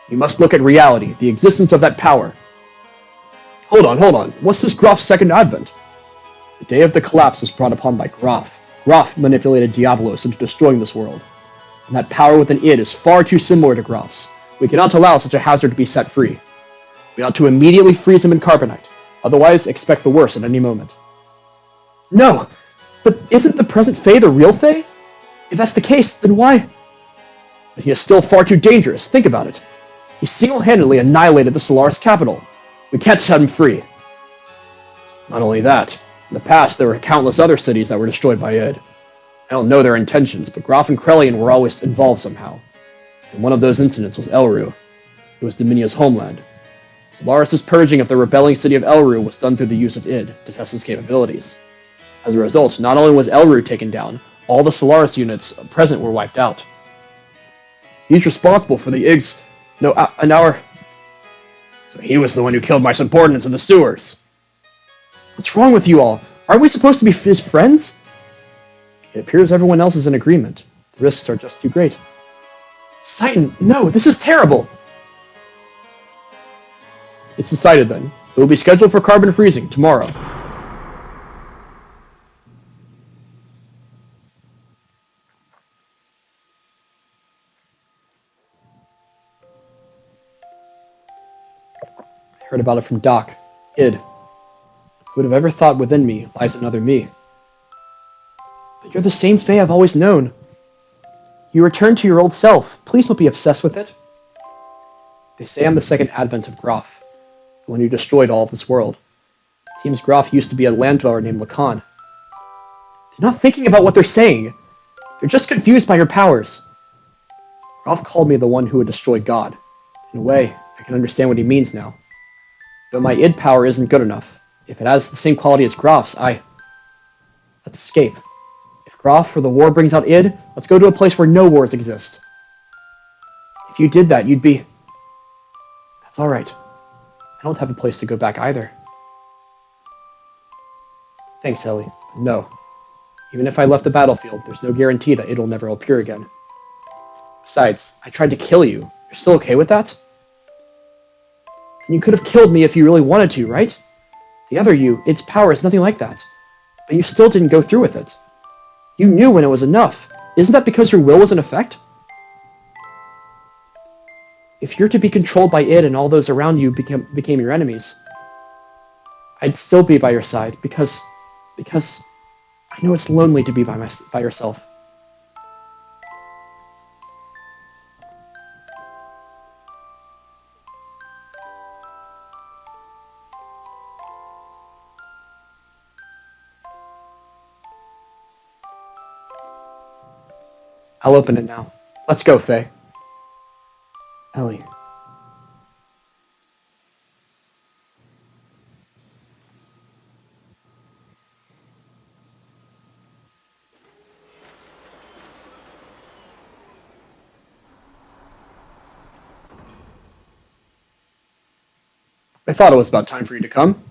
You must look at reality, the existence of that power. Hold on. What's this Grof's second advent? The day of the collapse was brought upon by Grof. Grof manipulated Diabolos into destroying this world. And that power within it is far too similar to Grof's. We cannot allow such a hazard to be set free. We ought to immediately freeze him in carbonite. Otherwise, expect the worst at any moment. No! But isn't the present Fae the real Fae? If that's the case, then why? But he is still far too dangerous. Think about it. He single-handedly annihilated the Solaris capital. We can't set him free. Not only that, in the past there were countless other cities that were destroyed by Id. I don't know their intentions, but Grof and Krelian were always involved somehow. And one of those incidents was Elru. It was Dominia's homeland. Solaris' purging of the rebelling city of Elru was done through the use of Id to test his capabilities. As a result, not only was Elru taken down, all the Solaris units present were wiped out. He's responsible for the Igs... and our... So he was the one who killed my subordinates in the sewers. What's wrong with you all? Aren't we supposed to be his friends? It appears everyone else is in agreement. The risks are just too great. Citan, no, this is terrible! It's decided then. It will be scheduled for carbon freezing tomorrow. I heard about it from Doc. Id. Who would have ever thought within me lies another me? But you're the same Fae I've always known. You returned to your old self. Please don't be obsessed with it. They say I'm the second advent of Grof, the one who destroyed all of this world. It seems Grof used to be a land dweller named Lacan. They're not thinking about what they're saying. They're just confused by your powers. Grof called me the one who would destroy God. In a way, I can understand what he means now. Though my id power isn't good enough. If it has the same quality as Grof's, Let's escape. If Grof or the war brings out id, let's go to a place where no wars exist. If you did that, you'd be... That's alright. I don't have a place to go back either. Thanks, Ellie. But no. Even if I left the battlefield, there's no guarantee that it'll never appear again. Besides, I tried to kill you. You're still okay with that? And you could have killed me if you really wanted to, right? The other you, its power is nothing like that. But you still didn't go through with it. You knew when it was enough. Isn't that because your will was in effect? If you're to be controlled by it and all those around you became your enemies, I'd still be by your side because I know it's lonely to be by yourself. I'll open it now. Let's go, Faye. Ellie. I thought it was about time for you to come.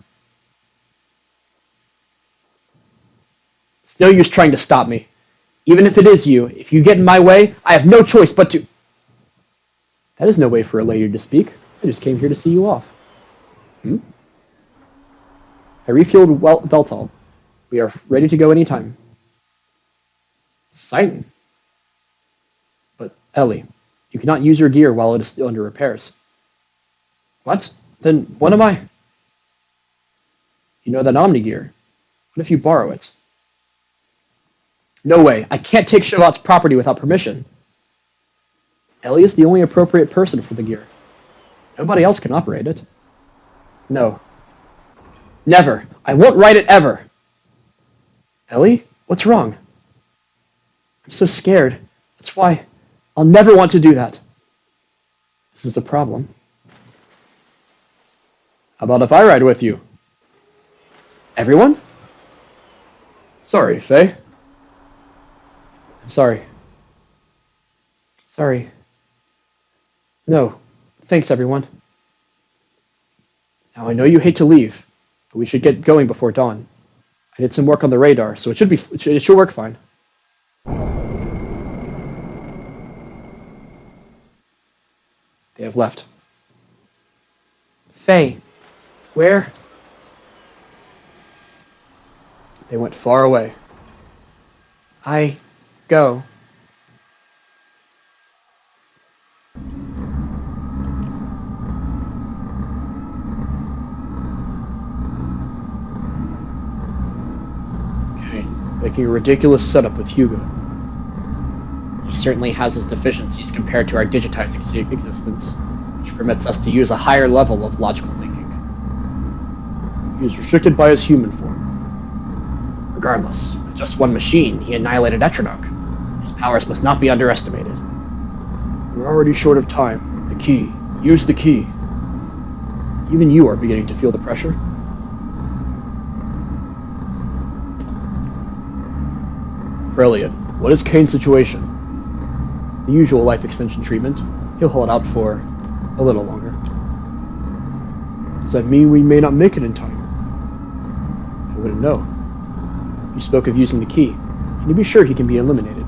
It's no use trying to stop me. Even if it is you, if you get in my way, I have no choice but to... That is no way for a lady to speak. I just came here to see you off. I refueled Veltal. We are ready to go anytime. Citan. But, Ellie, you cannot use your gear while it is still under repairs. What? Then what am I? You know that Omni gear. What if you borrow it? No way. I can't take Shavat's property without permission. Ellie is the only appropriate person for the gear. Nobody else can operate it. No. Never. I won't ride it ever. Ellie? What's wrong? I'm so scared. That's why I'll never want to do that. This is a problem. How about if I ride with you? Everyone? Sorry, Faye. I'm sorry. Sorry. No. Thanks, everyone. Now, I know you hate to leave, But we should get going before dawn. I did some work on the radar, so it should work fine. They have left. Faye, where? They went far away. I go. Okay, making a ridiculous setup with Hugo. He certainly has his deficiencies compared to our digitized existence, which permits us to use a higher level of logical thinking. He is restricted by his human form. Regardless, with just one machine, he annihilated Etronok. His powers must not be underestimated. We're already short of time. The key. Use the key. Even you are beginning to feel the pressure. Brilliant. What is Kane's situation? The usual life extension treatment. He'll hold out for a little longer. Does that mean we may not make it in time? I wouldn't know. You spoke of using the key. Can you be sure he can be eliminated?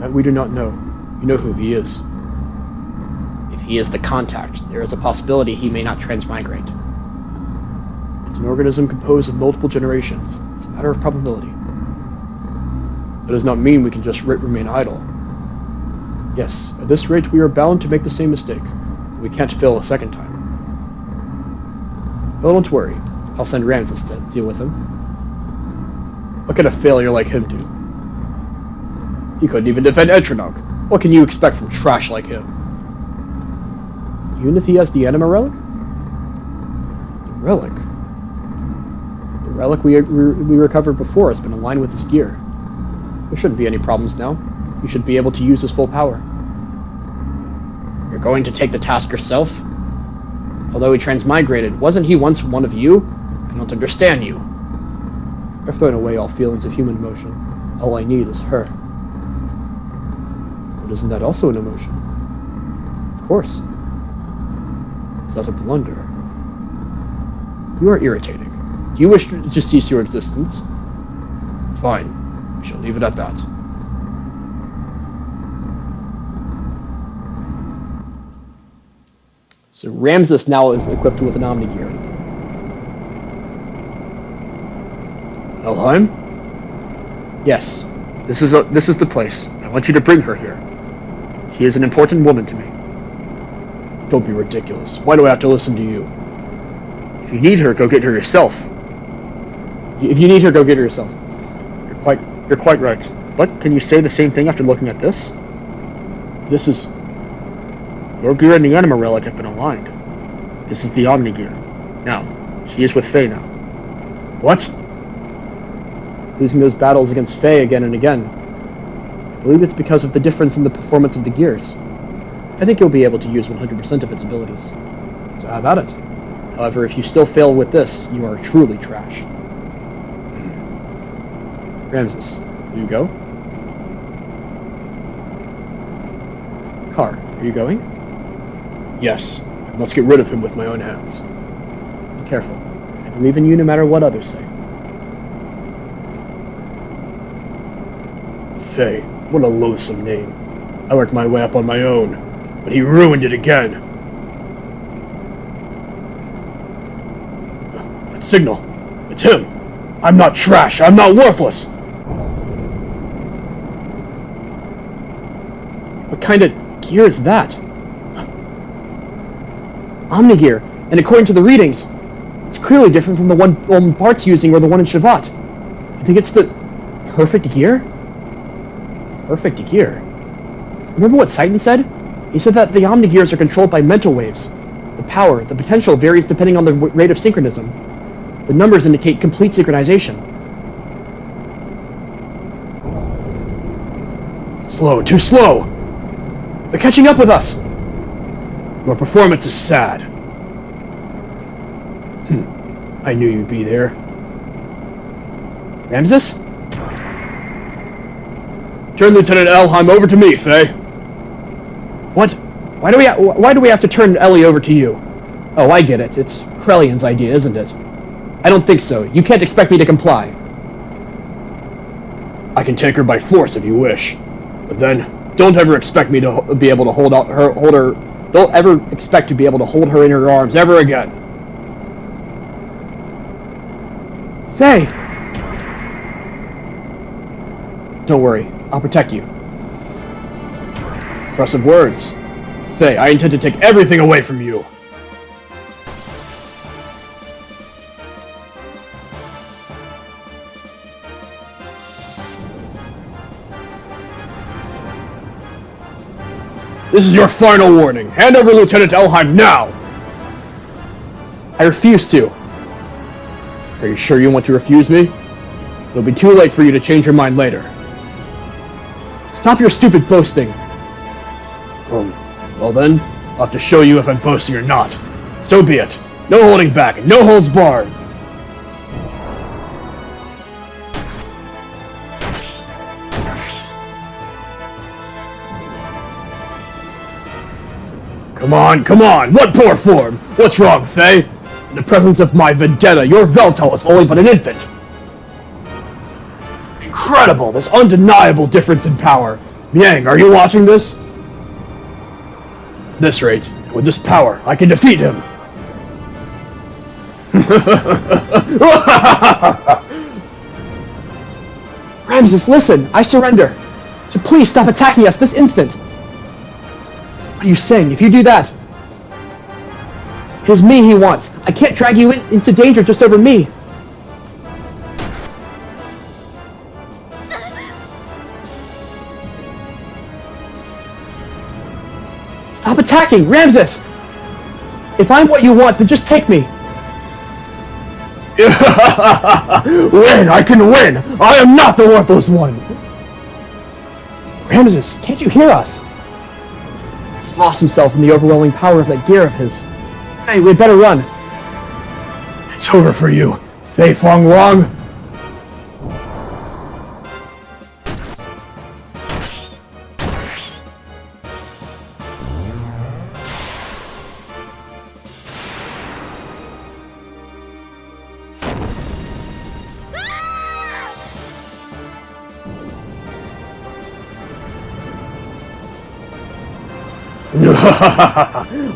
That we do not know. You know who he is. If he is the contact, there is a possibility he may not transmigrate. It's an organism composed of multiple generations. It's a matter of probability. That does not mean we can just remain idle. Yes, at this rate we are bound to make the same mistake. We can't fail a second time. Oh, don't worry. I'll send Ramses to deal with him. What can a failure like him do? He couldn't even defend Etronok. What can you expect from trash like him? Even if he has the anima relic? The relic? The relic we recovered before has been aligned with his gear. There shouldn't be any problems now. You should be able to use his full power. You're going to take the task yourself? Although he transmigrated, wasn't he once one of you? I don't understand you. I've thrown away all feelings of human emotion. All I need is her. But isn't that also an emotion? Of course. Is that a blunder? You are irritating. Do you wish to cease your existence? Fine. We shall leave it at that. So Ramses now is equipped with an Omni-Gear. Helheim? Yes. This is the place. I want you to bring her here. She is an important woman to me. Don't be ridiculous. Why do I have to listen to you? If you need her, go get her yourself. If you need her, go get her yourself. You're quite right. But can you say the same thing after looking at this? This is... Your gear and the anima relic have been aligned. This is the Omni gear. Now, she is with Faye now. What? Losing those battles against Faye again and again. I believe it's because of the difference in the performance of the gears. I think you'll be able to use 100% of its abilities. So how about it? However, if you still fail with this, you are truly trash. Ramses, will you go? Car, are you going? Yes, I must get rid of him with my own hands. Be careful. I believe in you no matter what others say. Faye, what a loathsome name. I worked my way up on my own, but he ruined it again. That signal. It's him. I'm not trash. I'm not worthless. What kind of gear is that? Omni-Gear, and according to the readings, it's clearly different from the one Bart's using or the one in Shavat. I think it's the perfect gear? Perfect gear? Remember what Seitan said? He said that the Omni-Gears are controlled by mental waves. The power, the potential varies depending on the rate of synchronism. The numbers indicate complete synchronization. Slow, too slow! They're catching up with us! Your performance is sad. I knew you'd be there. Ramses? Turn Lieutenant Elheim over to me, Faye. What? Why do we have to turn Ellie over to you? Oh, I get it. It's Krellion's idea, isn't it? I don't think so. You can't expect me to comply. I can take her by force if you wish, but then don't ever expect me to be able to hold her. Don't ever expect to be able to hold her in your arms ever again. Faye! Don't worry, I'll protect you. Impressive words. Faye, I intend to take everything away from you. This is your final warning. Hand over Lieutenant Elheim now! I refuse to. Are you sure you want to refuse me? It'll be too late for you to change your mind later. Stop your stupid boasting. Well then, I'll have to show you if I'm boasting or not. So be it. No holding back and no holds barred. Come on! What poor form? What's wrong, Faye? In the presence of my vendetta, your Veltal is only but an infant. Incredible! This undeniable difference in power. Miang, are you watching this? At this rate, with this power, I can defeat him. Ramses, listen! I surrender! So please stop attacking us this instant! What are you saying? If you do that... It is me he wants! I can't drag you into danger just over me! Stop attacking! Ramses! If I'm what you want, then just take me! Win! I can win! I am not the worthless one! Ramses, can't you hear us? He's lost himself in the overwhelming power of that gear of his. Hey, we'd better run. It's over for you, Fei Fong Wong.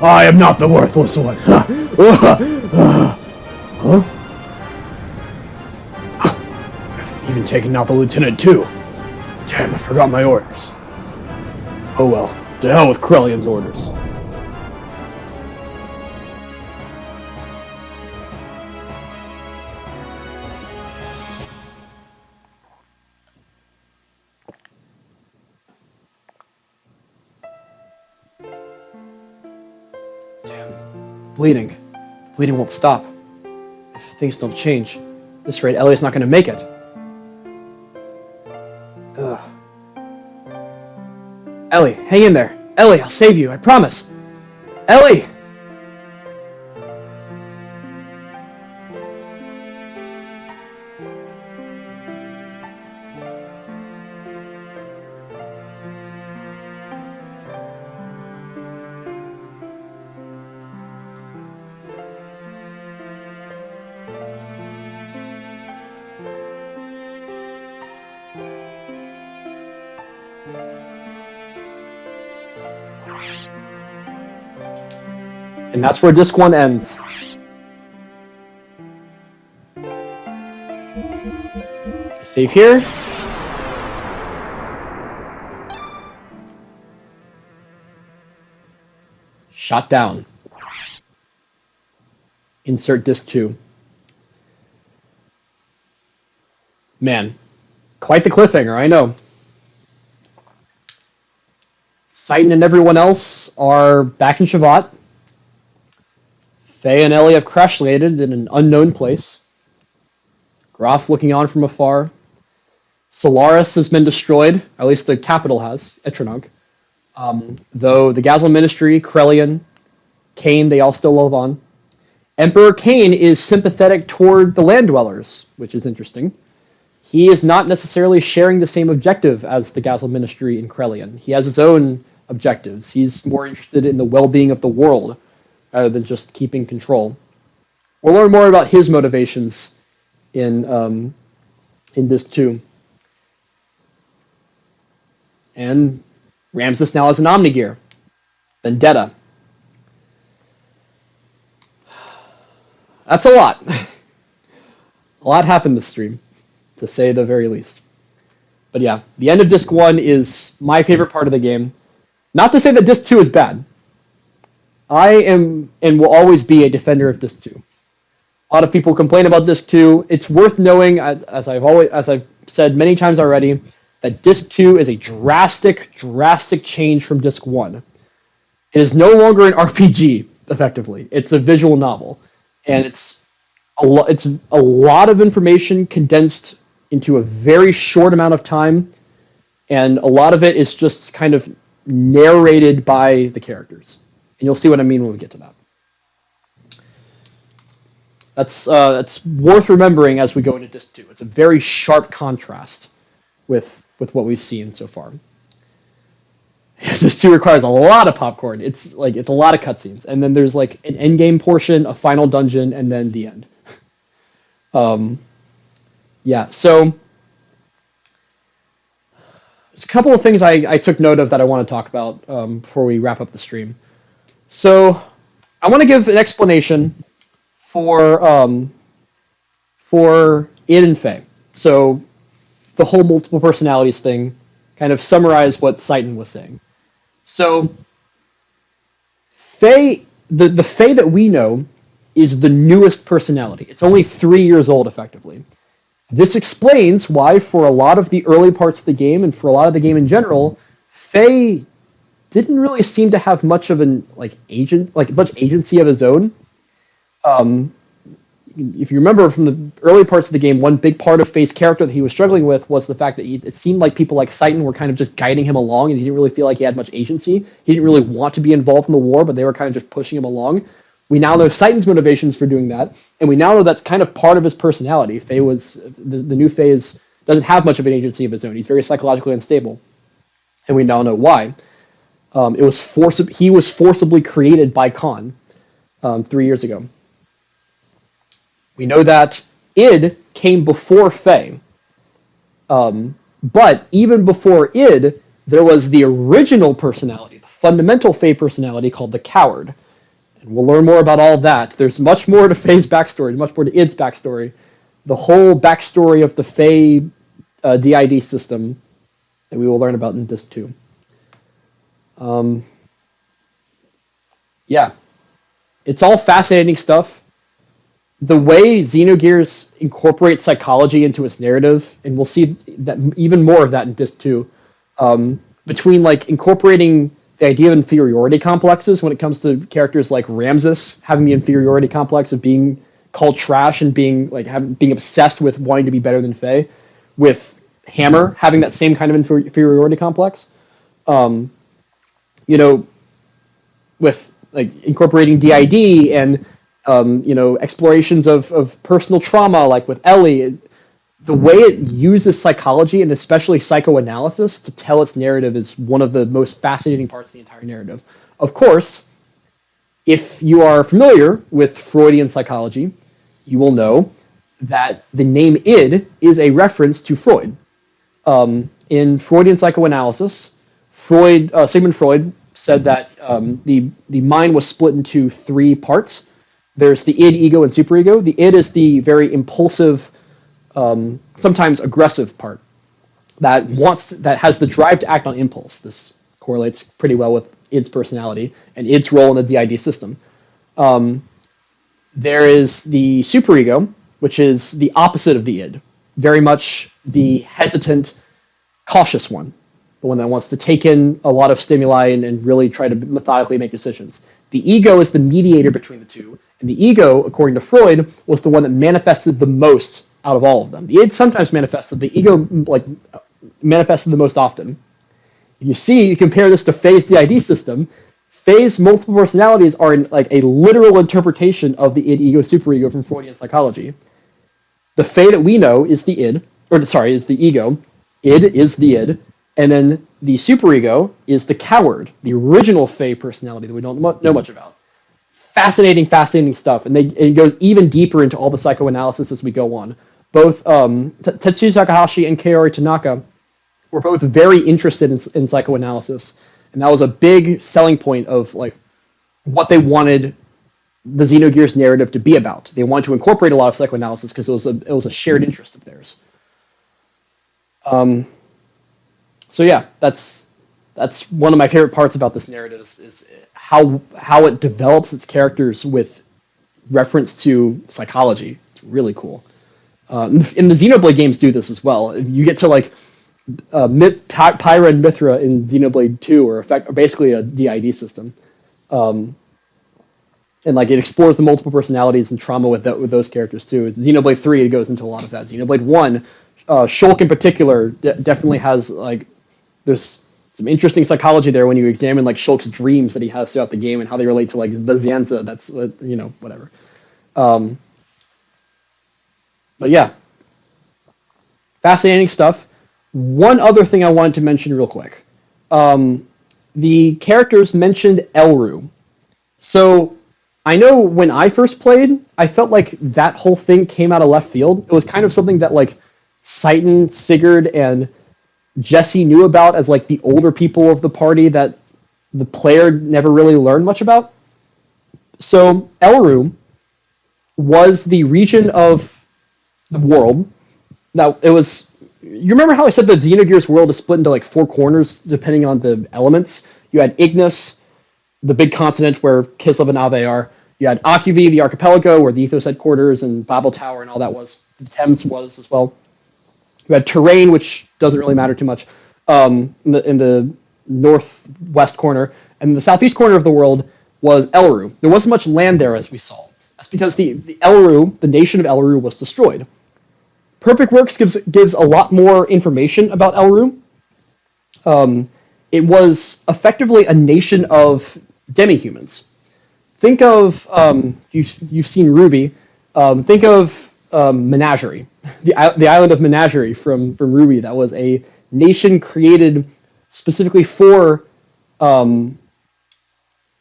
I am not the worthless one. Huh? I've even taken out the lieutenant too. Damn, I forgot my orders. Oh well, to hell with Krellion's orders. Bleeding. Bleeding won't stop. If things don't change, at this rate, Ellie's not going to make it. Ugh. Ellie, hang in there. Ellie, I'll save you, I promise. Ellie! And that's where Disc 1 ends. Save here. Shot down. Insert Disc 2. Man, quite the cliffhanger, I know. Citan and everyone else are back in Shavat. Faye and Ellie have crash-landed in an unknown place. Graf looking on from afar. Solaris has been destroyed, at least the capital has, Etranug. Though the Gazelle Ministry, Krellion, Kain, they all still live on. Emperor Kain is sympathetic toward the Land Dwellers, which is interesting. He is not necessarily sharing the same objective as the Gazelle Ministry in Krellion. He has his own objectives. He's more interested in the well-being of the world rather than just keeping control. We'll learn more about his motivations in Disc 2. And Ramses now has an Omnigear. Vendetta. That's a lot. A lot happened this stream, to say the very least. But yeah, the end of Disc 1 is my favorite part of the game. Not to say that Disc 2 is bad. I am and will always be a defender of Disc 2. A lot of people complain about Disc 2. It's worth knowing, as I've said many times already, that Disc 2 is a drastic change from Disc 1. It is no longer an RPG, effectively. It's a visual novel. And it's a lot of information condensed into a very short amount of time, and a lot of it is just kind of narrated by the characters. And you'll see what I mean when we get to that. That's worth remembering as we go into Disc 2. It's a very sharp contrast with what we've seen so far. Disc 2 requires a lot of popcorn. It's a lot of cutscenes, and then there's like an endgame portion, a final dungeon, and then the end. Yeah, so there's a couple of things I took note of that I want to talk about before we wrap up the stream. So I want to give an explanation for Id and Faye. So the whole multiple personalities thing, kind of summarize what Seitan was saying. So Faye, the Faye that we know is the newest personality. It's only 3 years old, effectively. This explains why, for a lot of the early parts of the game, and for a lot of the game in general, Faye didn't really seem to have much of an much agency of his own. If you remember from the early parts of the game, one big part of Faye's character that he was struggling with was the fact that it seemed like people like Seitan were kind of just guiding him along, and he didn't really feel like he had much agency. He didn't really want to be involved in the war, but they were kind of just pushing him along. We now know Seitan's motivations for doing that, and we now know that's kind of part of his personality. Faye the new Faye doesn't have much of an agency of his own. He's very psychologically unstable, and we now know why. He was forcibly created by Khan 3 years ago. We know that Id came before Faye, but even before Id, there was the original personality, the fundamental Faye personality called the Coward. And we'll learn more about all that. There's much more to Faye's backstory, much more to Id's backstory. The whole backstory of the Faye DID system that we will learn about in Disc 2. Yeah. It's all fascinating stuff. The way Xenogears incorporates psychology into its narrative, and we'll see that even more of that in Disc 2, between incorporating the idea of inferiority complexes when it comes to characters like Ramses having the inferiority complex of being called trash and being obsessed with wanting to be better than Faye, with Hammer having that same kind of inferiority complex, with incorporating DID and explorations of personal trauma, like with Ellie. The way it uses psychology and especially psychoanalysis to tell its narrative is one of the most fascinating parts of the entire narrative. Of course, if you are familiar with Freudian psychology, you will know that the name Id is a reference to Freud. In Freudian psychoanalysis, Sigmund Freud said that the mind was split into 3 parts. There's the id, ego, and superego. The id is the very impulsive, sometimes aggressive part that has the drive to act on impulse. This correlates pretty well with id's personality and id's role in the DID system. There is the superego, which is the opposite of the id, very much the hesitant, cautious one, the one that wants to take in a lot of stimuli and really try to methodically make decisions. The ego is the mediator between the two, and the ego, according to Freud, was the one that manifested the most out of all of them. The id sometimes manifested, the ego manifested the most often. You compare this to Faye's DID system. Faye's multiple personalities are a literal interpretation of the id, ego, superego from Freudian psychology. The Faye that we know is the ego. Id is the id. And then the superego is the Coward, the original Faye personality that we don't know much about. fascinating stuff, and it goes even deeper into all the psychoanalysis as we go on. Both Tetsuya Takahashi and Kaori Tanaka were both very interested in psychoanalysis, and that was a big selling point of like what they wanted the Xenogears narrative to be about. They wanted to incorporate a lot of psychoanalysis because it was a shared interest of theirs. So yeah, that's one of my favorite parts about this narrative is how it develops its characters with reference to psychology. It's really cool. And the Xenoblade games do this as well. You get to like Pyra and Mithra in Xenoblade 2 are basically a DID system. And like it explores the multiple personalities and trauma with those characters too. Xenoblade 3, it goes into a lot of that. Xenoblade 1, Shulk in particular definitely has like there's some interesting psychology there when you examine like Shulk's dreams that he has throughout the game and how they relate to like the Xianza. That's whatever. But yeah, fascinating stuff. One other thing I wanted to mention real quick. The characters mentioned Elru. So I know when I first played, I felt like that whole thing came out of left field. It was kind of something that like Citan, Sigurd, and Jesse knew about as like the older people of the party that the player never really learned much about. So Elru was the region of the world. Now it was. You remember how I said the Xenogears world is split into like 4 corners depending on the elements? You had Ignis, the big continent where Kislev and Ave are. You had Akuvi, the archipelago, where the Ethos headquarters and Babel Tower and all that was. The Thames was as well. You had Terrain, which doesn't really matter too much, in the northwest corner. And the southeast corner of the world was Elru. There wasn't much land there, as we saw. That's because the Elru, the nation of Elru, was destroyed. Perfect Works gives a lot more information about Elru. It was effectively a nation of demi-humans. Think of, you've seen Ruby, think of Menagerie, the island of Menagerie from Ruby. That was a nation created specifically for the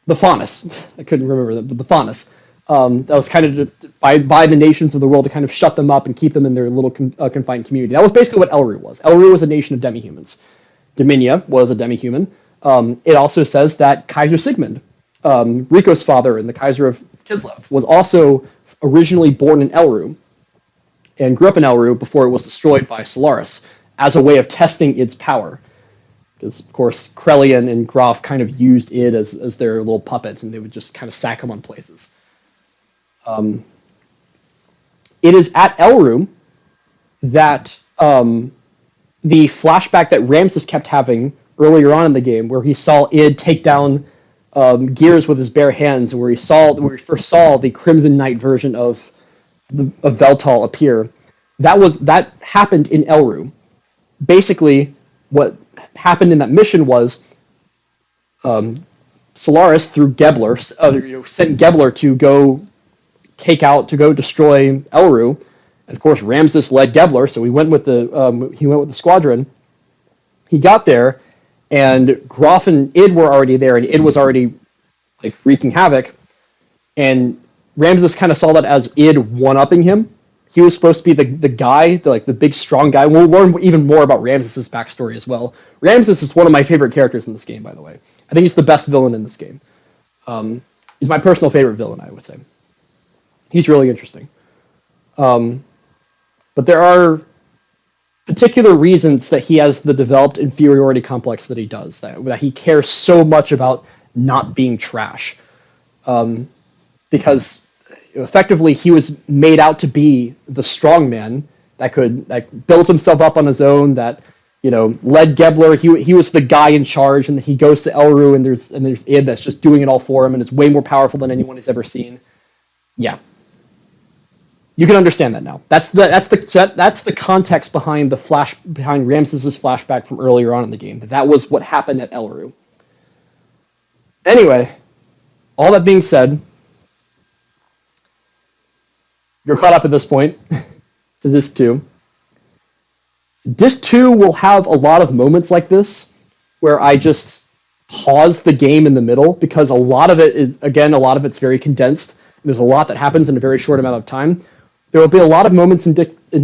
Faunus. I couldn't remember the Faunus. That was kind of by the nations of the world to kind of shut them up and keep them in their little confined community. That was basically what Elru was. Elru was a nation of demi-humans. Dominia was a demi-human. It also says that Kaiser Sigmund, Rico's father and the Kaiser of Kislev, was also originally born in Elru and grew up in Elru before it was destroyed by Solaris as a way of testing its power. Because, of course, Krelian and Graf kind of used it as their little puppet, and they would just kind of sack him on places. It is at Elru that the flashback that Ramses kept having earlier on in the game, where he saw Id take down Gears with his bare hands, and where he first saw the Crimson Knight version of Veltal appear. That happened in Elru. Basically, what happened in that mission was Solaris through Gebler sent Gebler to go destroy Elru, and of course Ramses led Gebler, so he went with the squadron. He got there, and Graf and Id were already there, and Id was already like wreaking havoc, and Ramses kind of saw that as Id one-upping him. He was supposed to be the guy, the big strong guy. We'll learn even more about Ramses' backstory as well. Ramses is one of my favorite characters in this game, by the way. I think he's the best villain in this game. He's my personal favorite villain, I would say. He's really interesting. But there are particular reasons that he has the developed inferiority complex that he does, that he cares so much about not being trash. Because effectively he was made out to be the strong man that built himself up on his own, that led Gebler. He was the guy in charge, and he goes to Elru, and there's Id that's just doing it all for him and is way more powerful than anyone he's ever seen. Yeah. You can understand that now. That's the context behind behind Ramses' flashback from earlier on in the game. That was what happened at Elru. Anyway, all that being said, you're caught up at this point to Disc 2. Disc 2 will have a lot of moments like this where I just pause the game in the middle, because a lot of it's very condensed. There's a lot that happens in a very short amount of time. There will be a lot of moments in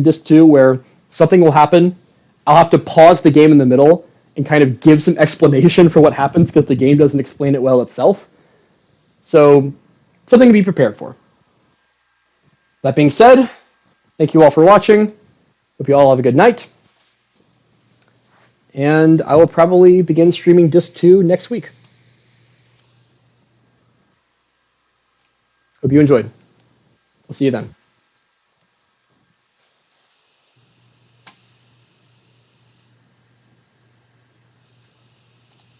Disc 2 where something will happen. I'll have to pause the game in the middle and kind of give some explanation for what happens, because the game doesn't explain it well itself. So, something to be prepared for. That being said, thank you all for watching. Hope you all have a good night. And I will probably begin streaming Disc 2 next week. Hope you enjoyed. We'll see you then.